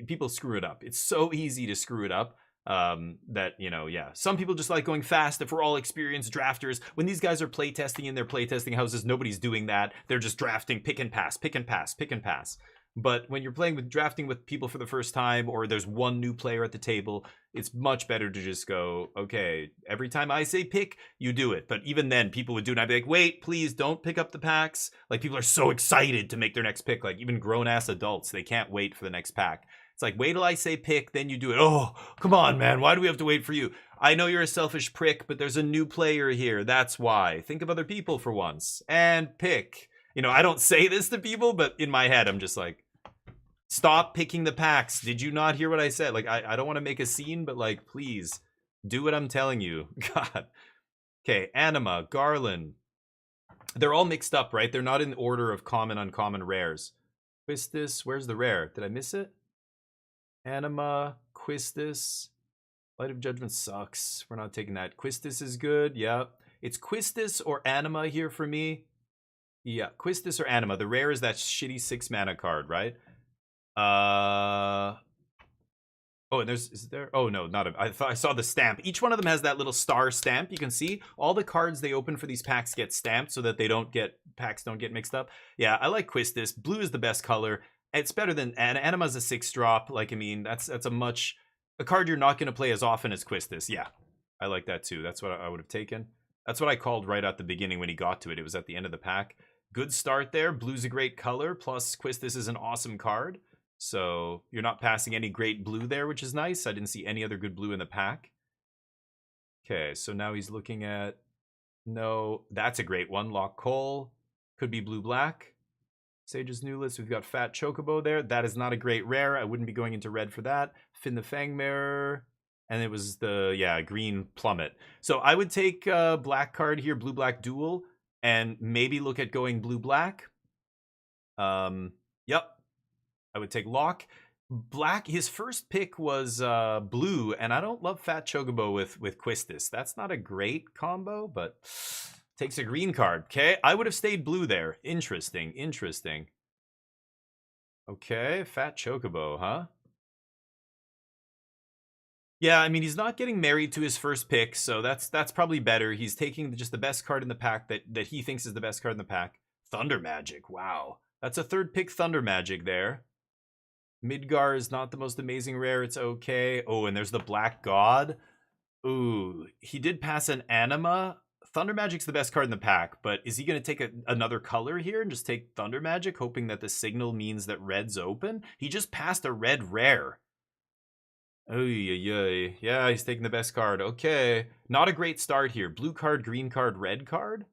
people screw it up. It's so easy to screw it up. That, you know, yeah. Some people just like going fast. If we're all experienced drafters, when these guys are playtesting in their playtesting houses, nobody's doing that. They're just drafting, pick and pass, pick and pass, pick and pass. But when you're playing with drafting with people for the first time, or there's one new player at the table, it's much better to just go, okay, every time I say pick, you do it. But even then, people would do it, and I'd be like, wait, please don't pick up the packs. Like, people are so excited to make their next pick. Like, even grown-ass adults, they can't wait for the next pack. It's like, wait till I say pick, then you do it. Oh, come on, man. Why do we have to wait for you? I know you're a selfish prick, but there's a new player here. That's why. Think of other people for once. And pick. You know, I don't say this to people, but in my head, I'm just like, stop picking the packs. Did you not hear what I said? Like, I don't want to make a scene, but like, please do what I'm telling you. God. Okay, Anima, Garland. They're all mixed up, right? They're not in order of common, uncommon, rares. Quistis, where's the rare? Did I miss it? Anima, Quistis. Light of Judgment sucks. We're not taking that. Quistis is good. Yeah. It's Quistis or Anima here for me. Yeah, Quistis or Anima. The rare is that shitty 6 mana card, right? Oh, and is there? Oh no, not a. I thought I saw the stamp. Each one of them has that little star stamp. You can see all the cards they open for these packs get stamped so that packs don't get mixed up. Yeah, I like Quistis. Blue is the best color. It's better than Anima's a 6-drop. Like, I mean, that's a card you're not going to play as often as Quistis. Yeah, I like that too. That's what I would have taken. That's what I called right at the beginning when he got to it. It was at the end of the pack. Good start there. Blue's a great color. Plus, Quistis is an awesome card. So you're not passing any great blue there, which is nice. I didn't see any other good blue in the pack. Okay, so now he's looking at... No, that's a great one. Lock Cole. Could be blue-black. Sage's New List. We've got Fat Chocobo there. That is not a great rare. I wouldn't be going into red for that. Finn the Fangmare. And it was the, yeah, green Plummet. So I would take black card here, blue-black duel, and maybe look at going blue-black. Yep. I would take Lock. Black, his first pick was blue, and I don't love Fat Chocobo with Quistis. That's not a great combo, but takes a green card. Okay, I would have stayed blue there. Interesting, interesting. Okay, Fat Chocobo, huh? Yeah, I mean, he's not getting married to his first pick, so that's probably better. He's taking just the best card in the pack that he thinks is the best card in the pack. Thunder Magic, wow. That's a third pick Thunder Magic there. Midgar is not the most amazing rare. It's okay. Oh, and there's the Black God. Ooh, he did pass an Anima. Thunder Magic's the best card in the pack, but is he going to take another color here and just take Thunder Magic, hoping that the signal means that red's open? He just passed a red rare. Oh, yeah, he's taking the best card. Okay, not a great start here. Blue card, green card, red card.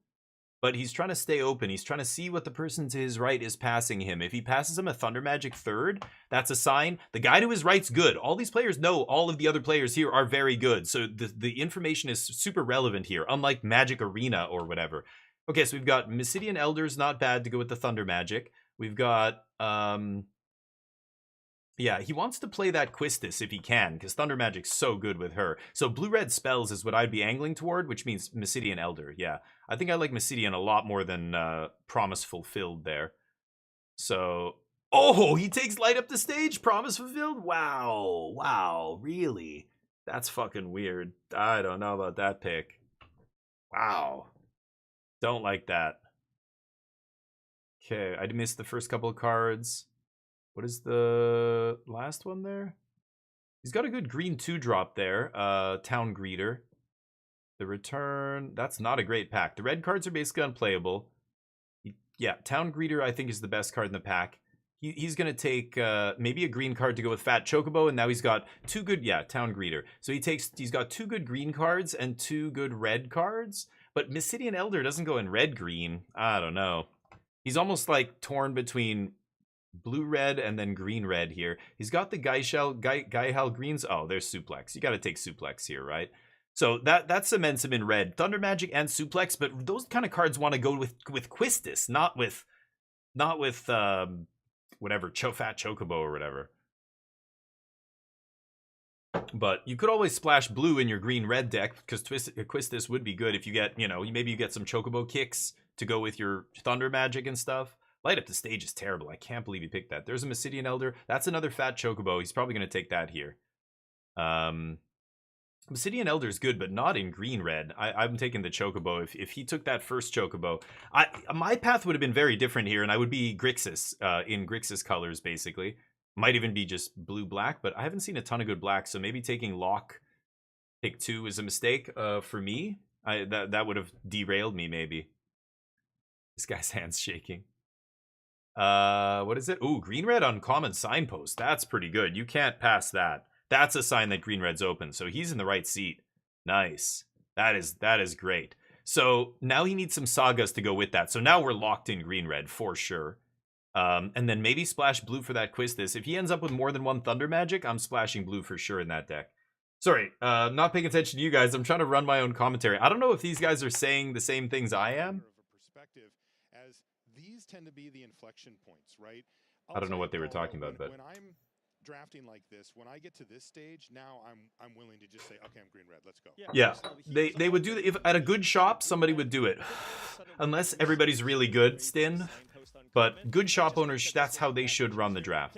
But he's trying to stay open. He's trying to see what the person to his right is passing him. If he passes him a Thunder Magic third, that's a sign. The guy to his right's good. All these players know all of the other players here are very good. So the information is super relevant here, unlike Magic Arena or whatever. Okay, so we've got Mysidian Elders, not bad to go with the Thunder Magic. We've got... yeah, he wants to play that Quistis if he can, because Thunder Magic's so good with her. So blue-red spells is what I'd be angling toward, which means Mysidian Elder, yeah. I think I like Mysidian a lot more than Promise Fulfilled there. So... Oh, he takes Light Up the Stage! Promise Fulfilled? Wow, wow, really? That's fucking weird. I don't know about that pick. Wow. Don't like that. Okay, I missed the first couple of cards. What is the last one there? He's got a good green 2-drop there. Town Greeter. The return. That's not a great pack. The red cards are basically unplayable. Yeah, Town Greeter I think is the best card in the pack. He's going to take maybe a green card to go with Fat Chocobo, and now he's got two good... Yeah, Town Greeter. So he's got 2 good green cards and 2 good red cards. But Mysidian Elder doesn't go in red-green. I don't know. He's almost like torn between... blue-red and then green-red here. He's got the Gaihal greens. Oh, there's Suplex. You got to take Suplex here, right? So that cements him in red. Thunder Magic and Suplex, but those kind of cards want to go with Quistis, not with whatever, Fat Chocobo or whatever. But you could always splash blue in your green-red deck, because Quistis would be good if you get, you know, maybe you get some Chocobo kicks to go with your Thunder Magic and stuff. Light Up the Stage is terrible. I can't believe he picked that. There's a Mysidian Elder. That's another Fat Chocobo. He's probably going to take that here. Mysidian Elder is good, but not in green-red. I'm taking the Chocobo. If he took that first Chocobo, my path would have been very different here, and I would be Grixis in Grixis colors, basically. Might even be just blue-black, but I haven't seen a ton of good black, so maybe taking Lock pick 2 is a mistake for me. That would have derailed me, maybe. This guy's hand's shaking. What is it? Ooh, green-red uncommon signpost. That's pretty good. You can't pass that. That's a sign that green-red's open. So he's in the right seat. Nice. That is great. So now he needs some sagas to go with that. So now we're locked in green-red for sure. And then maybe splash blue for that Quistis. If he ends up with more than one Thunder Magic, I'm splashing blue for sure in that deck. Sorry, not paying attention to you guys. I'm trying to run my own commentary. I don't know if these guys are saying the same things I am. As these tend to be the inflection points, right? I don't know what they were talking about, but when I'm drafting like this, when I get to this stage, now I'm willing to just say, okay, I'm green red, let's go. Yeah, they would do if at a good shop somebody would do it, unless everybody's really good, Stin. But good shop owners, that's how they should run the draft.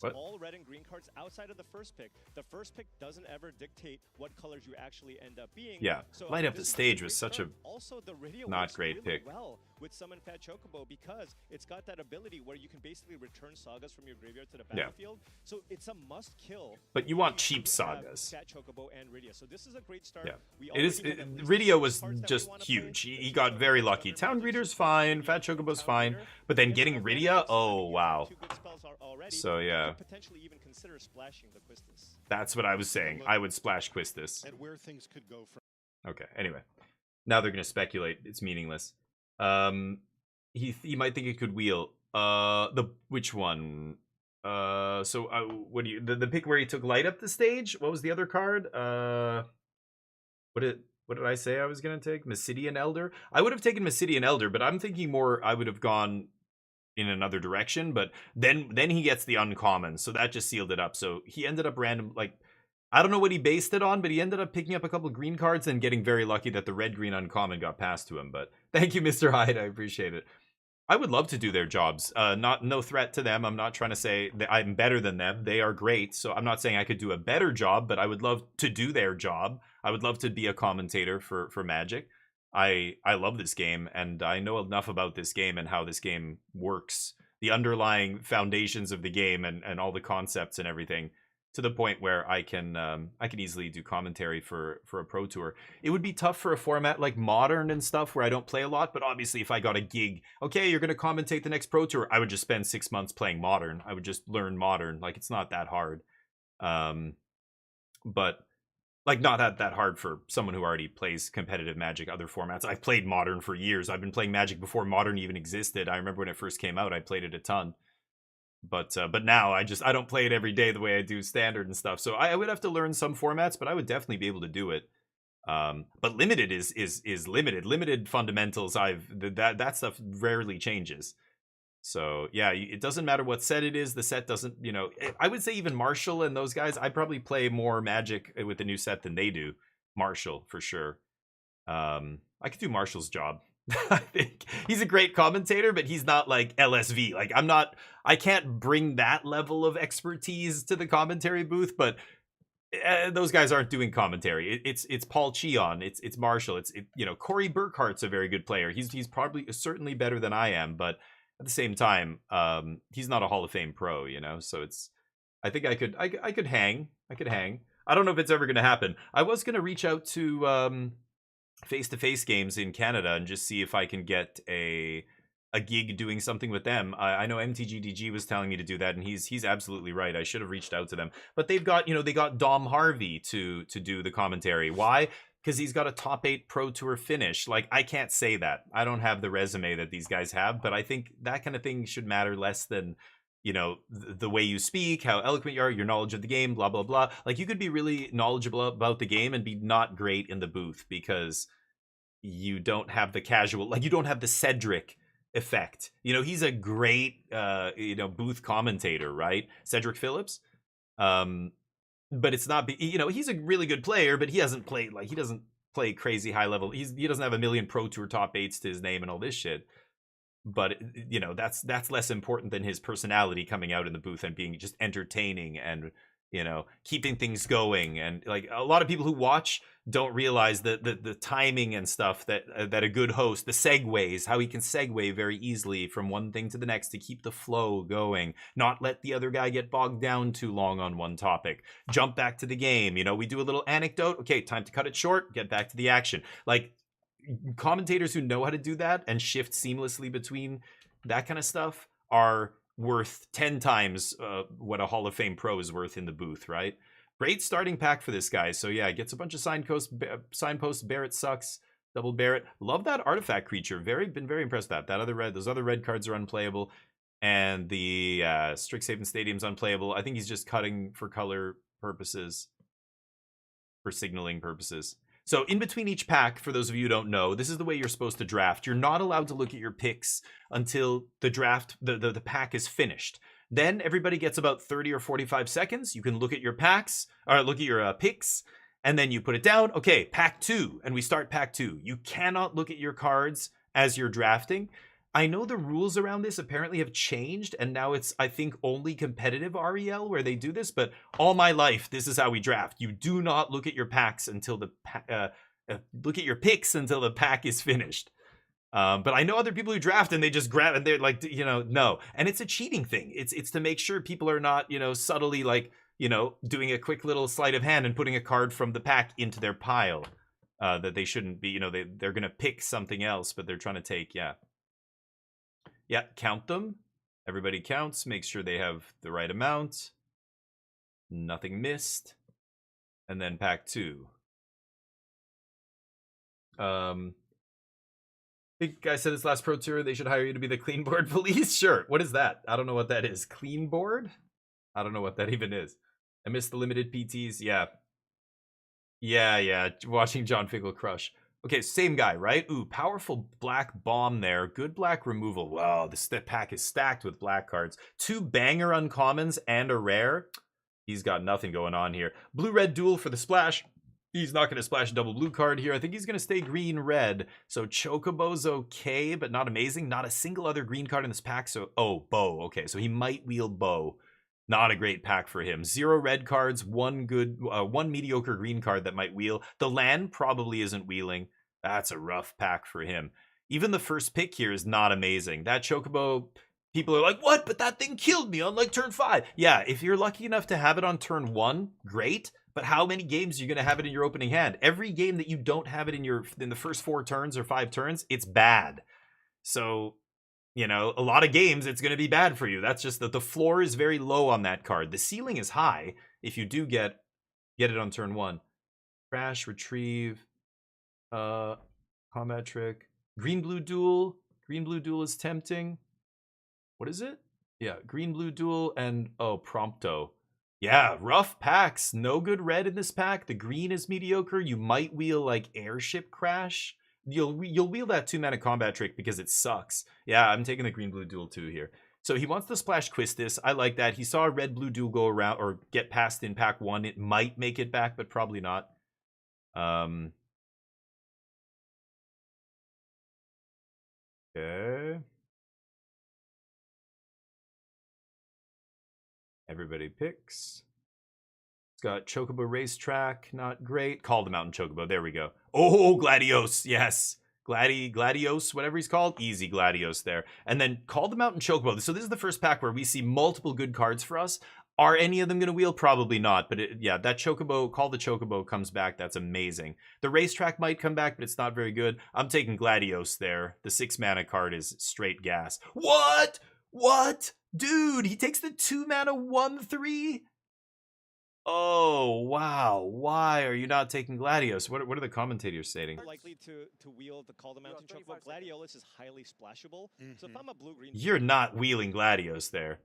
What? all red and green cards outside of the first pick. The first pick doesn't ever dictate what colors you actually end up being. Yeah, So, Light Up the this is Stage great was such card. a also the radio not works great really pick. well with Summon Fat Chocobo because it's got that ability where you can basically return sagas from your graveyard to the Yeah. battlefield. So it's a must kill. But you want cheap sagas. Fat Chocobo and Rydia. So this is a great start. Yeah. We It is. already have at least Rydia two was cards that we just wanna play. huge. He got very lucky. Town Greeter's fine. Fat Chocobo's fine. But then getting Rydia, oh wow. Two good spells are already. So yeah. You could potentially even consider splashing the Quistis. That's what I was saying. I would splash Quistis. And where things could go from. Okay. Anyway, now they're gonna speculate. It's meaningless. He might think it could wheel. Which one? So what do you the pick where he took Light Up the Stage? What was the other card? What did I say I was gonna take? Mesidian Elder. I would have taken Mesidian Elder, but I'm thinking more. I would have gone in another direction. But then he gets the uncommon, so that just sealed it up. So he ended up random like. I don't know what he based it on, but he ended up picking up a couple of green cards and getting very lucky that the red-green uncommon got passed to him. But thank you, Mr. Hyde. I appreciate it. I would love to do their jobs. No threat to them. I'm not trying to say that I'm better than them. They are great. So I'm not saying I could do a better job, but I would love to do their job. I would love to be a commentator for Magic. I love this game, and I know enough about this game and how this game works. The underlying foundations of the game and all the concepts and everything. To the point where I can easily do commentary for a pro tour. It would be tough for a format like Modern and stuff where I don't play a lot, but obviously if I got a gig, okay, you're gonna commentate the next pro tour, I would just spend 6 months playing Modern. I would just learn Modern. Like it's not that hard. But like not that hard for someone who already plays competitive Magic, other formats. I've played Modern for years. I've been playing Magic before Modern even existed. I remember when it first came out, I played it a ton. But now I don't play it every day the way I do Standard and stuff. So I would have to learn some formats, but I would definitely be able to do it. But limited is limited. Limited fundamentals. That stuff rarely changes. So yeah, it doesn't matter what set it is. The set doesn't. I would say even Marshall and those guys. I probably play more Magic with the new set than they do. Marshall for sure. I could do Marshall's job. I think he's a great commentator, but he's not like LSV. Like I can't bring that level of expertise to the commentary booth, but those guys aren't doing commentary. It's Paul Cheon, it's Marshall, Corey Burkhart's a very good player. He's probably certainly better than I am, but at the same time, he's not a Hall of Fame pro, so I think I could hang. I don't know if it's ever going to happen. I was going to reach out to face-to-face games in Canada and just see if I can get a gig doing something with them. I know MTGDG was telling me to do that, and he's absolutely right. I should have reached out to them. But they've got, they got Dom Harvey to do the commentary. Why? Because he's got a top 8 Pro Tour finish. Like, I can't say that. I don't have the resume that these guys have, but I think that kind of thing should matter less than, the way you speak, how eloquent you are, your knowledge of the game, blah, blah, blah. Like, you could be really knowledgeable about the game and be not great in the booth because you don't have the casual, like, you don't have the Cedric effect. He's a great, booth commentator, right? Cedric Phillips. But it's not, he's a really good player, but he doesn't play crazy high level. He doesn't have a million Pro Tour top 8s to his name and all this shit. But that's less important than his personality coming out in the booth and being just entertaining and keeping things going. And like a lot of people who watch don't realize that the timing and stuff that a good host, the segues, how he can segue very easily from one thing to the next to keep the flow going, not let the other guy get bogged down too long on one topic, jump back to the game. We do a little anecdote. Okay, time to cut it short, get back to the action. Like, commentators who know how to do that and shift seamlessly between that kind of stuff are worth 10 times what a Hall of Fame pro is worth in the booth, right? Great starting pack for this guy. So yeah, gets a bunch of signposts. Barrett sucks. Double Barrett. Love that artifact creature. Been very impressed with that. Those other red cards are unplayable. And the Strixhaven Stadium's unplayable. I think he's just cutting for color purposes. For signaling purposes. So in between each pack, for those of you who don't know, this is the way you're supposed to draft. You're not allowed to look at your picks until the draft, the pack is finished. Then everybody gets about 30 or 45 seconds. You can look at your packs, or look at your picks, and then you put it down. Okay, pack 2, and we start pack 2. You cannot look at your cards as you're drafting. I know the rules around this apparently have changed, and now it's, I think, only competitive REL where they do this, but all my life, this is how we draft. You do not look at your packs until look at your picks until the pack is finished. But I know other people who draft and they just grab and they're like, you know, no. And it's a cheating thing. It's to make sure people are not, you know, subtly like, you know, doing a quick little sleight of hand and putting a card from the pack into their pile that they shouldn't be, you know, they're going to pick something else, but they're trying to take, yeah. Yeah, count them. Everybody counts, make sure they have the right amount. Nothing missed. And then pack 2. I think I said this last Pro Tour, they should hire you to be the clean board police. Sure. What is that? I don't know what that is. Clean board? I don't know what that even is. I missed the limited PTs. Yeah. Yeah. Watching John Finkel crush. Okay, same guy, right? Ooh, powerful black bomb there. Good black removal. Wow, this pack is stacked with black cards. 2 banger uncommons and a rare. He's got nothing going on here. Blue-red duel for the splash. He's not going to splash a double blue card here. I think he's going to stay green-red. So Chocobo's okay, but not amazing. Not a single other green card in this pack. So, oh, Bow. Okay, so he might wheel Bow. Not a great pack for him. 0 red cards, 1 mediocre green card that might wheel. The land probably isn't wheeling. That's a rough pack for him. Even the first pick here is not amazing. That Chocobo, people are like, what? But that thing killed me on like turn 5. Yeah, if you're lucky enough to have it on turn 1, great. But how many games are you going to have it in your opening hand? Every game that you don't have it in the first 4 turns or 5 turns, it's bad. So, you know, a lot of games, it's going to be bad for you. That's just that the floor is very low on that card. The ceiling is high if you do get it on turn 1. Crash, retrieve, combat trick, green-blue duel. Green-blue duel is tempting. What is it? Yeah, green-blue duel and, oh, Prompto. Yeah, rough packs. No good red in this pack. The green is mediocre. You might wheel like Airship Crash. You'll wheel that 2-mana combat trick because it sucks. Yeah, I'm taking the green-blue duel too here. So he wants to splash Quistis. I like that. He saw a red-blue duel go around or get past in pack 1. It might make it back, but probably not. Okay. Everybody picks. It's got Chocobo Racetrack, not great. Call the Mountain Chocobo, there we go. Oh, Gladios, yes. Gladios, whatever he's called. Easy Gladios there. And then Call the Mountain Chocobo. So this is the first pack where we see multiple good cards for us. Are any of them going to wheel? Probably not. But yeah, that Chocobo, Call the Chocobo comes back. That's amazing. The Racetrack might come back, but it's not very good. I'm taking Gladios there. The 6-mana card is straight gas. What? What? Dude, he takes the 2-mana 1/3? Oh, wow. Why are you not taking Gladios? What are the commentators saying? Likely to wheel the Call the Mountain Chocobo. Gladiolus is highly splashable. So if I'm a blue-green... You're not wheeling Gladios there.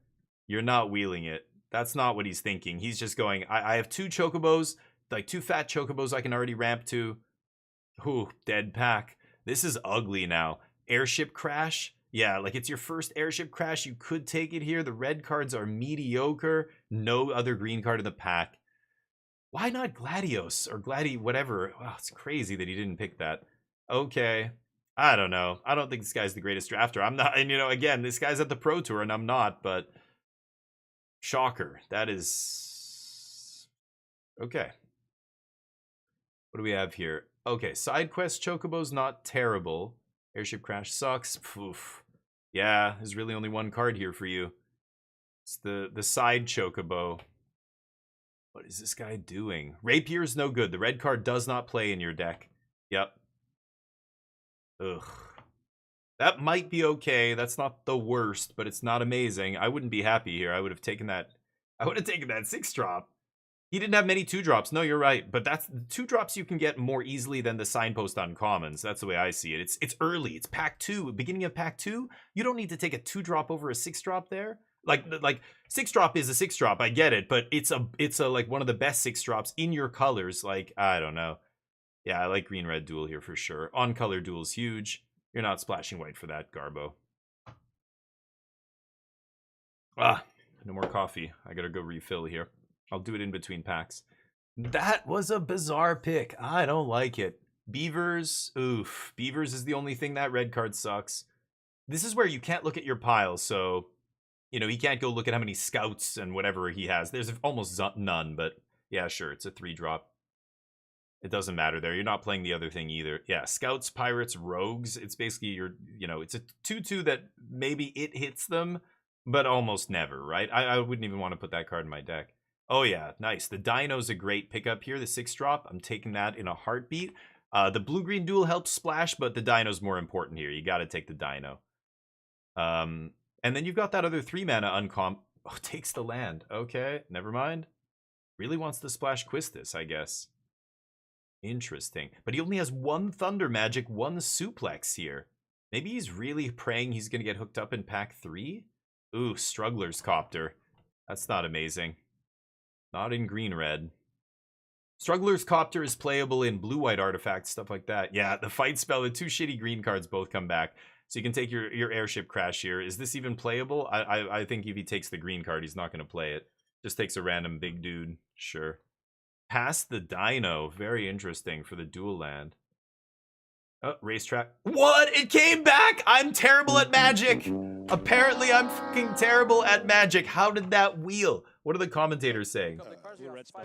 You're not wheeling it. That's not what he's thinking. He's just going, I have 2 Chocobos, like 2 fat Chocobos I can already ramp to. Ooh, dead pack. This is ugly now. Airship Crash? Yeah, like it's your first Airship Crash. You could take it here. The red cards are mediocre. No other green card in the pack. Why not Gladios or whatever? Wow, it's crazy that he didn't pick that. Okay. I don't know. I don't think this guy's the greatest drafter. I'm not, and you know, again, this guy's at the Pro Tour and I'm not, but shocker. That is okay. What do we have here? Okay, side quest Chocobo's not terrible. Airship Crash sucks. Poof. Yeah, there's really only one card here for you. It's the side Chocobo. What is this guy doing? Rapier's no good. The red card does not play in your deck. Yep. Ugh. That might be okay. That's not the worst, but it's not amazing. I wouldn't be happy here. I would have taken that 6-drop. He didn't have many 2-drops. No, you're right. But that's 2-drops you can get more easily than the signpost on commons. That's the way I see it. It's early. It's pack 2. Beginning of pack 2. You don't need to take a 2-drop over a 6-drop there. Like 6-drop is a 6-drop. I get it, but it's a like one of the best 6-drops in your colors. Like, I don't know. Yeah, I like green-red duel here for sure. On-color duel is huge. You're not splashing white for that, Garbo. Ah, no more coffee. I gotta go refill here. I'll do it in between packs. That was a bizarre pick. I don't like it. Beavers, oof. Beavers is the only thing that red card sucks. this is where you can't look at your pile, so, you know, he can't go look at how many scouts and whatever he has. There's almost none, but yeah, sure, it's a 3-drop. It doesn't matter there. You're not playing the other thing either. Yeah, scouts, pirates, rogues. It's basically it's a 2/2 that maybe it hits them, but almost never, right? I wouldn't even want to put that card in my deck. Oh yeah, nice. The Dino's a great pickup here, the 6-drop. I'm taking that in a heartbeat. The blue-green duel helps splash, but the Dino's more important here. You got to take the Dino. And then you've got that other 3-mana uncomp. Oh, takes the land. Okay, never mind. Really wants to splash Quistis, I guess. Interesting. But he only has 1 Thunder Magic, 1 Suplex here. Maybe he's really praying he's going to get hooked up in pack 3? Ooh, Struggler's Copter. That's not amazing. Not in green-red. Struggler's Copter is playable in blue-white artifacts, stuff like that. Yeah, the fight spell, the 2 shitty green cards both come back. So you can take your airship crash here. Is this even playable? I think if he takes the green card, he's not going to play it. Just takes a random big dude. Sure. Past the Dino. Very interesting for the dual land. Oh, racetrack. What? It came back? I'm terrible at Magic. Apparently I'm fucking terrible at Magic. How did that wheel? What are the commentators saying?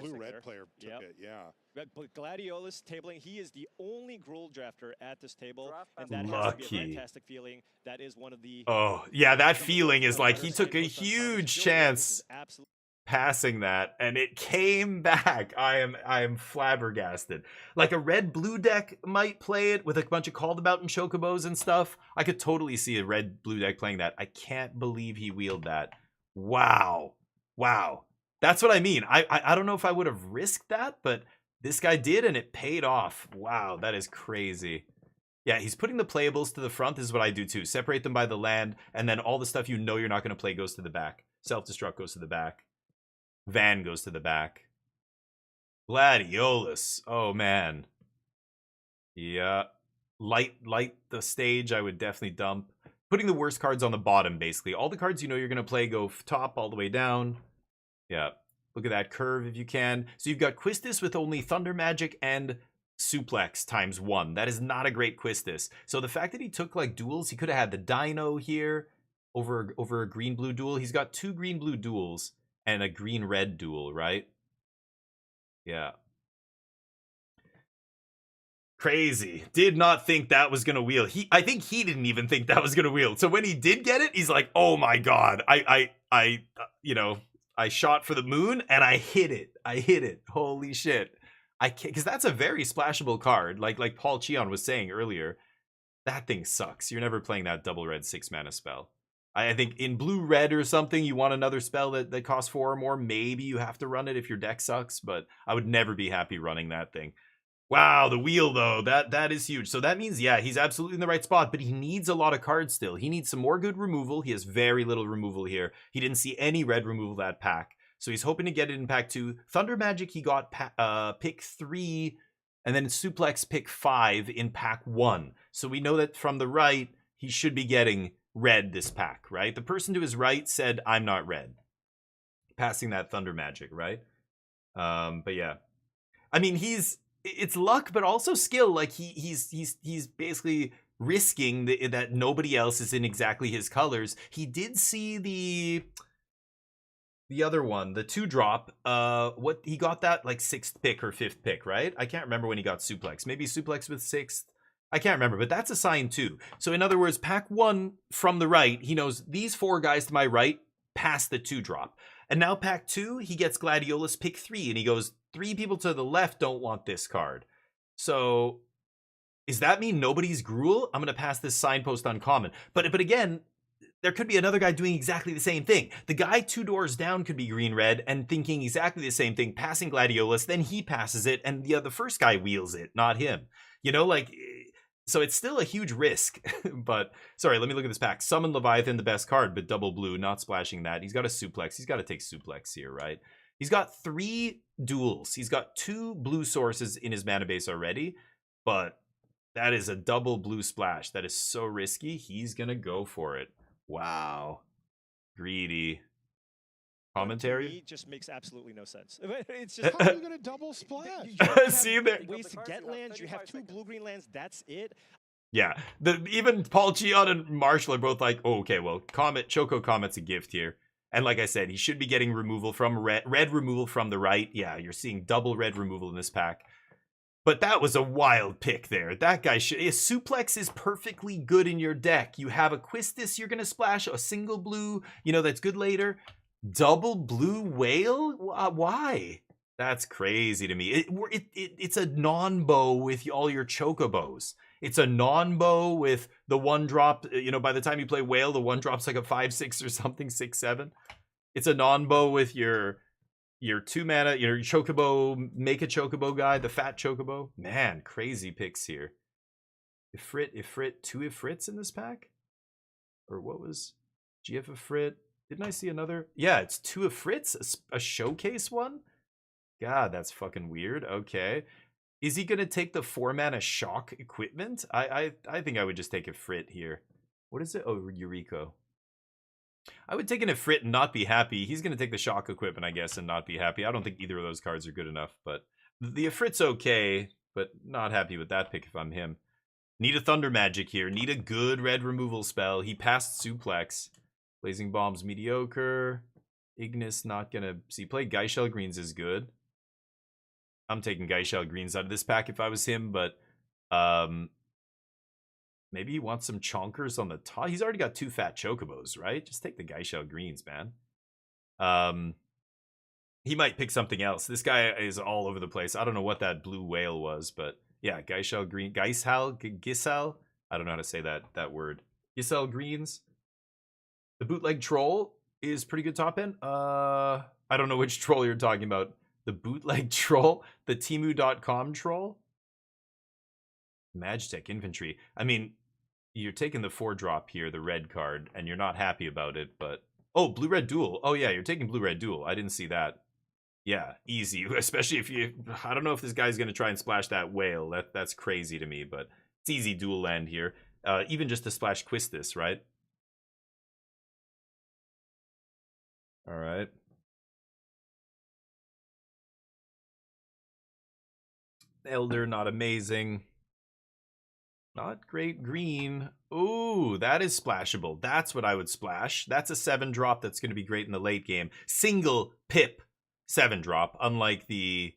Blue-red player took it, yeah. But Gladiolus tabling, he is the only Gruul drafter at this table, and that Lucky. has to be a fantastic feeling. That is one of the... Oh, yeah, that feeling is like he took a huge chance passing that, and it came back. I am flabbergasted. Like a red-blue deck might play it with a bunch of Called About and Chocobos and stuff. I could totally see a red-blue deck playing that. I can't believe he wheeled that. Wow. Wow. That's what I mean. I don't know if I would have risked that, but this guy did, and it paid off. Wow, that is crazy. Yeah, he's putting the playables to the front. This is what I do too. Separate them by the land, and then all the stuff you know you're not going to play goes to the back. Self-destruct goes to the back. Van goes to the back. Gladiolus. Oh, man. Yeah. Light the stage, I would definitely dump. Putting the worst cards on the bottom, basically. All the cards you know you're going to play go top all the way down. Yeah. Look at that curve if you can. So you've got Quistis with only Thunder Magic and Suplex times 1. That is not a great Quistis. So the fact that he took like duels, he could have had the Dino here over a green-blue duel. He's got 2 green-blue duels and a green-red duel, right? Yeah. Crazy. Did not think that was going to wheel. I think he didn't even think that was going to wheel. So when he did get it, he's like, oh my God. I shot for the moon and I hit it. Holy shit. I can't, because that's a very splashable card. Like Paul Cheon was saying earlier, that thing sucks. You're never playing that double red 6-mana spell. I think in blue-red or something, you want another spell that costs 4 or more. Maybe you have to run it if your deck sucks, but I would never be happy running that thing. Wow, the wheel, though, that is huge. So that means, yeah, he's absolutely in the right spot, but he needs a lot of cards still. He needs some more good removal. He has very little removal here. He didn't see any red removal that pack, so he's hoping to get it in pack 2. Thunder Magic, he got pick 3, and then Suplex pick 5 in pack 1. So we know that from the right, he should be getting red this pack, right? The person to his right said, I'm not red. Passing that Thunder Magic, right? But yeah. I mean, it's luck, but also skill. Like he's basically risking that nobody else is in exactly his colors. He did see the other one, the 2-drop. What he got that like 6th pick or 5th pick, right? I can't remember when he got Suplex. Maybe Suplex with 6th. I can't remember, but that's a sign too. So in other words, pack 1 from the right, he knows these 4 guys to my right pass the 2-drop. And now pack 2, he gets Gladiolus pick 3, and he goes, 3 people to the left don't want this card. So does that mean nobody's Gruul? I'm going to pass this signpost uncommon. But again, there could be another guy doing exactly the same thing. The guy 2 doors down could be green-red and thinking exactly the same thing, passing Gladiolus, then he passes it, and the first guy wheels it, not him. You know, like... So it's still a huge risk, but sorry, let me look at this pack. Summon Leviathan, the best card, but double blue, not splashing that. He's got a Suplex. He's got to take Suplex here, right? He's got 3 duels. He's got 2 blue sources in his mana base already, but that is a double blue splash. That is so risky. He's going to go for it. Wow. Greedy. Commentary? It just makes absolutely no sense. It's just how are you going to double splash? See there. Ways to get lands. You have 2 blue-green lands. That's it. Yeah, even Paul Cheon and Marshall are both like, oh, okay, well, Choco Comet's a gift here. And like I said, he should be getting removal from red removal from the right. Yeah, you're seeing double red removal in this pack. But that was a wild pick there. That guy should... A Suplex is perfectly good in your deck. You have a Quistis you're going to splash, a single blue, you know, that's good later. Double blue whale? Why? That's crazy to me. It's a non-bow with all your chocobos. It's a non-bow with the one drop, you know, by the time you play whale, the one drop's like a 5/6 or something, 6/7. It's a non-bow with your 2 mana, your chocobo, make a chocobo guy, the fat chocobo. Man, crazy picks here. Ifrit, 2 Ifrits in this pack? Or what was GF Ifrit? Didn't I see another? Yeah, it's 2 Ifrits, a showcase one? God, that's fucking weird. Okay. Is he gonna take the 4 mana shock equipment? I think I would just take Ifrit here. What is it? Oh, Yuriko. I would take an Ifrit and not be happy. He's going to take the shock equipment, I guess, and not be happy. I don't think either of those cards are good enough, but the Ifrit's okay, but not happy with that pick if I'm him. Need a Thunder Magic here. Need a good red removal spell. He passed Suplex. Blazing Bomb's mediocre. Ignis not going to... See, play Geishel Greens is good. I'm taking Geishel Greens out of this pack if I was him, but... Maybe he wants some chonkers on the top. He's already got 2 fat chocobos, right? Just take the Geishel Greens, man. He might pick something else. This guy is all over the place. I don't know what that blue whale was, but yeah, Geishel Green, Gisal. I don't know how to say that word. Gisel Greens. The bootleg troll is pretty good top end. I don't know which troll you're talking about. The bootleg troll, the Temu.com troll. Magitech Infantry. I mean, you're taking the 4-drop here, the red card, and you're not happy about it, but... Oh, blue-red duel. Oh, yeah, you're taking blue-red duel. I didn't see that. Yeah, easy. Especially if you... I don't know if this guy's going to try and splash that whale. That's crazy to me, but it's easy dual land here. Even just to splash Quistis, right? All right. Elder, not amazing. Not great green. Ooh, that is splashable. That's what I would splash. That's a 7-drop that's going to be great in the late game. Single pip 7-drop, unlike the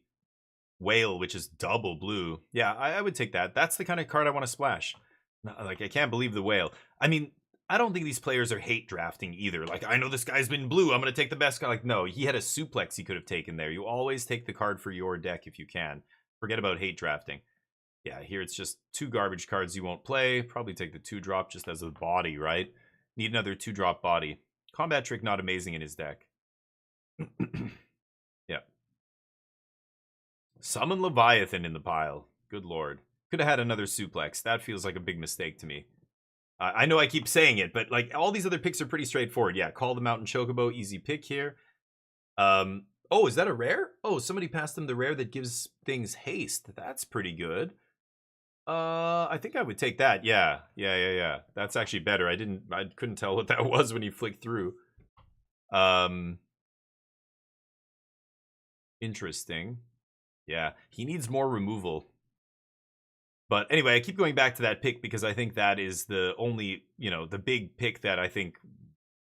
whale, which is double blue. Yeah, I would take that. That's the kind of card I want to splash. Like, I can't believe the whale. I mean, I don't think these players are hate drafting either. Like, I know this guy's been blue. I'm going to take the best guy. Like, no, he had a Suplex he could have taken there. You always take the card for your deck if you can. Forget about hate drafting. Yeah, here it's just 2 garbage cards you won't play. Probably take the 2-drop just as a body, right? Need another 2-drop body. Combat Trick not amazing in his deck. Yeah. Summon Leviathan in the pile. Good lord. Could have had another Suplex. That feels like a big mistake to me. I know I keep saying it, but like all these other picks are pretty straightforward. Yeah, Call the Mountain Chocobo, easy pick here. Oh, is that a rare? Oh, somebody passed them the rare that gives things haste. That's pretty good. I think I would take that. Yeah. That's actually better. I couldn't tell what that was when you flicked through. Interesting. Yeah, he needs more removal. But anyway, I keep going back to that pick because I think that is the only, you know, the big pick that I think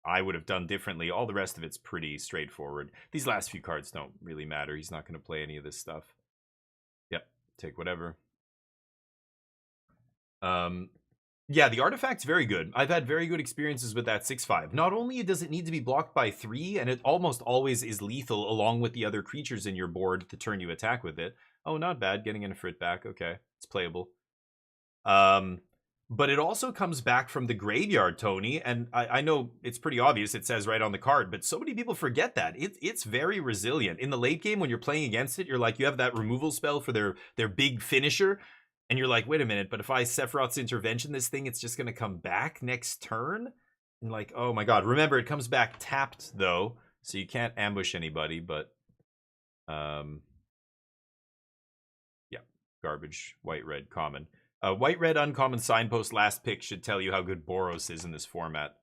I would have done differently. All the rest of it's pretty straightforward. These last few cards don't really matter. He's not going to play any of this stuff. Yep, take whatever. Yeah, the artifact's very good. I've had very good experiences with that 6/5. Not only does it need to be blocked by 3, and it almost always is lethal along with the other creatures in your board the turn you attack with it. Oh, not bad. Getting an Ifrit back. Okay, it's playable. But it also comes back from the graveyard, Tony, and I know it's pretty obvious. It says right on the card, but so many people forget that. It's very resilient. In the late game, when you're playing against it, you're like, you have that removal spell for their big finisher, and you're like, wait a minute, but if I Sephiroth's Intervention this thing, it's just going to come back next turn? And like, oh my god. Remember, it comes back tapped, though, so you can't ambush anybody, but... yeah, garbage, white-red, common. White-red uncommon signpost last pick should tell you how good Boros is in this format.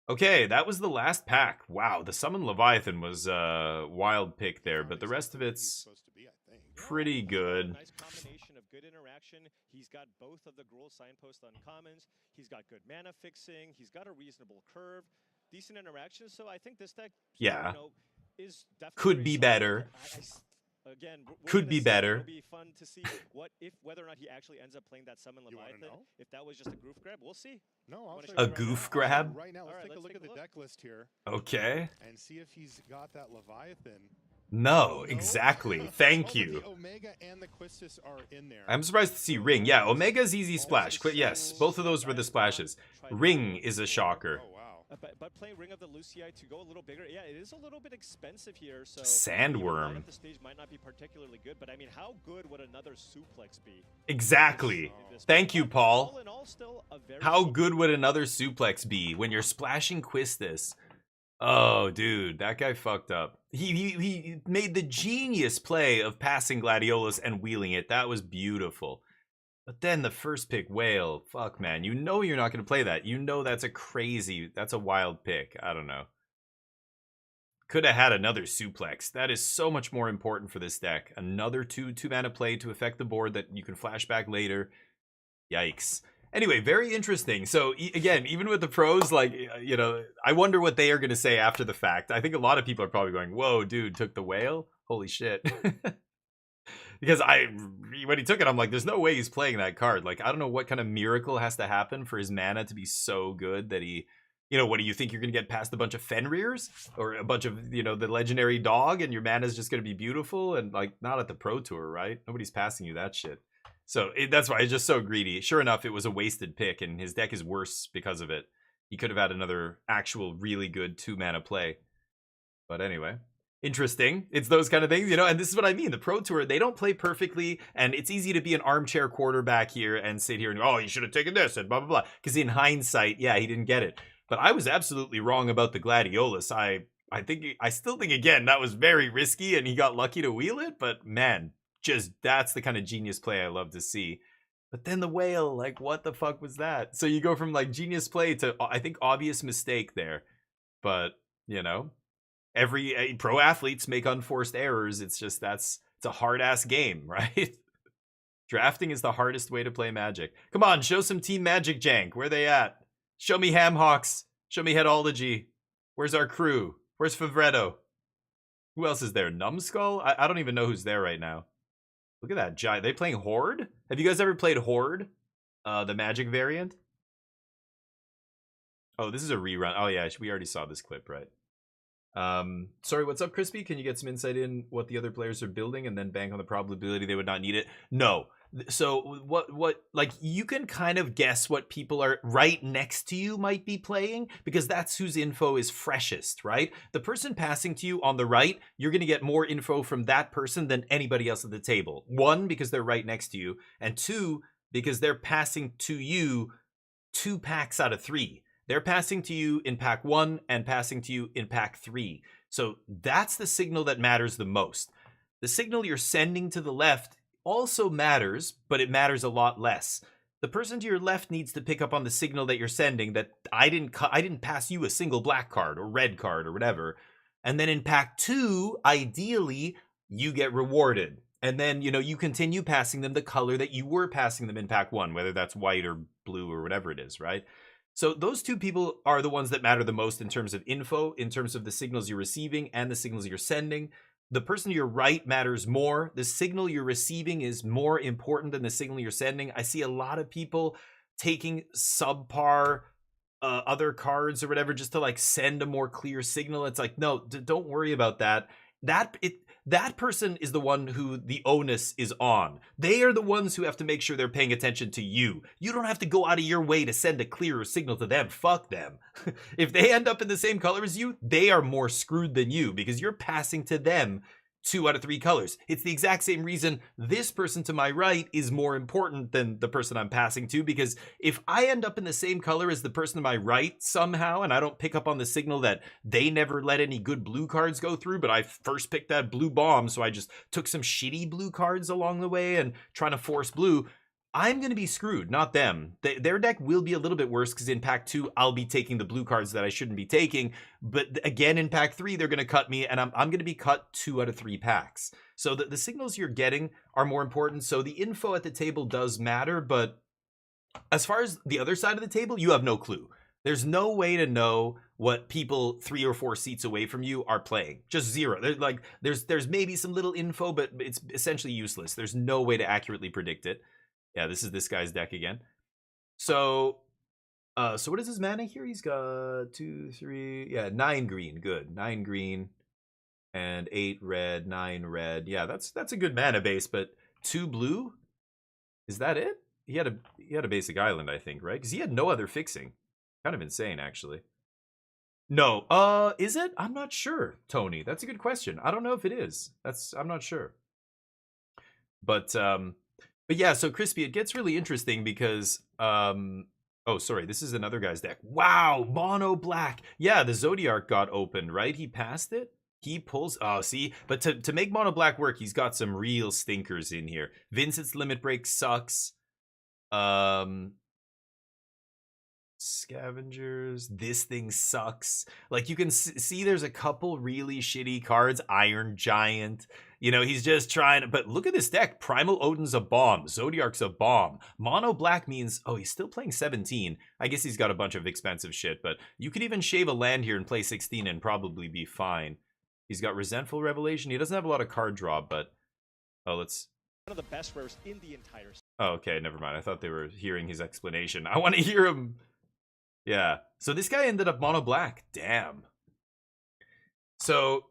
Okay, that was the last pack. Wow, the Summon Leviathan was a wild pick there, but the rest of it's pretty good. interaction. He's got both of the Gruul signpost uncommons. He's got good mana fixing. He's got a reasonable curve. Decent interaction. So I think this deck, Yeah. you know, is definitely Could very be solid. better. Again, we're Could gonna be see. better. It'll be fun to see whether or not he actually ends up playing that Summon Leviathan. If that was just a goof grab, we'll see. No, I'll A goof grab? Right now, let's take a look at the deck list here. Okay. And see if he's got that Leviathan. No, exactly. Thank you. The Omega and the Quistis are in there. I'm surprised to see Ring. Yeah, Omega's easy splash. Yes, both of those were the splashes. Ring is a shocker. But playing Ring of the Lucii to go a little bigger, yeah, it is a little bit expensive here. So Sandworm. The stage might not be particularly good, but I mean, how good would another suplex be? Exactly. Thank you, Paul. How good would another suplex be when you're splashing Quistis? Oh, dude, that guy fucked up. He made the genius play of passing Gladiolus and wheeling it. That was beautiful. But then the first pick, Whale. Fuck, man. You know you're not going to play that. You know that's a wild pick. I don't know. Could have had another suplex. That is so much more important for this deck. Another two mana play to affect the board that you can flash back later. Yikes. Anyway, very interesting. So again, even with the pros, like, you know, I wonder what they are going to say after the fact. I think a lot of people are probably going, whoa, dude, took the Whale? Holy shit. Because when he took it, I'm like, there's no way he's playing that card. Like, I don't know what kind of miracle has to happen for his mana to be so good that he, you know, what do you think you're going to get past a bunch of Fenrirs or a bunch of, you know, the legendary dog and your mana is just going to be beautiful? And like, not at the Pro Tour, right? Nobody's passing you that shit. So that's why it's just so greedy. Sure enough, it was a wasted pick and his deck is worse because of it. He could have had another actual really good 2 mana play. But anyway. Interesting. It's those kind of things, you know, and this is what I mean. The Pro Tour, they don't play perfectly, and it's easy to be an armchair quarterback here and sit here and, oh, you should have taken this, and blah, blah, blah. Because in hindsight, yeah, he didn't get it. But I was absolutely wrong about the Gladiolus. I still think, again, that was very risky, and he got lucky to wheel it, but man, just that's the kind of genius play I love to see. But then the Whale, like, what the fuck was that? So you go from, like, genius play to, I think, obvious mistake there. But, you know, pro athletes make unforced errors. It's just it's a hard ass game, right? Drafting is the hardest way to play Magic. Come on, show some Team Magic jank. Where they at? Show me Hamhawks. Show me Headology. Where's our crew? Where's Favretto? Who else is there? Numbskull? I don't even know who's there right now. Look at that giant. They playing Horde? Have you guys ever played Horde? The Magic variant? Oh, this is a rerun. Oh yeah, we already saw this clip, right? Sorry, what's up, Crispy? Can you get some insight in what the other players are building and then bank on the probability they would not need it? No. So what like you can kind of guess what people are right next to you might be playing because that's whose info is freshest, right? The person passing to you on the right, you're going to get more info from that person than anybody else at the table. 1, because they're right next to you, and 2, because they're passing to you 2 packs out of 3. They're passing to you in pack 1 and passing to you in pack 3. So that's the signal that matters the most. The signal you're sending to the left also matters, but it matters a lot less. The person to your left needs to pick up on the signal that you're sending that I didn't pass you a single black card or red card or whatever. And then in pack 2, ideally, you get rewarded. And then, you know, you continue passing them the color that you were passing them in pack 1, whether that's white or blue or whatever it is, right? So those 2 people are the ones that matter the most in terms of info, in terms of the signals you're receiving and the signals you're sending. The person to your right matters more. The signal you're receiving is more important than the signal you're sending. I see a lot of people taking subpar other cards or whatever just to like send a more clear signal. It's like, no, don't worry about that. That person is the one who the onus is on. They are the ones who have to make sure they're paying attention to you. You don't have to go out of your way to send a clearer signal to them. Fuck them. If they end up in the same color as you, they are more screwed than you because you're passing to them 2 out of 3 colors. It's the exact same reason this person to my right is more important than the person I'm passing to, because if I end up in the same color as the person to my right somehow and I don't pick up on the signal that they never let any good blue cards go through, but I first picked that blue bomb, so I just took some shitty blue cards along the way and trying to force blue, I'm going to be screwed, not them. Their deck will be a little bit worse because in pack 2, I'll be taking the blue cards that I shouldn't be taking. But again, in pack 3, they're going to cut me, and I'm going to be cut 2 out of 3 packs. So the signals you're getting are more important. So the info at the table does matter, but as far as the other side of the table, you have no clue. There's no way to know what people 3 or 4 seats away from you are playing. Just zero. There's maybe some little info, but it's essentially useless. There's no way to accurately predict it. Yeah, this is this guy's deck again. So what is his mana here? He's got 2, 3, 9 green. Good. 9 green and 8 red, 9 red. Yeah, that's a good mana base, but 2 blue? Is that it? He had a basic island, I think, right? Because he had no other fixing. Kind of insane, actually. No, is it? I'm not sure, Tony. That's a good question. I don't know if it is. I'm not sure. But yeah, so Crispy, it gets really interesting because oh, sorry, this is another guy's deck. Wow, mono black. Yeah, the Zodiac got opened, right? He passed it. He pulls, oh, see, but to make mono black work, he's got some real stinkers in here. Vincent's Limit Break sucks. Scavengers, this thing sucks. Like, you can see there's a couple really shitty cards. Iron Giant, you know, he's just trying to, but look at this deck. Primal Odin's a bomb. Zodiarc's a bomb. Mono black means, oh, he's still playing 17. I guess he's got a bunch of expensive shit, but you could even shave a land here and play 16 and probably be fine. He's got Resentful Revelation. He doesn't have a lot of card draw, but oh, let's... One of the best rares in the entire... Oh, okay, never mind. I thought they were hearing his explanation. I want to hear him. Yeah. So this guy ended up mono black. Damn. So,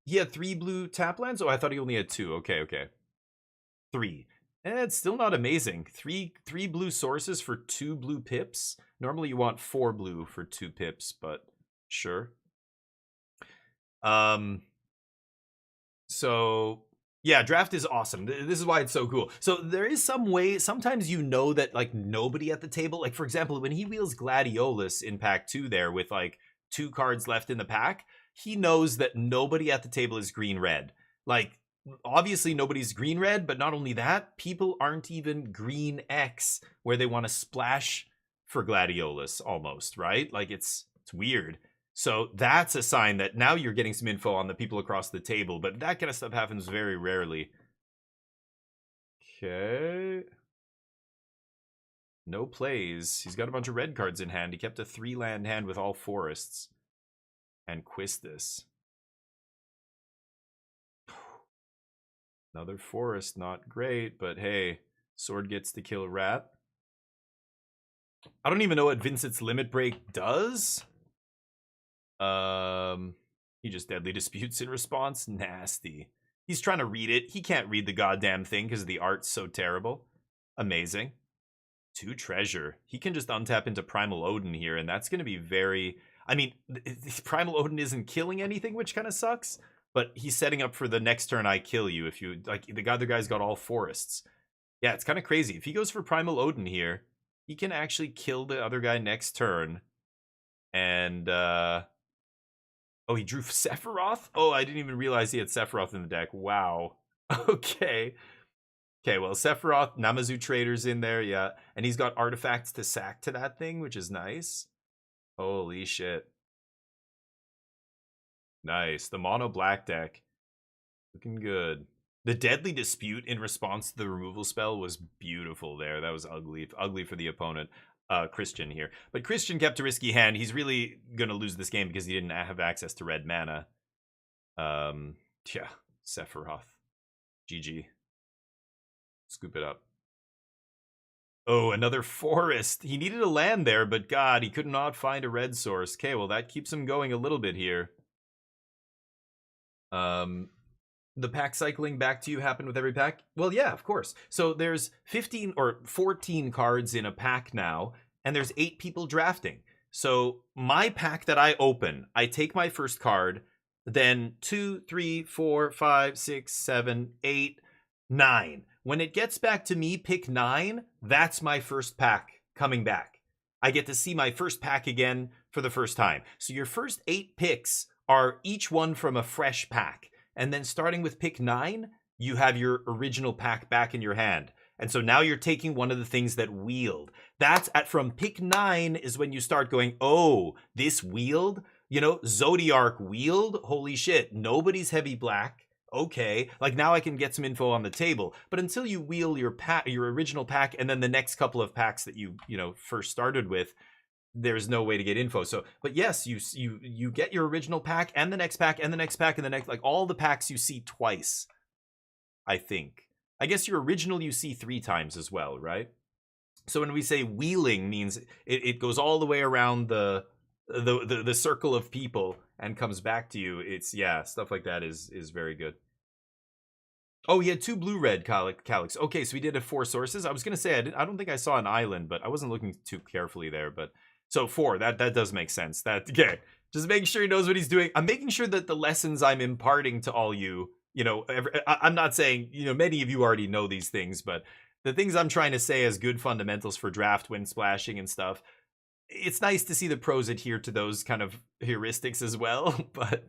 he had 3 blue tap lands? Oh, I thought he only had 2. Okay. 3. And it's still not amazing. 3 blue sources for 2 blue pips. Normally you want 4 blue for 2 pips, but sure. So yeah, draft is awesome. This is why it's so cool. So there is some way, sometimes you know that like nobody at the table, like for example, when he wheels Gladiolus in pack 2 there with like 2 cards left in the pack, he knows that nobody at the table is green-red. Like, obviously nobody's green-red, but not only that, people aren't even green-X where they want to splash for Gladiolus almost, right? Like it's weird. So that's a sign that now you're getting some info on the people across the table, but that kind of stuff happens very rarely. Okay. No plays. He's got a bunch of red cards in hand. He kept a 3-land hand with all forests. And Quistis. Another forest, not great, but hey, sword gets to kill rat. I don't even know what Vincent's Limit Break does. He just deadly disputes in response. Nasty. He's trying to read it. He can't read the goddamn thing because the art's so terrible. Amazing. 2 treasure. He can just untap into Primal Odin here, and that's going to be very... I mean, Primal Odin isn't killing anything, which kind of sucks, but he's setting up for the next turn I kill you. If you... Like, the other guy's got all forests. Yeah, it's kind of crazy. If he goes for Primal Odin here, he can actually kill the other guy next turn. And, oh, he drew Sephiroth? Oh, I didn't even realize he had Sephiroth in the deck. Wow. Okay. Okay, well, Sephiroth, Namazu Trader's in there, yeah. And he's got artifacts to sack to that thing, which is nice. Holy shit. Nice. The mono black deck. Looking good. The Deadly Dispute in response to the removal spell was beautiful there. That was ugly. Ugly for the opponent. Christian here. But Christian kept a risky hand. He's really going to lose this game because he didn't have access to red mana. Yeah. Sephiroth. GG. Scoop it up. Oh, another forest. He needed a land there, but God, he could not find a red source. Okay, well, that keeps him going a little bit here. The pack cycling back to you happened with every pack? Well, yeah, of course. So there's 15 or 14 cards in a pack now, and there's 8 people drafting. So my pack that I open, I take my first card, then 2, 3, 4, 5, 6, 7, 8, 9. When it gets back to me, pick 9, that's my first pack coming back. I get to see my first pack again for the first time. So your first 8 picks are each one from a fresh pack. And then starting with pick 9, you have your original pack back in your hand. And so now you're taking one of the things that wield. That's at from pick 9 is when you start going, oh, this wield, you know, Zodiark wield, holy shit, nobody's heavy black. Okay, like now I can get some info on the table. But until you wheel your pack, your original pack, and then the next couple of packs that you know first started with, there's no way to get info. So, but yes, you get your original pack and the next pack and the next pack and the next, like all the packs you see twice, I think. I guess your original you see 3 times as well, right? So when we say wheeling means it goes all the way around the circle of people and comes back to you. It's, yeah, stuff like that is very good. Oh, he had 2 blue-red Calyx. Okay, so we did have 4 sources. I was going to say, I don't think I saw an island, but I wasn't looking too carefully there. But so 4, that does make sense. That, okay, just making sure he knows what he's doing. I'm making sure that the lessons I'm imparting to all you, you know, I'm not saying, you know, many of you already know these things, but the things I'm trying to say as good fundamentals for draft, wind splashing and stuff, it's nice to see the pros adhere to those kind of heuristics as well, but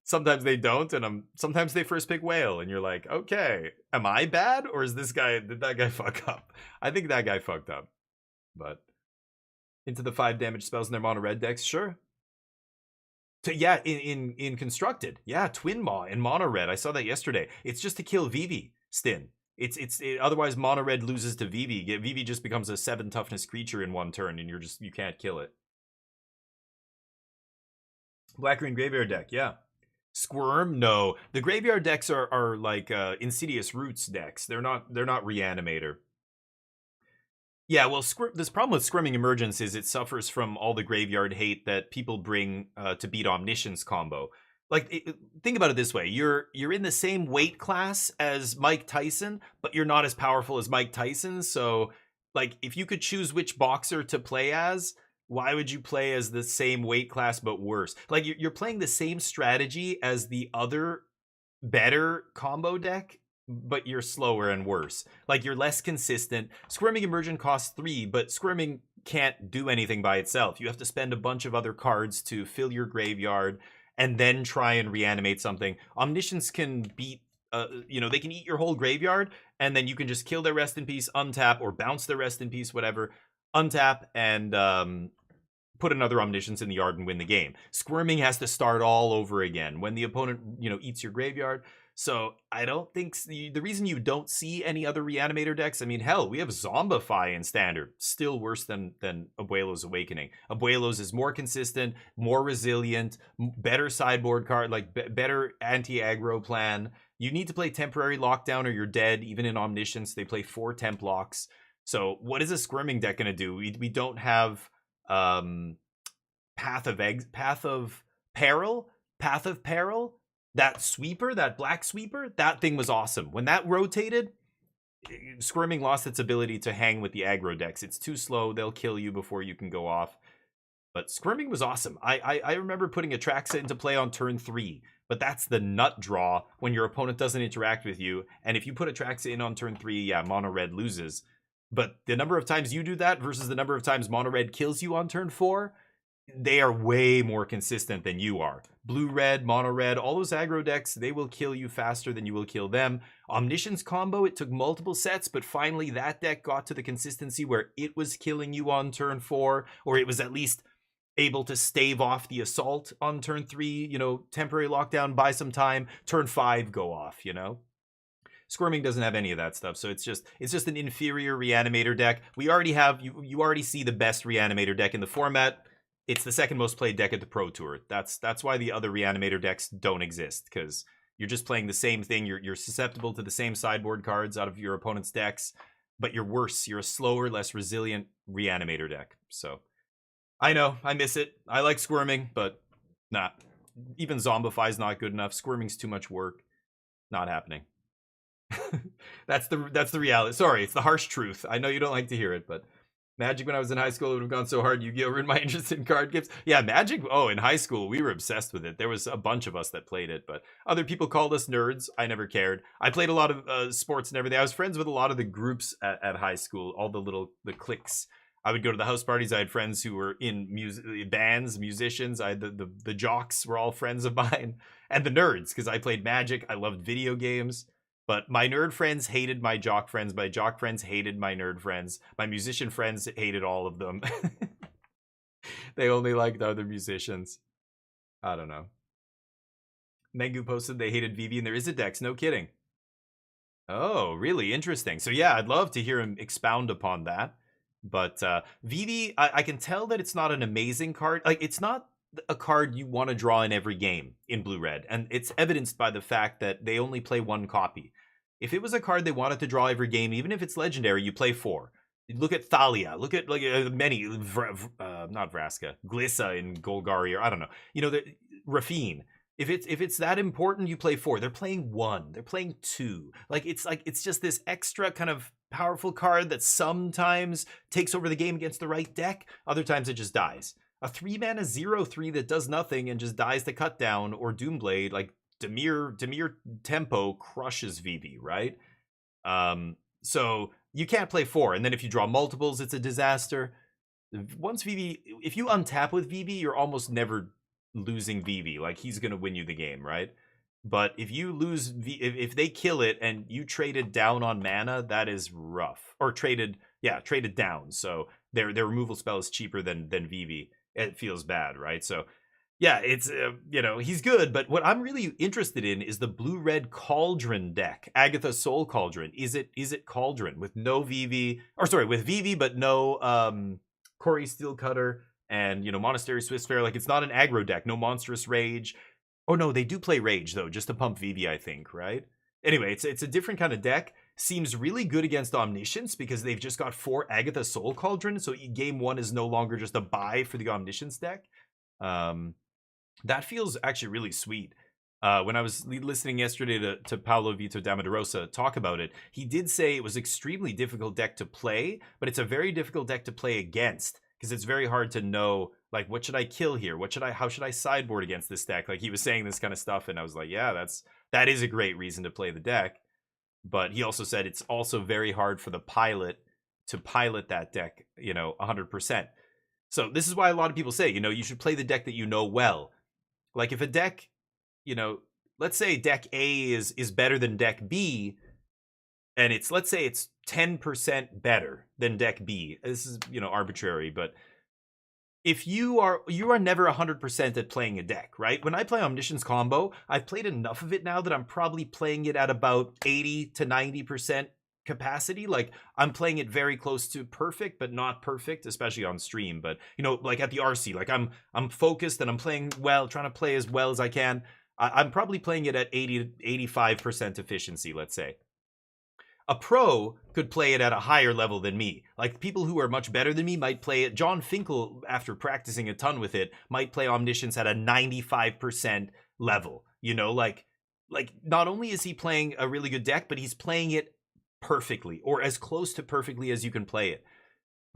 sometimes they don't, and sometimes they first pick whale, and you're like, okay, am I bad, or is did that guy fuck up? I think that guy fucked up. But into the 5 damage spells in their mono red decks, sure. Yeah, in constructed, yeah, Twin Maw in mono red. I saw that yesterday. It's just to kill Vivi, Stin. Otherwise mono red loses to Vivi. Vivi just becomes a 7 toughness creature in 1 turn, and you can't kill it. Black green graveyard deck, yeah. Squirm, no. The graveyard decks are like Insidious Roots decks. They're not Reanimator. Yeah, well, this problem with Squirming Emergence is it suffers from all the graveyard hate that people bring to beat Omniscience combo. Like, think about it this way: you're in the same weight class as Mike Tyson, but you're not as powerful as Mike Tyson. So, like, if you could choose which boxer to play as, why would you play as the same weight class but worse? Like, you're playing the same strategy as the other better combo deck, but you're slower and worse. Like, you're less consistent. Squirming Emergent costs 3, but Squirming can't do anything by itself. You have to spend a bunch of other cards to fill your graveyard and then try and reanimate something. Omniscience can beat, you know, they can eat your whole graveyard, and then you can just kill their Rest in Peace, untap, or bounce their Rest in Peace, whatever, untap, and put another Omniscience in the yard and win the game. Squirming has to start all over again when the opponent, you know, eats your graveyard. So I don't think the reason you don't see any other Reanimator decks, I mean, hell, we have Zombify in Standard, still worse than Abuelo's Awakening. Abuelo's is more consistent, more resilient, better sideboard card, like better anti-aggro plan. You need to play Temporary Lockdown or you're dead. Even in Omniscience, they play 4 temp locks. So what is a Squirming deck going to do? We don't have Path of Peril. That sweeper, that black sweeper, that thing was awesome. When that rotated, Squirming lost its ability to hang with the aggro decks. It's too slow. They'll kill you before you can go off. But Squirming was awesome. I remember putting Atraxa into play on turn 3, but that's the nut draw when your opponent doesn't interact with you. And if you put Atraxa in on turn 3, yeah, mono red loses. But the number of times you do that versus the number of times mono red kills you on turn 4, they are way more consistent than you are. Blue red, mono red, all those aggro decks, they will kill you faster than you will kill them. Omniscience combo, it took multiple sets, but finally that deck got to the consistency where it was killing you on turn 4, or it was at least able to stave off the assault on turn 3, you know, Temporary Lockdown, buy some time, turn 5 go off, you know. Squirming doesn't have any of that stuff, so it's just an inferior Reanimator deck. We already have, you already see the best Reanimator deck in the format. It's the second most played deck at the Pro Tour. That's why the other Reanimator decks don't exist, because you're just playing the same thing. You're susceptible to the same sideboard cards out of your opponent's decks, but you're worse. You're a slower, less resilient Reanimator deck. So I know, I miss it. I like Squirming, but nah. Even Zombify's not good enough. Squirming's too much work. Not happening. That's the reality. Sorry, it's the harsh truth. I know you don't like to hear it, but Magic when I was in high school, it would have gone so hard. Yu-Gi-Oh! Ruined my interest in card games. Yeah, Magic, oh, in high school, we were obsessed with it. There was a bunch of us that played it, but other people called us nerds. I never cared. I played a lot of sports and everything. I was friends with a lot of the groups at high school, all the cliques. I would go to the house parties. I had friends who were in bands, musicians. I had the jocks were all friends of mine. And the nerds, because I played Magic. I loved video games. But my nerd friends hated my jock friends. My jock friends hated my nerd friends. My musician friends hated all of them. They only liked other musicians. I don't know. Mengu posted they hated Vivi and there is a Dex. No kidding. Oh, really? Interesting. So yeah, I'd love to hear him expound upon that. But Vivi, I can tell that it's not an amazing card. Like, it's not a card you want to draw in every game in Blue-Red. And it's evidenced by the fact that they only play one copy. If it was a card they wanted to draw every game, even if it's legendary, you play 4. Look at Thalia. Look at like many, not Vraska, Glissa in Golgari, or I don't know. You know, Rafine. If it's that important, you play 4. They're playing 1. They're playing 2. Like it's just this extra kind of powerful card that sometimes takes over the game against the right deck. Other times it just dies. A 3-mana 0/3 that does nothing and just dies to cut down, or Doomblade, like Dimir Tempo crushes Vivi, right? So you can't play 4, and then if you draw multiples, it's a disaster. Once Vivi, if you untap with Vivi, you're almost never losing Vivi. Like, he's gonna win you the game, right? But if you lose, if they kill it and you traded down on mana, that is rough. Or traded down. So their removal spell is cheaper than Vivi. It feels bad, right? So yeah, it's he's good, but what I'm really interested in is the blue-red Cauldron deck. Agatha Soul Cauldron. Is it Cauldron with no Vivi, or sorry, with Vivi but no Corey Steelcutter and Monastery Swiftspear? Like, it's not an aggro deck. No Monstrous Rage. Oh no, they do play Rage though, just to pump Vivi, I think, right? Anyway, it's a different kind of deck. Seems really good against Omniscience because they've just got 4 Agatha Soul Cauldron, so game 1 is no longer just a buy for the Omniscience deck. That feels actually really sweet. When I was listening yesterday to Paolo Vito Damaderosa talk about it, he did say it was extremely difficult deck to play, but it's a very difficult deck to play against because it's very hard to know, like, what should I kill here? How should I sideboard against this deck? Like, he was saying this kind of stuff, and I was like, yeah, that is a great reason to play the deck. But he also said it's also very hard for the pilot to pilot that deck, 100%. So this is why a lot of people say, you should play the deck that you know well. Like, if a deck, let's say deck A is better than deck B, and let's say it's 10% better than deck B. This is, arbitrary, but if you are never 100% at playing a deck, right? When I play Omniscience Combo, I've played enough of it now that I'm probably playing it at about 80 to 90% capacity. Like, I'm playing it very close to perfect, but not perfect, especially on stream. But like at the RC, like I'm focused and I'm playing well, trying to play as well as I can. I'm probably playing it at 80 to 85% efficiency, let's say. A pro could play it at a higher level than me. Like, people who are much better than me might play it. John Finkel, after practicing a ton with it, might play Omniscience at a 95% level. Like not only is he playing a really good deck, but he's playing it perfectly, or as close to perfectly as you can play it.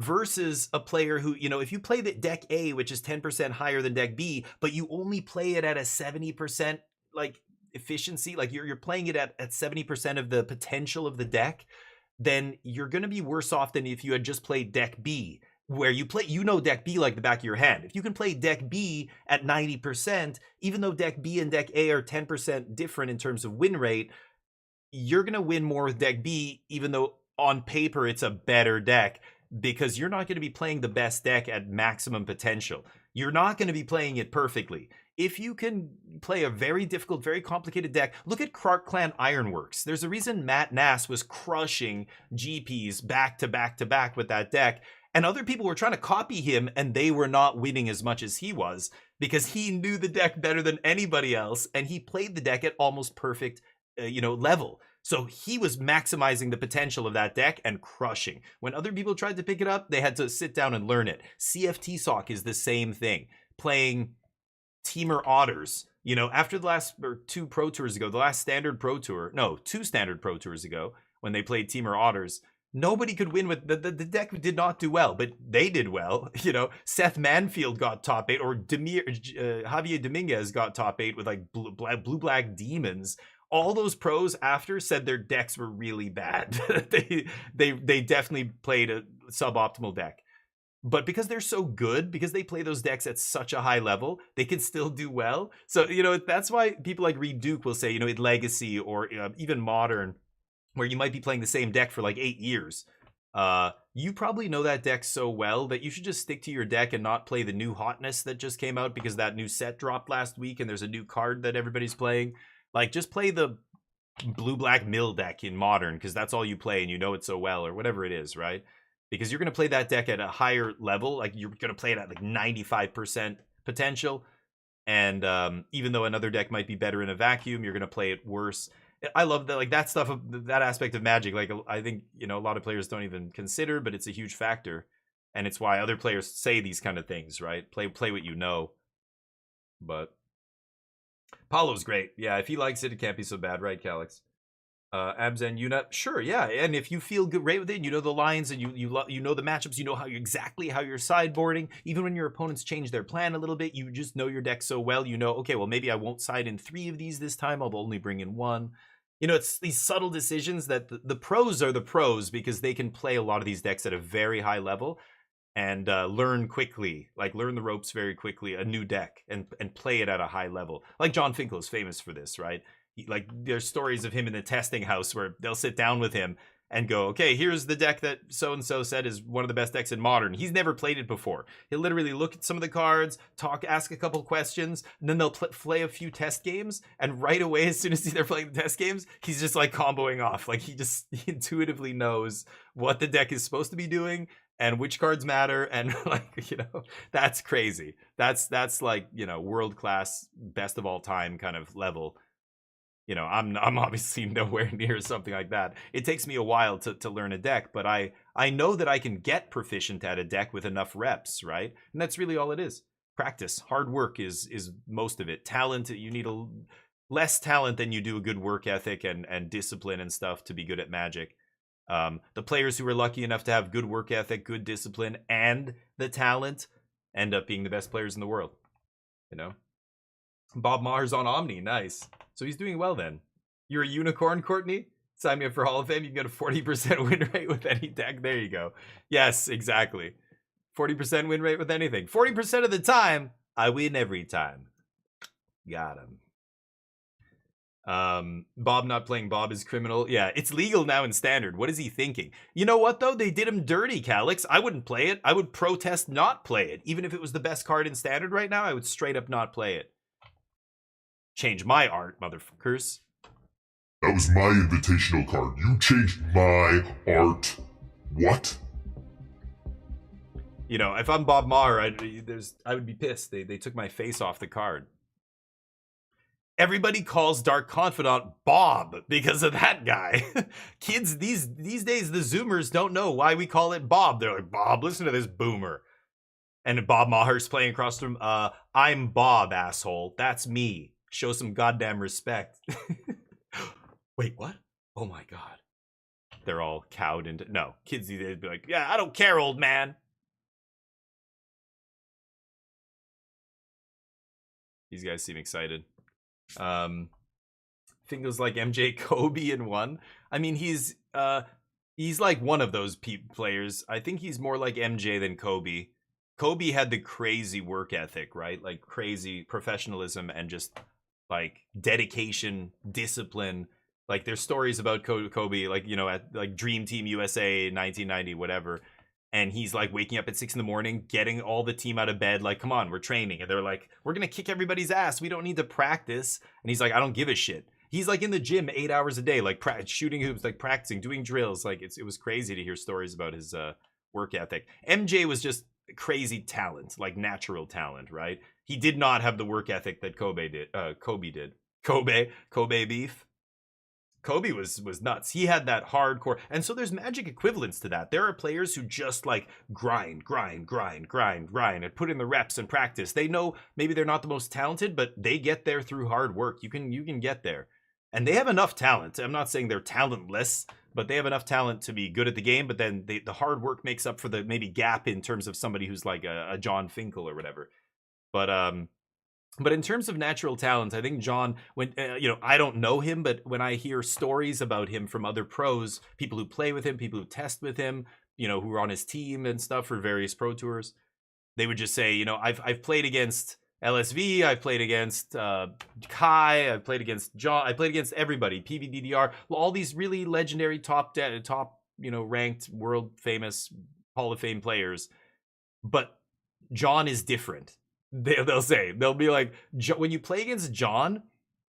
Versus a player who, if you play the deck A, which is 10% higher than deck B, but you only play it at a 70% like efficiency, like you're playing it at 70% of the potential of the deck, then you're going to be worse off than if you had just played deck B, where you play, deck B like the back of your hand. If you can play deck B at 90%, even though deck B and deck A are 10% different in terms of win rate, you're going to win more with deck B, even though on paper it's a better deck, because you're not going to be playing the best deck at maximum potential. You're not going to be playing it perfectly. If you can play a very difficult, very complicated deck, look at Krark Clan Ironworks. There's a reason Matt Nass was crushing GPs back to back to back with that deck, and other people were trying to copy him, and they were not winning as much as he was, because he knew the deck better than anybody else, and he played the deck at almost perfect level. So he was maximizing the potential of that deck and crushing. When other people tried to pick it up, they had to sit down and learn it. CFT Sock is the same thing. Playing Teamer Otters, after the last 2 Pro Tours ago, the last Standard Pro Tour, no, 2 Standard Pro Tours ago, when they played Teamer Otters, nobody could win with the deck. Did not do well, but they did well. Seth Manfield got top 8, or Javier Dominguez got top 8 with like blue black demons. All those pros after said their decks were really bad. they definitely played a suboptimal deck. But because they're so good, because they play those decks at such a high level, they can still do well. So, that's why people like Reed Duke will say, in Legacy or even Modern, where you might be playing the same deck for like 8 years. You probably know that deck so well that you should just stick to your deck and not play the new hotness that just came out because that new set dropped last week and there's a new card that everybody's playing. Like, just play the blue-black mill deck in Modern because that's all you play and you know it so well, or whatever it is, right? Because you're going to play that deck at a higher level. Like, you're going to play it at like 95% potential. And even though another deck might be better in a vacuum, you're going to play it worse. I love that, like, that stuff, that aspect of Magic. Like, I think, you know, a lot of players don't even consider, but it's a huge factor, and it's why other players say these kind of things, right? Play what you know. But Paulo's great. Yeah, if he likes it, it can't be so bad, right, Calix? Abs and Unut, sure, yeah. And if you feel great with it, you know the lines, and you know the matchups, you know exactly how you're sideboarding. Even when your opponents change their plan a little bit, you just know your deck so well. You know, okay, well, maybe I won't side in 3 of these this time. I'll only bring in 1. You know, it's these subtle decisions that the pros are the pros because they can play a lot of these decks at a very high level and learn quickly, like learn the ropes very quickly, a new deck, and play it at a high level. Like John Finkel is famous for this, right? Like, there's stories of him in the testing house where they'll sit down with him and go, okay, here's the deck that so-and-so said is one of the best decks in Modern. He's never played it before. He'll literally look at some of the cards, ask a couple questions, and then they'll play a few test games, and right away, as soon as they're playing the test games, he's just like comboing off. Like, he intuitively knows what the deck is supposed to be doing and which cards matter, and like, you know, that's crazy. That's like, you know, world-class, best of all time kind of level. You know, I'm obviously nowhere near something like that. It takes me a while to learn a deck, but I know that I can get proficient at a deck with enough reps, right? And that's really all it is. Practice. Hard work is most of it. Talent, you need less talent than you do a good work ethic and discipline and stuff to be good at Magic. The players who are lucky enough to have good work ethic, good discipline, and the talent end up being the best players in the world. You know? Bob Maher's on Omni. Nice. So he's doing well then. You're a unicorn, Courtney? Sign me up for Hall of Fame. You can get a 40% win rate with any deck. There you go. Yes, exactly. 40% win rate with anything. 40% of the time, I win every time. Got him. Bob not playing Bob is criminal. Yeah, it's legal now in Standard. What is he thinking? You know what, though? They did him dirty, Calix. I wouldn't play it. I would protest not play it. Even if it was the best card in Standard right now, I would straight up not play it. Change my art, motherfuckers. That was my invitational card. You changed my art. What? You know, if I'm Bob Maher, I would be pissed. They took my face off the card. Everybody calls Dark Confidant Bob because of that guy. Kids these days, the Zoomers don't know why we call it Bob. They're like, Bob, listen to this boomer. And Bob Maher's playing across from I'm Bob, asshole. That's me. Show some goddamn respect. Wait, what? Oh my god. They're all cowed into... No, kids these days be like, yeah, I don't care, old man. These guys seem excited. Finkel's like MJ Kobe in one. I mean, he's like one of those players. I think he's more like MJ than Kobe. Kobe had the crazy work ethic, right? Like crazy professionalism and just like dedication, discipline. Like there's stories about Kobe, like, you know, at like Dream Team USA 1990, whatever. And he's like waking up at 6 a.m, getting all the team out of bed. Like, come on, we're training. And they're like, we're going to kick everybody's ass. We don't need to practice. And he's like, I don't give a shit. He's like in the gym 8 hours a day, like shooting hoops, like practicing, doing drills. Like it was crazy to hear stories about his work ethic. MJ was just crazy talent, like natural talent, right? He did not have the work ethic that Kobe did. Kobe beef. Kobe was nuts. He had that hardcore. And so there's Magic equivalents to that. There are players who just like grind and put in the reps and practice. They know maybe they're not the most talented, but they get there through hard work. You can get there. And they have enough talent. I'm not saying they're talentless, but they have enough talent to be good at the game. But then the hard work makes up for the maybe gap in terms of somebody who's like a John Finkel or whatever. But in terms of natural talent, I think John, when you know, I don't know him, but when I hear stories about him from other pros, people who play with him, people who test with him, you know, who are on his team and stuff for various pro tours, they would just say, you know, I've played against LSV, I've played against Kai, I've played against John, I played against everybody, PVDDR, all these really legendary top ranked world famous Hall of Fame players. But John is different. They'll be like, when you play against John,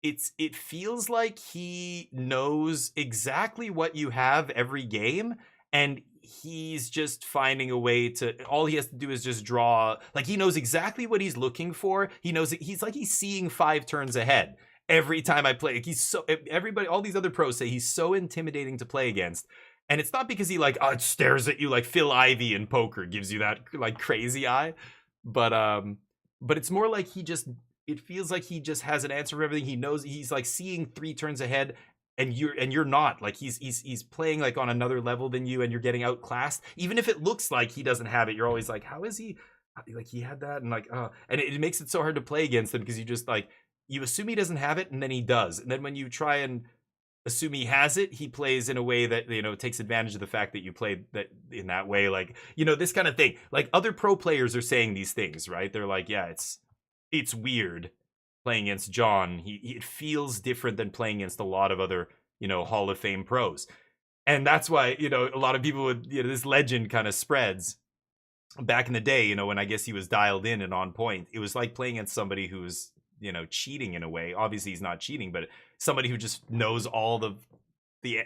it feels like he knows exactly what you have every game, and he's just finding a way to, all he has to do is just draw, like he knows exactly what he's looking for. He knows he's seeing 5 turns ahead every time I play. He's so, everybody, all these other pros say he's so intimidating to play against. And it's not because he stares at you like Phil Ivey in poker gives you that like crazy eye, but it's more like it feels like he just has an answer for everything. He knows he's like seeing 3 turns ahead, and you're not. Like he's playing like on another level than you, and you're getting outclassed. Even if it looks like he doesn't have it, you're always like, how is he? Like he had that, and like and it makes it so hard to play against him because you just like you assume he doesn't have it, and then he does, and then when you try and assume he has it, he plays in a way that takes advantage of the fact that you played that in that way, like this kind of thing. Like other pro players are saying these things, right? They're like, yeah, it's weird playing against John. It feels different than playing against a lot of other Hall of Fame pros, and that's why a lot of people would this legend kind of spreads. Back in the day, when I guess he was dialed in and on point, it was like playing against somebody who was cheating in a way. Obviously he's not cheating, but somebody who just knows all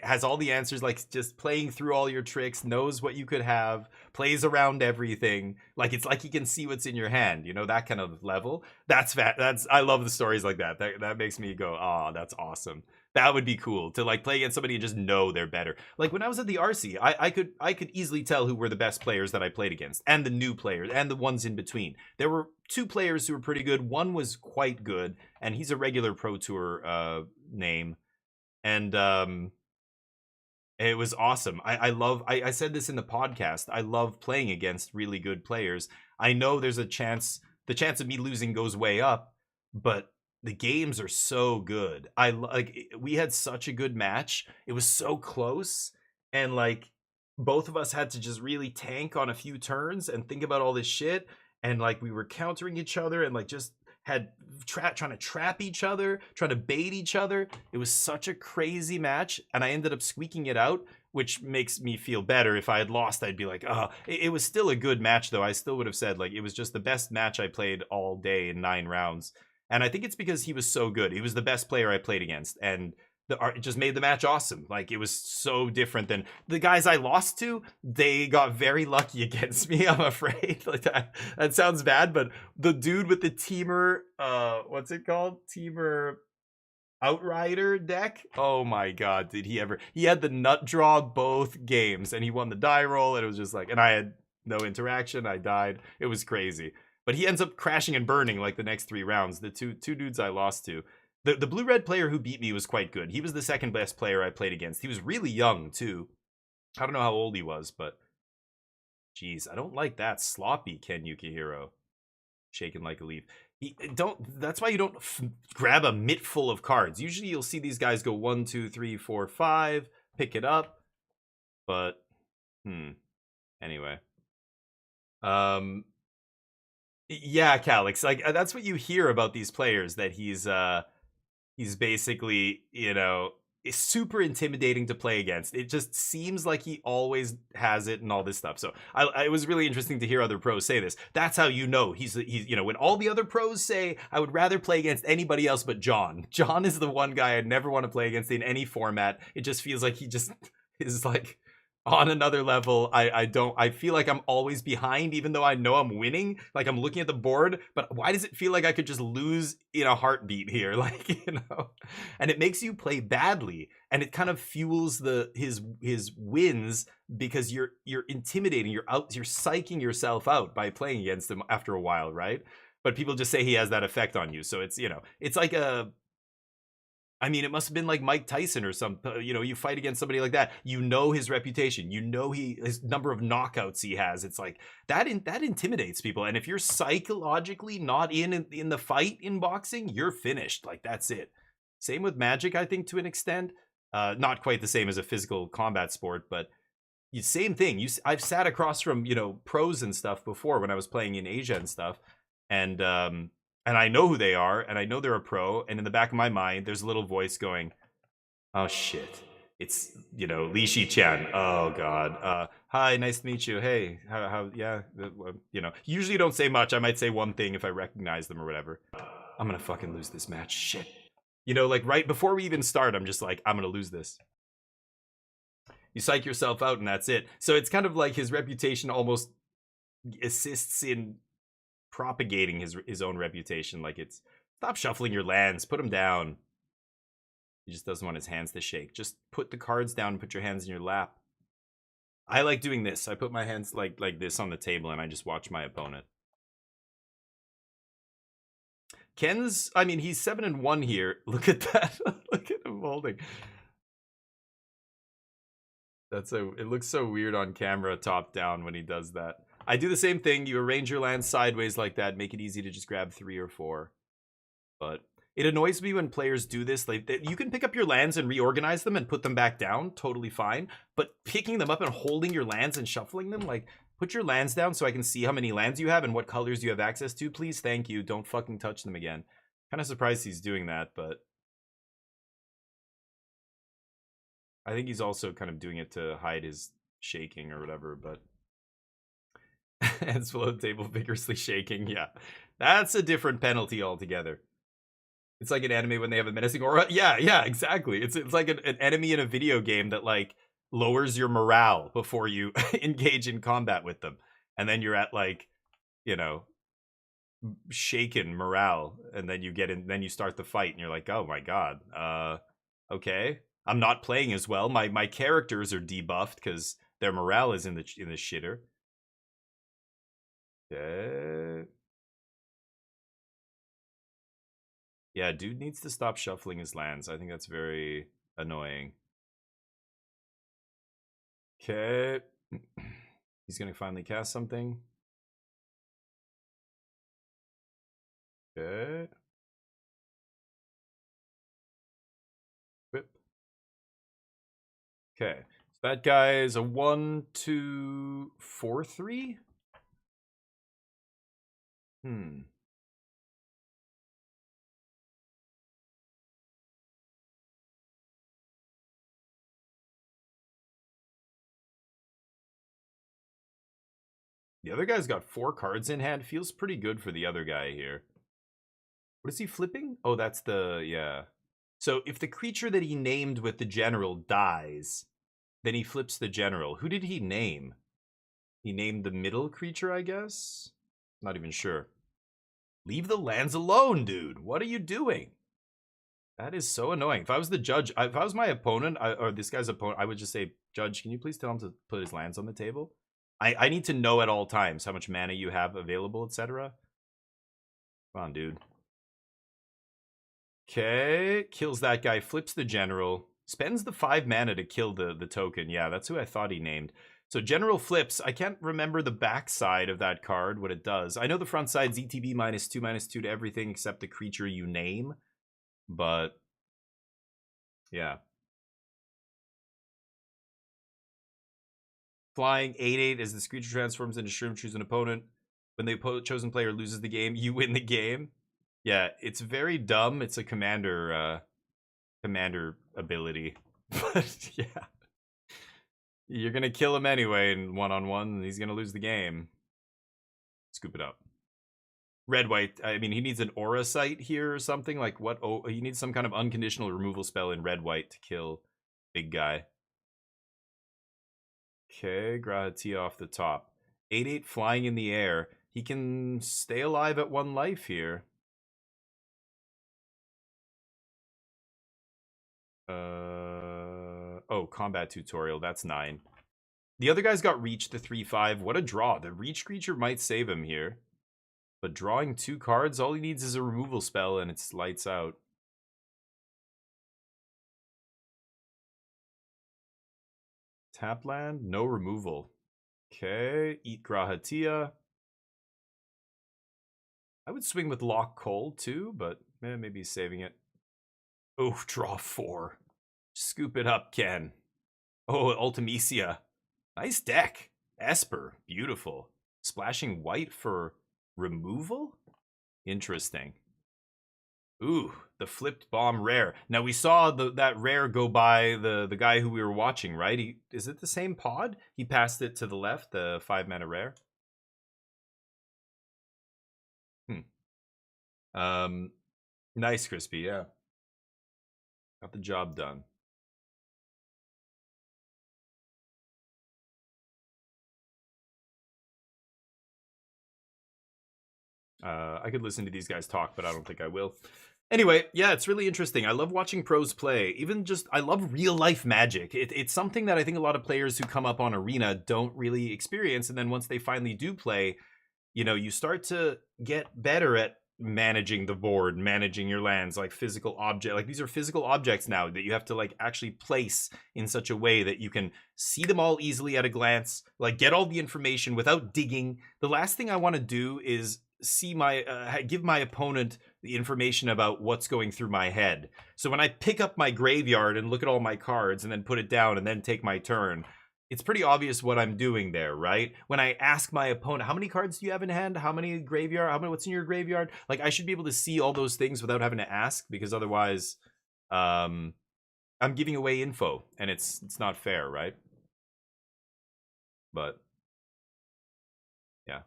has all the answers, like just playing through all your tricks, knows what you could have, plays around everything. Like it's like he can see what's in your hand, that kind of level. I love the stories like that. That makes me go, oh, that's awesome. That would be cool to like play against somebody and just know they're better. Like when I was at the RC, I could easily tell who were the best players that I played against, and the new players and the ones in between. There were 2 players who were pretty good. One was quite good, and he's a regular Pro Tour name. And it was awesome. I said this in the podcast. I love playing against really good players. I know there's the chance of me losing goes way up, but the games are so good. We had such a good match. It was so close, and like both of us had to just really tank on a few turns and think about all this shit, and like we were countering each other and like just had trying to trap each other, trying to bait each other. It was such a crazy match, and I ended up squeaking it out, which makes me feel better. If I had lost, I'd be like, oh, it was still a good match though. I still would have said like it was just the best match I played all day in 9 rounds. And I think it's because he was so good. He was the best player I played against, and it just made the match awesome. Like it was so different than the guys I lost to. They got very lucky against me, I'm afraid. Like that sounds bad, but the dude with the Teamer, what's it called? Teamer Outrider deck. Oh my god, did he ever? He had the nut draw both games, and he won the die roll, and it was just like, and I had no interaction. I died. It was crazy. But he ends up crashing and burning like the next 3 rounds. The two dudes I lost to. The blue-red player who beat me was quite good. He was the second best player I played against. He was really young, too. I don't know how old he was, but... Jeez, I don't like that. Sloppy Ken Yukihiro. Shaking like a leaf. That's why you don't grab a mitt full of cards. Usually you'll see these guys go 1, 2, 3, 4, 5, pick it up. But, anyway. Yeah, Calix, like that's what you hear about these players, that he's basically, is super intimidating to play against. It just seems like he always has it and all this stuff. So it was really interesting to hear other pros say this. That's how he's when all the other pros say I would rather play against anybody else but John. John is the one guy I'd never want to play against in any format. It just feels like he just is like on another level. I feel like I'm always behind, even though I know I'm winning. Like I'm looking at the board, but why does it feel like I could just lose in a heartbeat here? Like, and it makes you play badly, and it kind of fuels his wins, because you're intimidating, you're psyching yourself out by playing against him after a while, right? But people just say he has that effect on you. So it's, it's like it must have been like Mike Tyson or something. You fight against somebody like that. His reputation. His number of knockouts he has. It's like that intimidates people. And if you're psychologically not in the fight in boxing, you're finished. Like that's it. Same with Magic, I think, to an extent. Not quite the same as a physical combat sport, but same thing. I've sat across from pros and stuff before when I was playing in Asia and stuff, and and I know who they are, and I know they're a pro, and in the back of my mind, there's a little voice going, oh shit, it's, you know, Li Shi-chan. Oh god. Hi, nice to meet you. Hey, how yeah, you know, usually don't say much. I might say one thing if I recognize them or whatever. I'm gonna fucking lose this match. Shit. You know, like right before we even start, I'm just like, I'm gonna lose this. You psych yourself out and that's it. So it's kind of like his reputation almost assists in propagating his own reputation. Like, it's, stop shuffling your lands, put them down. He just doesn't want his hands to shake. Just put the cards down and put your hands in your lap. I like doing this. I put my hands like this on the table and I just watch my opponent. Ken's, I mean, he's 7-1 here. Look at that. Look at him holding. It looks so weird on camera top down when he does that. I do the same thing. You arrange your lands sideways like that, make it easy to just grab 3 or 4. But it annoys me when players do this. Like, you can pick up your lands and reorganize them and put them back down, totally fine. But picking them up and holding your lands and shuffling them, like, put your lands down so I can see how many lands you have and what colors you have access to, please. Thank you. Don't fucking touch them again. Kind of surprised he's doing that, but I think he's also kind of doing it to hide his shaking or whatever, but hands below the table vigorously shaking. Yeah, that's a different penalty altogether. It's like an enemy when they have a menacing aura. Yeah, exactly. It's like an enemy in a video game that like lowers your morale before you engage in combat with them, and then you're at like, you know, shaken morale, and then you get in, then you start the fight, and you're like, oh my god, okay, I'm not playing as well. My characters are debuffed because their morale is in the shitter. Yeah, dude needs to stop shuffling his lands. I think that's very annoying. Okay. He's gonna finally cast something. Okay. Whip. Okay. So that guy is a 1, 2, 4, 3. The other guy's got 4 cards in hand. Feels pretty good for the other guy here. What is he flipping? Oh, that's the, yeah. So if the creature that he named with the general dies, then he flips the general. Who did he name? He named the middle creature, I guess? Not even sure. Leave the lands alone, dude. What are you doing? That is so annoying. If I was the judge, if I was my opponent, or this guy's opponent, I would just say, Judge, can you please tell him to put his lands on the table? I need to know at all times how much mana you have available, etc. Come on, dude. Okay, kills that guy, flips the general, spends the 5 mana to kill the token. Yeah, that's who I thought he named. So general flips. I can't remember the back side of that card, what it does. I know the front side's ETB -2/-2 to everything except the creature you name. But, yeah. Flying 8/8 as this creature transforms into shroom, choose an opponent. When the chosen player loses the game, you win the game. Yeah, it's very dumb. It's a commander ability. But yeah. You're gonna kill him anyway in 1-on-1, and he's gonna lose the game. Scoop it up. Red-white, I mean, he needs an aura sight here or something. Like, what? Oh, he needs some kind of unconditional removal spell in red-white to kill big guy. Okay, Grahatia off the top. 8/8 flying in the air. He can stay alive at 1 life here. Oh, combat tutorial. That's 9. The other guy's got reach to 3/5. What a draw. The reach creature might save him here. But drawing 2 cards, all he needs is a removal spell and it's lights out. Tap land, no removal. Okay, eat Grahatia. I would swing with Lock Cold too, but maybe he's saving it. Oh, draw 4. Scoop it up, Ken. Oh, Ultimecia. Nice deck. Esper, beautiful. Splashing white for removal? Interesting. Ooh, the flipped bomb rare. Now we saw that rare go by the guy who we were watching, right? Is it the same pod? He passed it to the left, the 5-mana rare. Nice, Crispy, yeah. Got the job done. I could listen to these guys talk, but I don't think I will. Anyway, yeah, it's really interesting. I love watching pros play. Even just, I love real life Magic. It's something that I think a lot of players who come up on Arena don't really experience. And then once they finally do play, you know, you start to get better at managing the board, managing your lands, like physical object. Like these are physical objects now that you have to like actually place in such a way that you can see them all easily at a glance, like get all the information without digging. The last thing I want to do is see my give my opponent the information about what's going through my head. So when I pick up my graveyard and look at all my cards and then put it down and then take my turn, it's pretty obvious what I'm doing there, right? When I ask my opponent, how many cards do you have in hand? How many graveyard? What's in your graveyard? Like I should be able to see all those things without having to ask, because otherwise I'm giving away info and it's not fair, right? But yeah.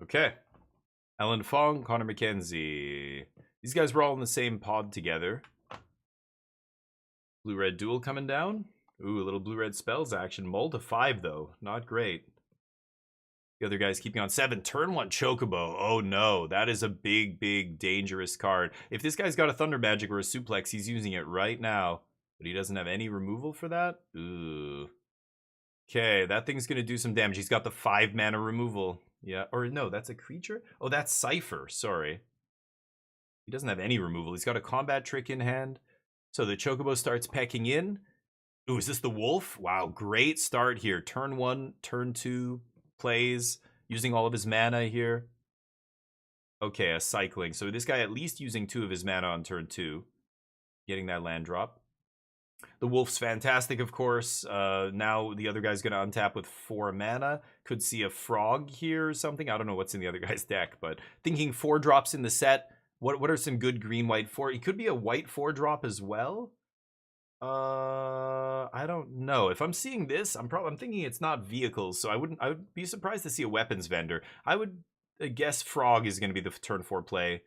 Okay. Alan Fong, Connor McKenzie. These guys were all in the same pod together. Blue-red duel coming down. Ooh, a little blue-red spells action. Mull to 5, though. Not great. The other guy's keeping on 7. Turn 1 Chocobo. Oh, no. That is a big, big, dangerous card. If this guy's got a Thunder Magic or a Suplex, he's using it right now. But he doesn't have any removal for that? Ooh. Okay, that thing's going to do some damage. He's got the 5-mana removal. Yeah, or no, that's a creature? Oh, that's Cypher. Sorry. He doesn't have any removal. He's got a combat trick in hand. So the Chocobo starts pecking in. Ooh, is this the wolf? Wow, great start here. Turn 1, turn 2 plays, using all of his mana here. Okay, a cycling. So this guy at least using 2 of his mana on turn 2. Getting that land drop. The wolf's fantastic, of course. Now the other guy's going to untap with 4 mana. Could see a frog here or something. I don't know what's in the other guy's deck, but thinking 4 drops in the set. What are some good green-white 4? It could be a white 4-drop as well. I don't know. If I'm seeing this, I'm thinking it's not vehicles, so I would be surprised to see a weapons vendor. I would guess frog is going to be the turn 4 play.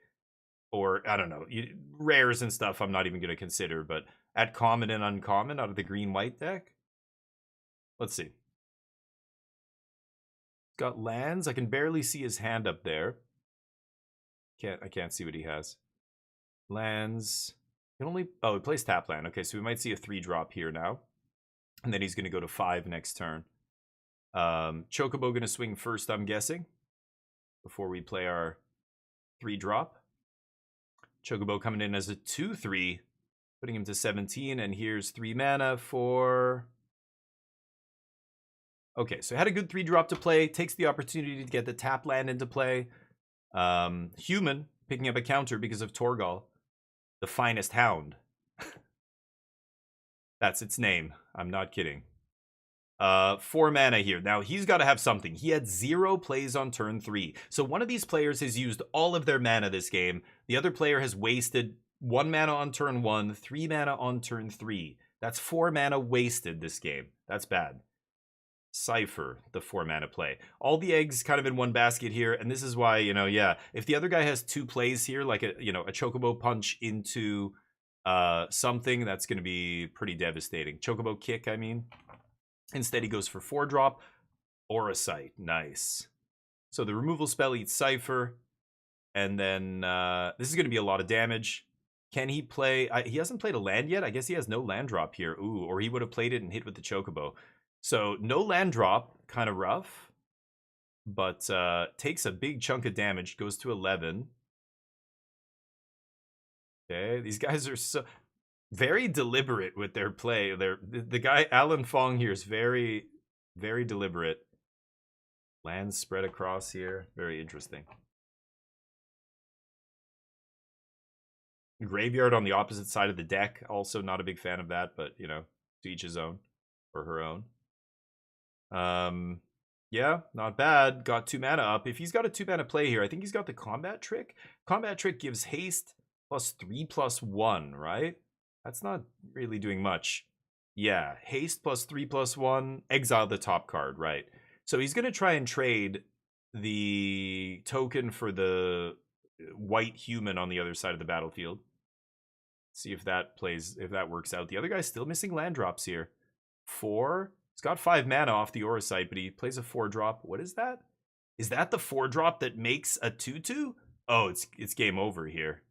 Or, I don't know, rares and stuff I'm not even going to consider, but at common and uncommon out of the green-white deck? Let's see. Got lands. I can barely see his hand up there. I can't see what he has. Lands. He only... Oh, he plays tap land. Okay, so we might see a 3-drop here now. And then he's going to go to 5 next turn. Chocobo going to swing first, I'm guessing. Before we play our 3-drop. Chocobo coming in as a 2/3, putting him to 17, and here's 3 mana for... Okay, so had a good 3-drop to play, takes the opportunity to get the tap land into play. Human, picking up a counter because of Torgal, the finest hound. That's its name, I'm not kidding. 4 mana here. Now, he's got to have something. He had 0 plays on turn 3. So one of these players has used all of their mana this game. The other player has wasted 1 mana on turn 1, 3 mana on turn 3. That's 4 mana wasted this game. That's bad. Cypher, the 4 mana play. All the eggs kind of in one basket here, and this is why, you know, yeah, if the other guy has 2 plays here, like a Chocobo punch into something, that's going to be pretty devastating. Chocobo kick, I mean. Instead, he goes for 4-drop, Auracite. Nice. So the removal spell eats Cypher, and then this is going to be a lot of damage. Can he play... he hasn't played a land yet. I guess he has no land drop here. Ooh, or he would have played it and hit with the Chocobo. So no land drop, kind of rough, but takes a big chunk of damage, goes to 11. Okay, these guys are so... very deliberate with their play. The guy, Alan Fong here, is very, very deliberate. Lands spread across here. Very interesting. Graveyard on the opposite side of the deck. Also not a big fan of that, but, you know, to each his own. Or her own. Yeah, not bad. Got 2 mana up. If he's got a 2 mana play here, I think he's got the combat trick. Combat trick gives haste +3/+1, right? That's not really doing much. Yeah, haste +3/+1, exile the top card, right? So he's going to try and trade the token for the white human on the other side of the battlefield. See if that works out. The other guy's still missing land drops here. 4. He's got 5 mana off the Aura Sight, but he plays a 4-drop. What is that? Is that the 4-drop that makes a 2/2? Oh, it's game over here.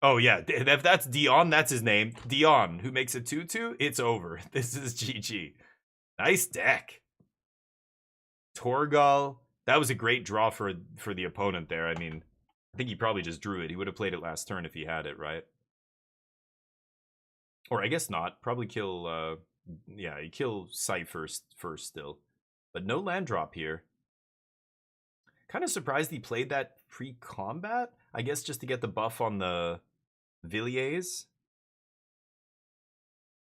Oh yeah, if that's Dion, that's his name. Dion, who makes a 2/2, it's over. This is GG. Nice deck. Torgal. That was a great draw for the opponent there. I mean, I think he probably just drew it. He would have played it last turn if he had it, right? Or I guess not. Probably kill, yeah, you kill Sight first still. But no land drop here. Kind of surprised he played that pre-combat. I guess just to get the buff on the Villiers.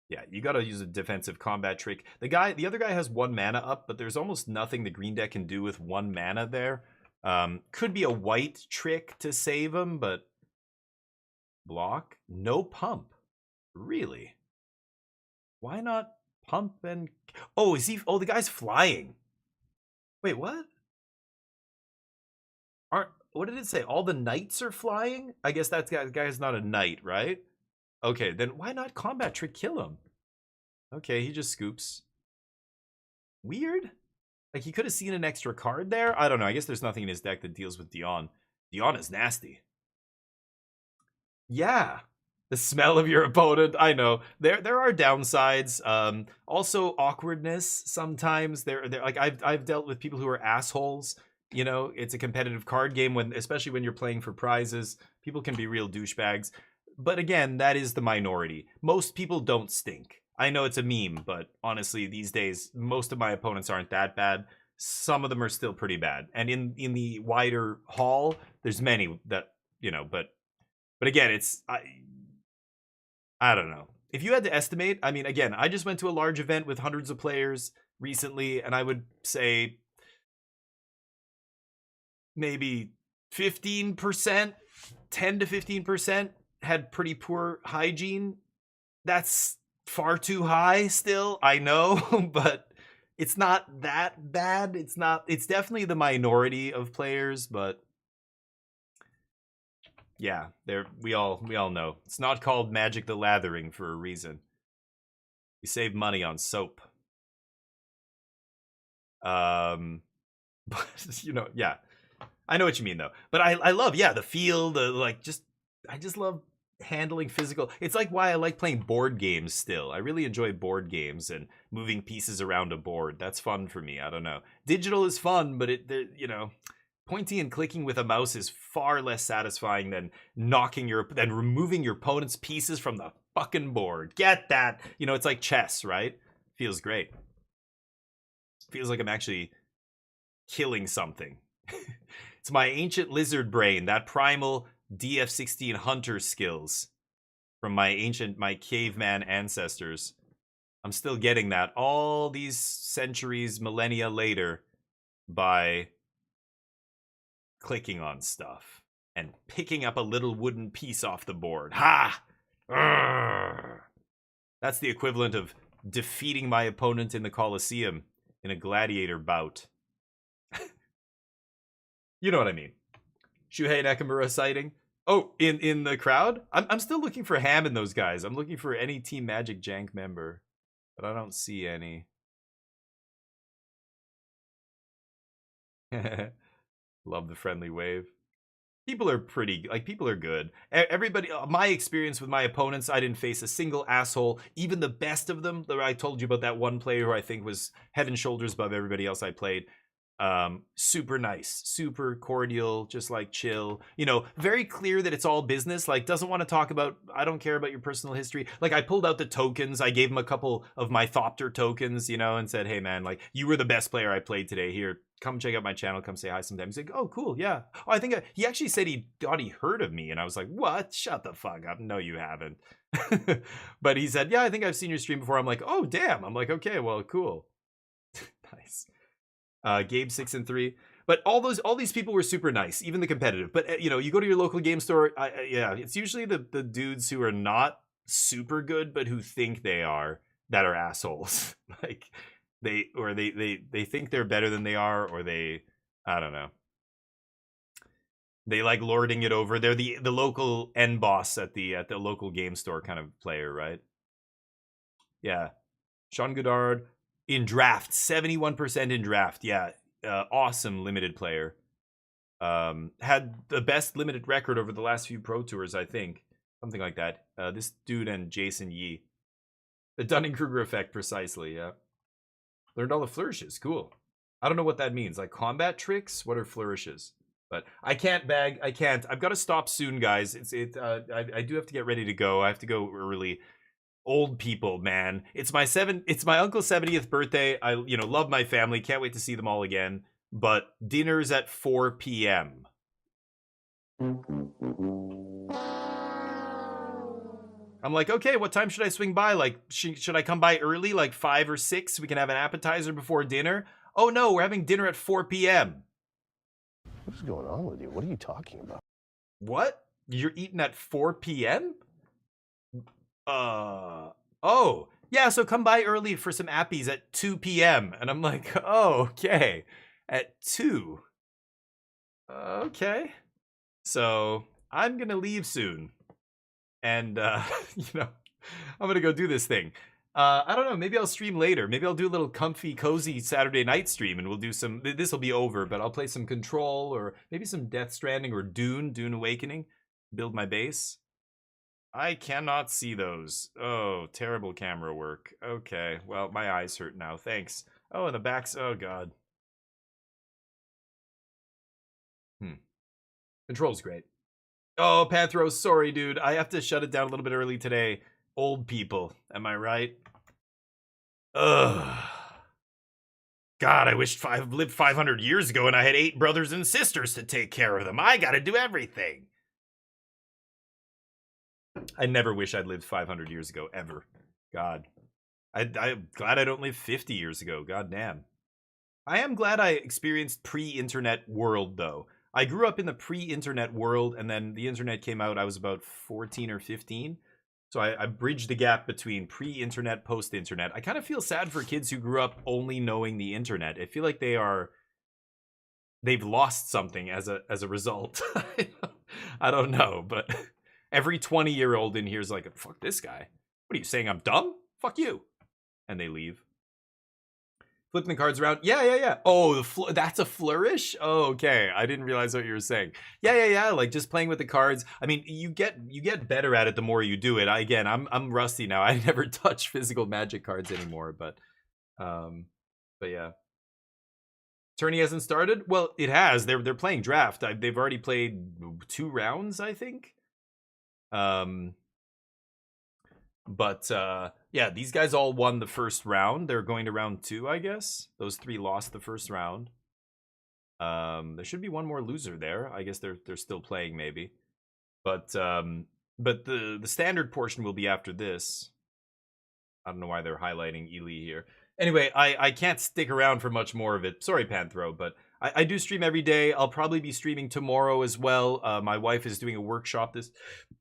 Yeah, you gotta use a defensive combat trick. The other guy has 1 mana up, but there's almost nothing the green deck can do with 1 mana there. Could be a white trick to save him, but block? No pump. Really? Why not pump and... Oh, is he... Oh, the guy's flying. Wait, what? What did it say? All the knights are flying? I guess that guy's not a knight, right? Okay, then why not combat trick kill him? Okay, he just scoops. Weird. Like, he could have seen an extra card there? I don't know. I guess there's nothing in his deck that deals with Dion. Dion is nasty. Yeah. The smell of your opponent. I know. There are downsides. Also awkwardness sometimes. They're like I've dealt with people who are assholes. You know, it's a competitive card game especially when you're playing for prizes. People can be real douchebags. But again, that is the minority. Most people don't stink. I know it's a meme, but honestly, these days, most of my opponents aren't that bad. Some of them are still pretty bad. And in the wider hall, there's many that, you know, but again, it's... I don't know. If you had to estimate, I mean, again, I just went to a large event with hundreds of players recently, and I would say maybe 15%, 10 to 15% had pretty poor hygiene. That's far too high still, I know, but it's not that bad. It's definitely the minority of players, but yeah, we all know. It's not called Magic the Lathering for a reason. We save money on soap. But you know, yeah. I know what you mean though. But I love, yeah, the feel, I just love handling physical. It's like why I like playing board games still. I really enjoy board games and moving pieces around a board. That's fun for me. I don't know. Digital is fun, but you know, pointing and clicking with a mouse is far less satisfying than removing your opponent's pieces from the fucking board. Get that? You know, it's like chess, right? Feels great. Feels like I'm actually killing something. It's my ancient lizard brain, that primal DF16 hunter skills from my caveman ancestors. I'm still getting that all these centuries, millennia later by clicking on stuff and picking up a little wooden piece off the board. Ha! Urgh. That's the equivalent of defeating my opponent in the Colosseum in a gladiator bout. You know what I mean. Shuhei Nakamura sighting. Oh, in the crowd? I'm still looking for Ham in those guys. I'm looking for any Team Magic Jank member, but I don't see any. Love the friendly wave. People are people are good. Everybody, my experience with my opponents, I didn't face a single asshole. Even the best of them, I told you about that one player who I think was head and shoulders above everybody else I played. Super nice, super cordial, just like chill, you know, very clear that it's all business, like doesn't want to talk about, I don't care about your personal history. Like I pulled out the tokens, I gave him a couple of my Thopter tokens, you know, and said, hey man, like you were the best player I played today, here, come check out my channel, come say hi sometime. He's like, oh cool, yeah. Oh, I think he actually said he thought he heard of me, and I was like, what? Shut the fuck up. No, you haven't. But he said, yeah, I think I've seen your stream before. I'm like, oh damn. I'm like, okay, well, cool. Nice. Gabe 6 and 3, but all these people were super nice, even the competitive. But you know, you go to your local game store, yeah, it's usually the dudes who are not super good but who think they are that are assholes. Like they think they're better than they are, or they, I don't know, they like lording it over. They're the local end boss at the local game store kind of player, right? Yeah, Sean Goodard. In draft, 71% in draft. Yeah, awesome limited player. Had the best limited record over the last few Pro Tours, I think. Something like that. This dude and Jason Yee. The Dunning-Kruger effect, precisely, yeah. Learned all the flourishes, cool. I don't know what that means. Like combat tricks? What are flourishes? But I can't bag, I can't. I've got to stop soon, guys. I do have to get ready to go. I have to go early. Old people, man. It's my uncle's 70th birthday. I, you know, love my family. Can't wait to see them all again. But dinner's at 4 p.m. I'm like, okay, what time should I swing by? Like, should I come by early, like 5 or 6? We can have an appetizer before dinner. Oh no, we're having dinner at 4 p.m. What is going on with you? What are you talking about? What? You're eating at 4 p.m.? Oh, yeah, so come by early for some appies at 2 p.m. And I'm like, oh, okay. At 2. Okay. So I'm going to leave soon. And, you know, I'm going to go do this thing. I don't know, maybe I'll stream later. Maybe I'll do a little comfy, cozy Saturday night stream, and we'll do some, this will be over, but I'll play some Control, or maybe some Death Stranding, or Dune Awakening. Build my base. I cannot see those. Oh, terrible camera work. Okay, well, my eyes hurt now. Thanks. Oh, and the backs. Oh, God. Control's great. Oh, Panthros, sorry, dude. I have to shut it down a little bit early today. Old people, am I right? Ugh. God, I wished I lived 500 years ago and I had 8 brothers and sisters to take care of them. I gotta do everything. I never wish I'd lived 500 years ago, ever. God. I'm glad I don't live 50 years ago. God damn. I am glad I experienced pre-internet world, though. I grew up in the pre-internet world, and then the internet came out. I was about 14 or 15. So I bridged the gap between pre-internet, post-internet. I kind of feel sad for kids who grew up only knowing the internet. I feel like they've lost something as a result. I don't know, but every 20-year-old in here is like, fuck this guy. What are you saying, I'm dumb? Fuck you. And they leave. Flipping the cards around. Yeah. Oh, that's a flourish? Oh, okay. I didn't realize what you were saying. Yeah. Like just playing with the cards. I mean, you get better at it the more you do it. I'm rusty now. I never touch physical Magic cards anymore, but yeah. Tourney hasn't started? Well, it has. They're playing draft. They've already played 2 rounds, I think. But yeah, these guys all won the first round. They're going to round 2, I guess. Those 3 lost the first round. There should be one more loser there. I guess they're still playing, maybe. But the standard portion will be after this. I don't know why they're highlighting Ely here. Anyway, I can't stick around for much more of it. Sorry, Panthro, but I do stream every day. I'll probably be streaming tomorrow as well. My wife is doing a workshop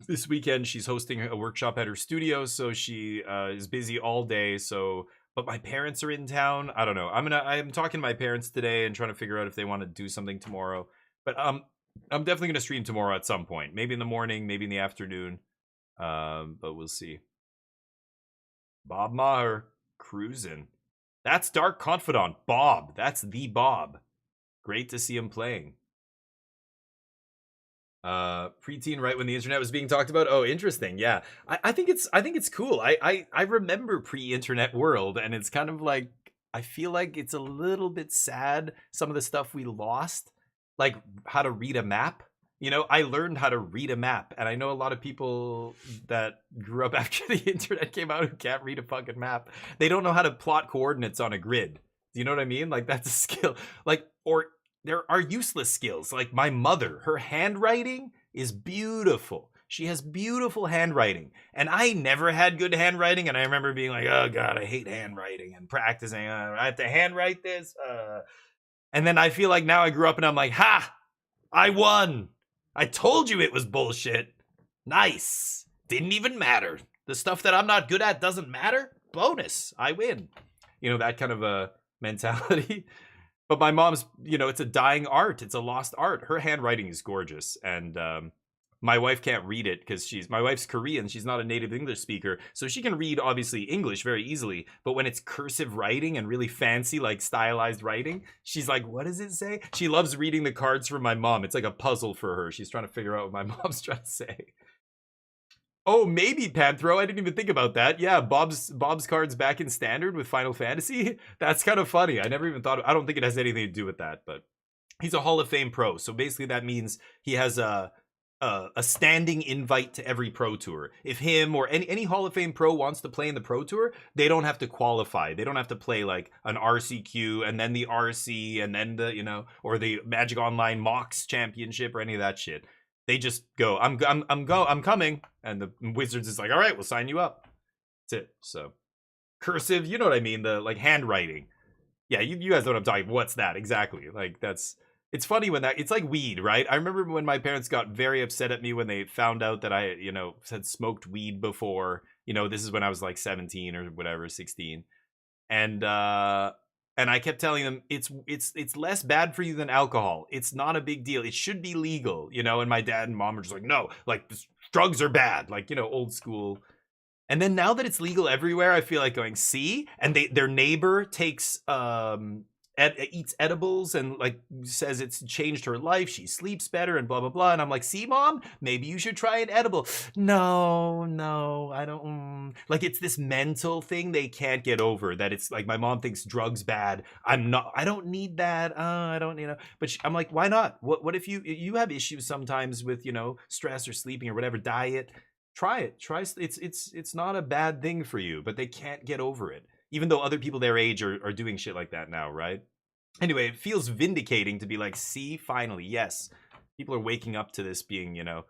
this weekend. She's hosting a workshop at her studio, so she is busy all day. But my parents are in town. I don't know. I'm talking to my parents today and trying to figure out if they want to do something tomorrow. But I'm definitely gonna stream tomorrow at some point. Maybe in the morning, maybe in the afternoon. But we'll see. Bob Maher cruising. That's Dark Confidant. Bob. That's the Bob. Great to see him playing. Preteen, right when the internet was being talked about. Oh, interesting. Yeah, I think it's cool. I remember pre-internet world, and it's kind of like I feel like it's a little bit sad, some of the stuff we lost, like how to read a map. You know, I learned how to read a map, and I know a lot of people that grew up after the internet came out who can't read a fucking map. They don't know how to plot coordinates on a grid. Do you know what I mean? Like, that's a skill. Like, or there are useless skills. Like my mother, her handwriting is beautiful. She has beautiful handwriting, and I never had good handwriting. And I remember being like, "Oh God, I hate handwriting," and practicing. I have to handwrite this. And then I feel like now I grew up, and I'm like, "Ha! I won! I told you it was bullshit. Nice. Didn't even matter. The stuff that I'm not good at doesn't matter. Bonus. I win." You know, that kind of a mentality. But my mom's, you know, it's a dying art. It's a lost art. Her handwriting is gorgeous, and my wife can't read it because my wife's Korean. She's not a native English speaker. So she can read, obviously, English very easily. But when it's cursive writing and really fancy, like stylized writing, she's like, what does it say? She loves reading the cards from my mom. It's like a puzzle for her. She's trying to figure out what my mom's trying to say. Oh, maybe Panthro. I didn't even think about that. Yeah, Bob's cards back in standard with Final Fantasy. That's kind of funny. I never even thought. I don't think it has anything to do with that, but he's a Hall of Fame pro. So basically that means he has a standing invite to every pro tour. If him or any Hall of Fame pro wants to play in the pro tour, they don't have to qualify. They don't have to play like an RCQ and then the RC and then the, you know, or the Magic Online Mox Championship or any of that shit. They just go, I'm coming, and the Wizards is like, all right, we'll sign you up. That's it. So cursive, you know what I mean? The like handwriting. Yeah, you guys know what I'm talking about. What's that exactly? Like it's funny when it's like weed, right? I remember when my parents got very upset at me when they found out that I, you know, had smoked weed before. You know, this is when I was like 17 or whatever, 16. And I kept telling them it's less bad for you than alcohol. It's not a big deal. It should be legal, you know. And my dad and mom are just like, no, like drugs are bad, like, you know, old school. And then now that it's legal everywhere, I feel like going, see, and their neighbor takes eats edibles and like says it's changed her life. She sleeps better and blah blah blah. And I'm like, see, mom, maybe you should try an edible. No, I don't. Like, it's this mental thing they can't get over. That it's like my mom thinks drugs bad. I don't need that. I don't, you know. But I'm like, why not? What if you have issues sometimes with, you know, stress or sleeping or whatever, diet? Try it. It's not a bad thing for you, but they can't get over it. Even though other people their age are doing shit like that now, right? Anyway, it feels vindicating to be like, see, finally, yes. People are waking up to this being, you know,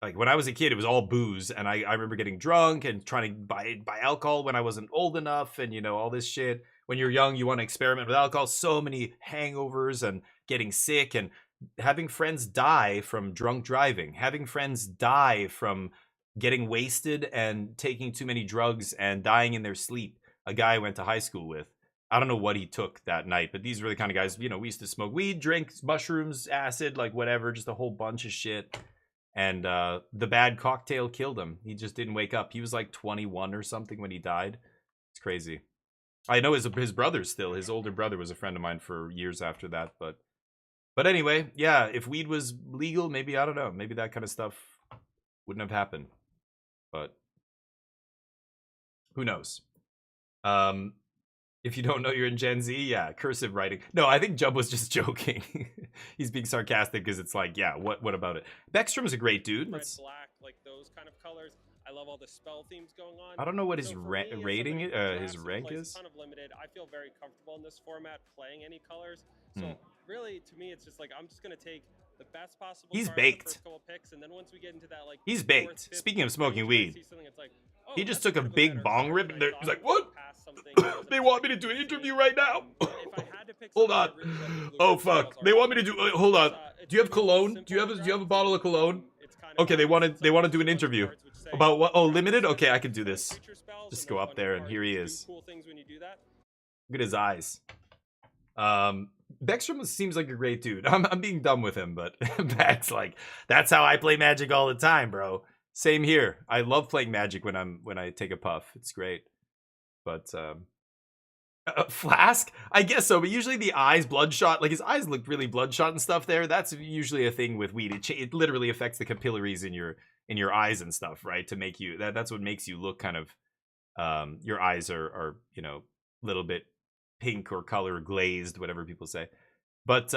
like when I was a kid, it was all booze. And I remember getting drunk and trying to buy alcohol when I wasn't old enough and, you know, all this shit. When you're young, you want to experiment with alcohol. So many hangovers and getting sick and having friends die from drunk driving. Having friends die from getting wasted and taking too many drugs and dying in their sleep. A guy I went to high school with. I don't know what he took that night, but these were the kind of guys, you know, we used to smoke weed, drink mushrooms, acid, like whatever, just a whole bunch of shit. And the bad cocktail killed him. He just didn't wake up. He was like 21 or something when he died. It's crazy. I know his brother still. His older brother was a friend of mine for years after that. But anyway, yeah, if weed was legal, maybe, I don't know, maybe that kind of stuff wouldn't have happened. But who knows? If you don't know you're in Gen Z, yeah, cursive writing. No, I think Jub was just joking. He's being sarcastic because it's like, yeah, what about it? Beckstrom's a great dude. Red, black, like those kind of colors. I love all the spell themes going on. I don't know what his rating, his rank is. Kind of limited. I feel very comfortable in this format playing any colors. So really, to me, it's just like I'm just gonna take the best possible. He's baked. First couple picks, and then once we get into that, like he's baked. Speaking of smoking weed, he just took a big bong rip and he's like, what? They want me to do an interview right now. Hold on. Oh fuck. They want me to do. Hold on. Do you have cologne? Do you have a bottle of cologne? Okay, they want to do an interview about what? Oh, limited. Okay, I can do this. Just go up there and here he is. Look at his eyes. Beckstrom seems like a great dude. I'm being dumb with him, but Beck's like, that's how I play Magic all the time, bro. Same here. I love playing Magic when I take a puff. It's great. But Flask, I guess so. But usually the eyes bloodshot, like his eyes look really bloodshot and stuff. There, that's usually a thing with weed. It literally affects the capillaries in your eyes and stuff, right? To make you that's what makes you look kind of your eyes are you know a little bit pink or color glazed, whatever people say. But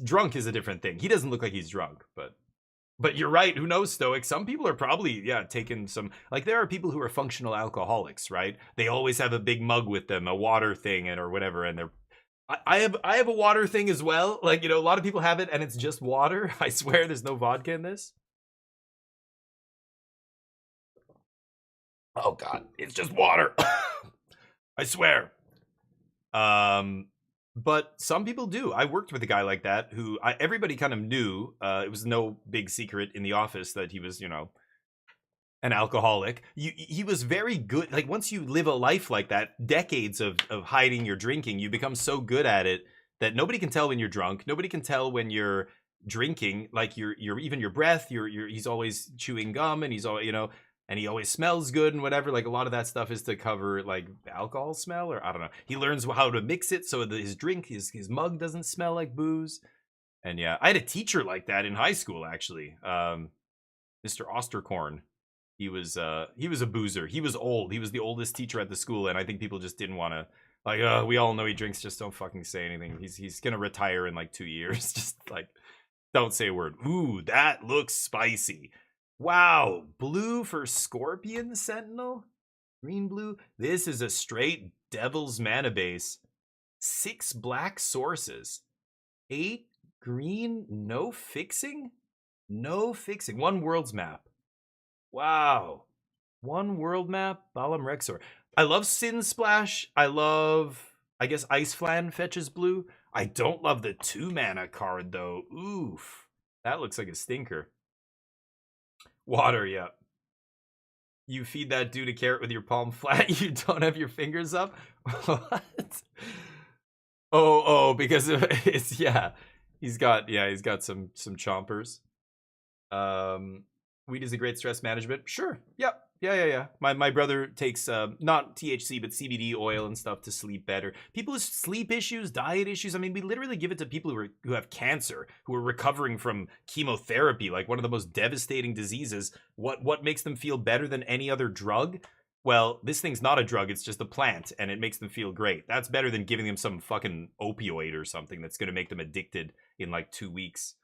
drunk is a different thing. He doesn't look like he's drunk, but you're right. Who knows, Stoic? Some people are probably, taking some, like there are people who are functional alcoholics, right? They always have a big mug with them, a water thing or whatever. And I have a water thing as well. Like, you know, a lot of people have it and it's just water. I swear there's no vodka in this. Oh God, it's just water. I swear. But some people do. I worked with a guy like that who everybody kind of knew. It was no big secret in the office that he was, you know, an alcoholic. He was very good. Like once you live a life like that, decades of hiding your drinking, you become so good at it that nobody can tell when you're drunk. Nobody can tell when you're drinking. Like your even your breath. He's always chewing gum and he's always, you know. And he always smells good and whatever. Like a lot of that stuff is to cover like alcohol smell, or I don't know. He learns how to mix it so that his drink, his mug doesn't smell like booze. And yeah, I had a teacher like that in high school actually. Mr. Osterkorn. He was a boozer. He was old. He was the oldest teacher at the school, and I think people just didn't want to. Like, we all know he drinks. Just don't fucking say anything. He's gonna retire in like 2 years. Just like, don't say a word. Ooh, that looks spicy. Wow, blue for Scorpion Sentinel? Green blue? This is a straight Devil's Mana base. 6 black sources. 8 green, no fixing? No fixing. 1 world's map. Wow. 1 world map, Balam Rexor. I love Sin Splash. I guess Ice Flan fetches blue. I don't love the 2 mana card though. Oof. That looks like a stinker. Water, yeah. You feed that dude a carrot with your palm flat, you don't have your fingers up? What? Because it's, yeah. He's got some chompers. Weed is a great stress management. Sure. Yep. Yeah. My brother takes not THC but CBD oil and stuff to sleep better. People with sleep issues, diet issues. I mean, we literally give it to people who have cancer, who are recovering from chemotherapy, like one of the most devastating diseases. What makes them feel better than any other drug? Well, this thing's not a drug, it's just a plant, and it makes them feel great. That's better than giving them some fucking opioid or something that's going to make them addicted in like 2 weeks.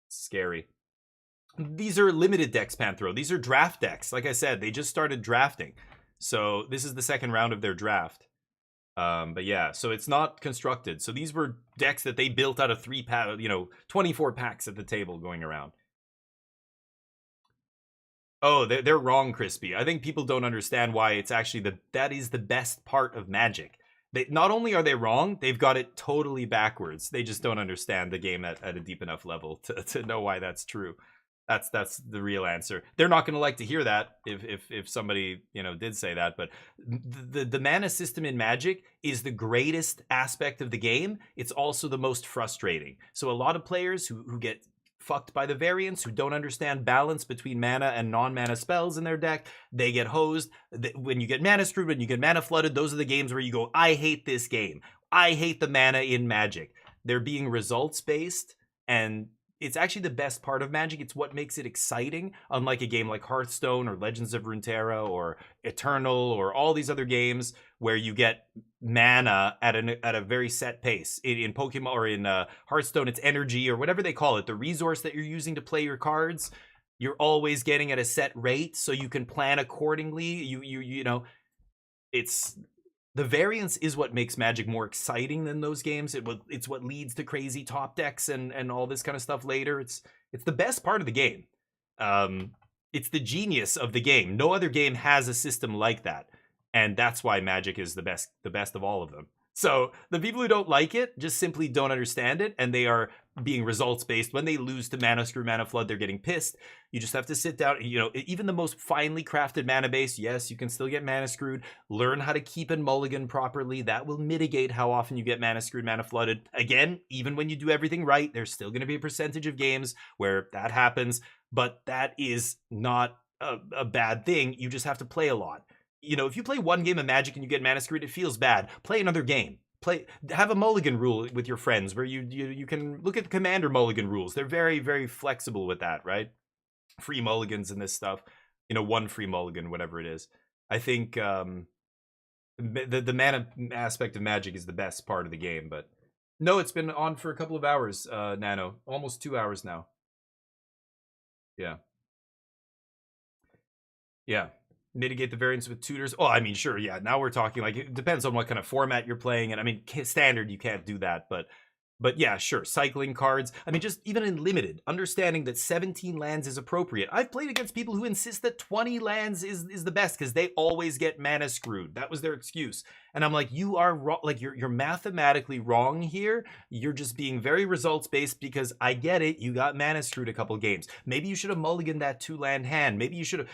Scary. These are limited decks, Panthro. These are draft decks. Like I said, they just started drafting. So this is the 2nd round of their draft. But yeah, so it's not constructed. So these were decks that they built out of 24 packs at the table going around. Oh, they're wrong, Crispy. I think people don't understand why it's actually that is the best part of Magic. Not only are they wrong, they've got it totally backwards. They just don't understand the game at a deep enough level to know why that's true. That's the real answer. They're not going to like to hear that if somebody, did say that, but the mana system in Magic is the greatest aspect of the game. It's also the most frustrating. So a lot of players who get fucked by the variants, who don't understand balance between mana and non-mana spells in their deck, they get hosed. When you get mana screwed, when you get mana flooded, those are the games where you go, I hate this game. I hate the mana in Magic. They're being results based, and it's actually the best part of Magic. It's what makes it exciting, unlike a game like Hearthstone or Legends of Runeterra or Eternal or all these other games where you get mana at a very set pace. In Pokemon or in Hearthstone, it's energy or whatever they call it, the resource that you're using to play your cards. You're always getting at a set rate, so you can plan accordingly. It's the variance is what makes Magic more exciting than those games. It's what leads to crazy top decks and all this kind of stuff later. It's the best part of the game. It's the genius of the game. No other game has a system like that, and that's why Magic is the best of all of them. So the people who don't like it just simply don't understand it, and they are being results based. When they lose to Mana Screw, Mana Flood, they're getting pissed. You just have to sit down. Even the most finely crafted mana base, yes, you can still get mana screwed. Learn how to keep and mulligan properly. That will mitigate how often you get mana screwed, mana flooded. Again, even when you do everything right, there's still going to be a percentage of games where that happens, but that is not a bad thing. You just have to play a lot. If you play one game of Magic and you get mana screwed, it feels bad. Play another game. Have a mulligan rule with your friends where you can look at the commander mulligan rules. They're very, very flexible with that, right? Free mulligans and this stuff. 1 free mulligan, whatever it is. I think The mana aspect of Magic is the best part of the game, but no, it's been on for a couple of hours, Nano. Almost 2 hours now. Yeah. Yeah. Mitigate the variance with tutors. Oh, I mean, sure, yeah. Now we're talking, like, it depends on what kind of format you're playing. And I mean, standard, you can't do that, but yeah, sure. Cycling cards. I mean, just even in limited, understanding that 17 lands is appropriate. I've played against people who insist that 20 lands is the best because they always get mana screwed. That was their excuse. And I'm like, you are wrong. Like, you're mathematically wrong here. You're just being very results based because I get it. You got mana screwed a couple games. Maybe you should have mulliganed that 2-land hand. Maybe you should have.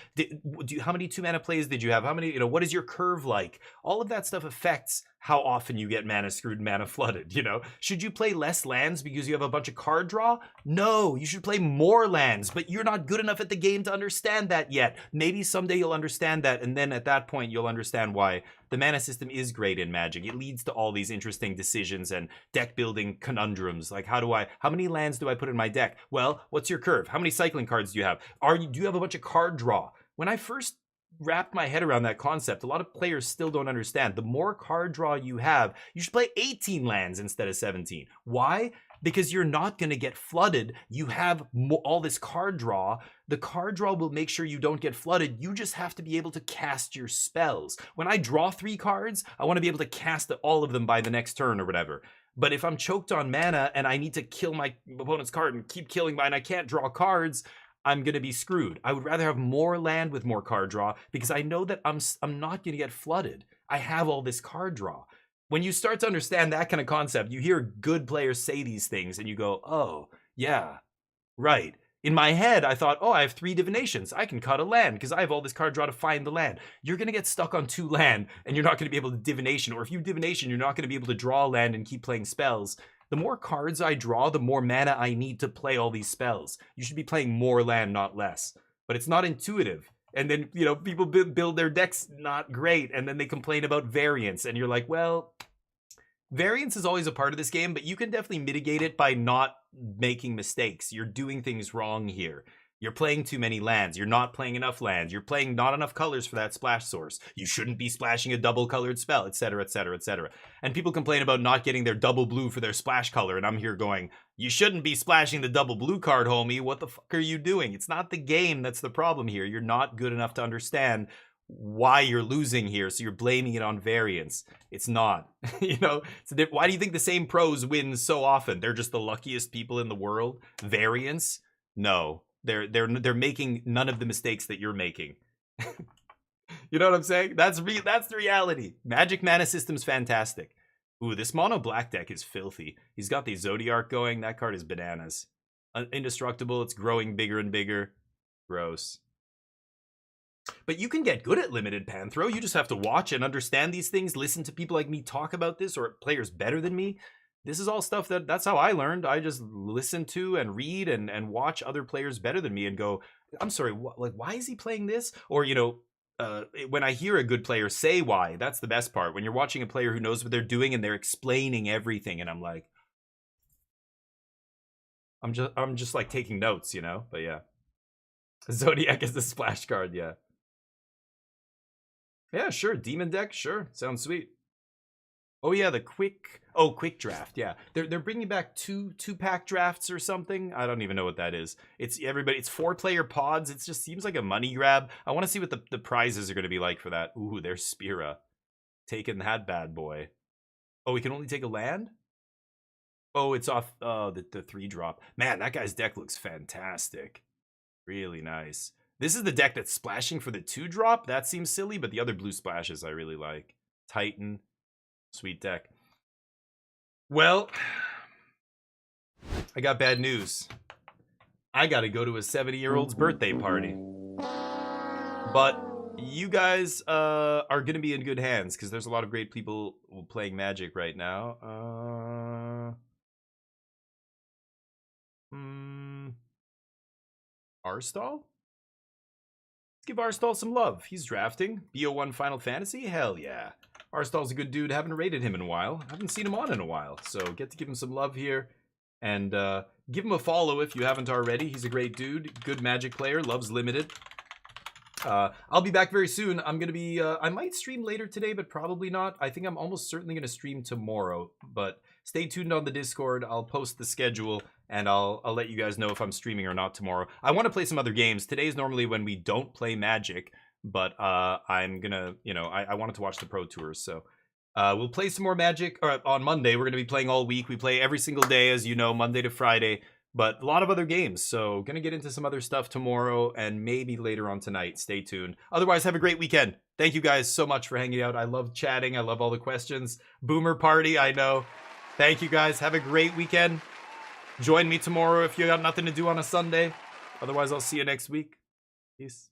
How many 2-mana plays did you have? How many? What is your curve like? All of that stuff affects how often you get mana screwed, mana flooded. Should you play less lands because you have a bunch of card draw? No, you should play more lands, but you're not good enough at the game to understand that yet. Maybe someday you'll understand that, and then at that point you'll understand why the mana system is great in Magic. It leads to all these interesting decisions and deck building conundrums. Like, how many lands do I put in my deck? Well, what's your curve? How many cycling cards do you have? Do you have a bunch of card draw? When I first wrapped my head around that concept, a lot of players still don't understand. The more card draw you have, you should play 18 lands instead of 17. Why? Because you're not going to get flooded. You have all this card draw. The card draw will make sure you don't get flooded. You just have to be able to cast your spells. When I draw 3 cards, I want to be able to cast all of them by the next turn or whatever. But if I'm choked on mana and I need to kill my opponent's card and keep killing mine, I can't draw cards, I'm going to be screwed. I would rather have more land with more card draw because I know that I'm not going to get flooded. I have all this card draw. When you start to understand that kind of concept, you hear good players say these things and you go, oh, yeah, right. In my head, I thought, oh, I have 3 divinations. I can cut a land because I have all this card draw to find the land. You're going to get stuck on 2 land and you're not going to be able to divination. Or if you divination, you're not going to be able to draw a land and keep playing spells. The more cards I draw, the more mana I need to play all these spells. You should be playing more land, not less. But it's not intuitive. And then, people build their decks not great, and then they complain about variance. And you're like, well, variance is always a part of this game, but you can definitely mitigate it by not making mistakes. You're doing things wrong here. You're playing too many lands. You're not playing enough lands. You're playing not enough colors for that splash source. You shouldn't be splashing a double colored spell, etc., etc., etc. And people complain about not getting their double blue for their splash color, and I'm here going, you shouldn't be splashing the double blue card, homie. What the fuck are you doing? It's not the game that's the problem here. You're not good enough to understand why you're losing here, so you're blaming it on variance. It's not. Why do you think the same pros win so often? They're just the luckiest people in the world. Variance? No. They're making none of the mistakes that you're making. You know what I'm saying? That's the reality. Magic mana system's fantastic. Ooh, this mono black deck is filthy. He's got the Zodiark going. That card is bananas. Indestructible. It's growing bigger and bigger. Gross. But you can get good at limited Panthro. You just have to watch and understand these things. Listen to people like me talk about this, or players better than me. This is all stuff that's how I learned. I just listen to and read and watch other players better than me and go, I'm sorry, why is he playing this? Or, when I hear a good player say why, that's the best part. When you're watching a player who knows what they're doing and they're explaining everything, and I'm like, I'm just like taking notes, But yeah. Zodiac is the splash card, yeah. Yeah, sure. Demon deck, sure. Sounds sweet. Oh yeah, the quick draft. Yeah, they're bringing back two-pack drafts or something. I don't even know what that is. It's 4-player pods. It just seems like a money grab. I want to see what the prizes are going to be like for that. Ooh, there's Spira, taking that bad boy. Oh, we can only take a land. Oh, it's off. The 3-drop. Man, that guy's deck looks fantastic. Really nice. This is the deck that's splashing for the 2-drop. That seems silly, but the other blue splashes I really like. Titan. Sweet deck. Well, I got bad news. I gotta go to a 70-year-old's birthday party. But you guys are gonna be in good hands because there's a lot of great people playing Magic right now. Arstall? Let's give Arstall some love. He's drafting. BO1 Final Fantasy? Hell yeah. Arstall's a good dude. Haven't rated him in a while. Haven't seen him on in a while. So get to give him some love here. And give him a follow if you haven't already. He's a great dude. Good Magic player. Loves Limited. I'll be back very soon. I'm gonna be. I might stream later today, but probably not. I think I'm almost certainly gonna stream tomorrow. But stay tuned on the Discord. I'll post the schedule and I'll let you guys know if I'm streaming or not tomorrow. I want to play some other games. Today's normally when we don't play Magic, but I'm gonna, I wanted to watch the Pro Tours, so we'll play some more Magic. On Monday, we're gonna be playing all week. We play every single day, as you know, Monday to Friday. But a lot of other games, so gonna get into some other stuff tomorrow and maybe later on tonight. Stay tuned. Otherwise, have a great weekend. Thank you guys so much for hanging out. I love chatting. I love all the questions. Boomer party, I know. Thank you guys. Have a great weekend. Join me tomorrow if you got nothing to do on a Sunday. Otherwise, I'll see you next week. Peace.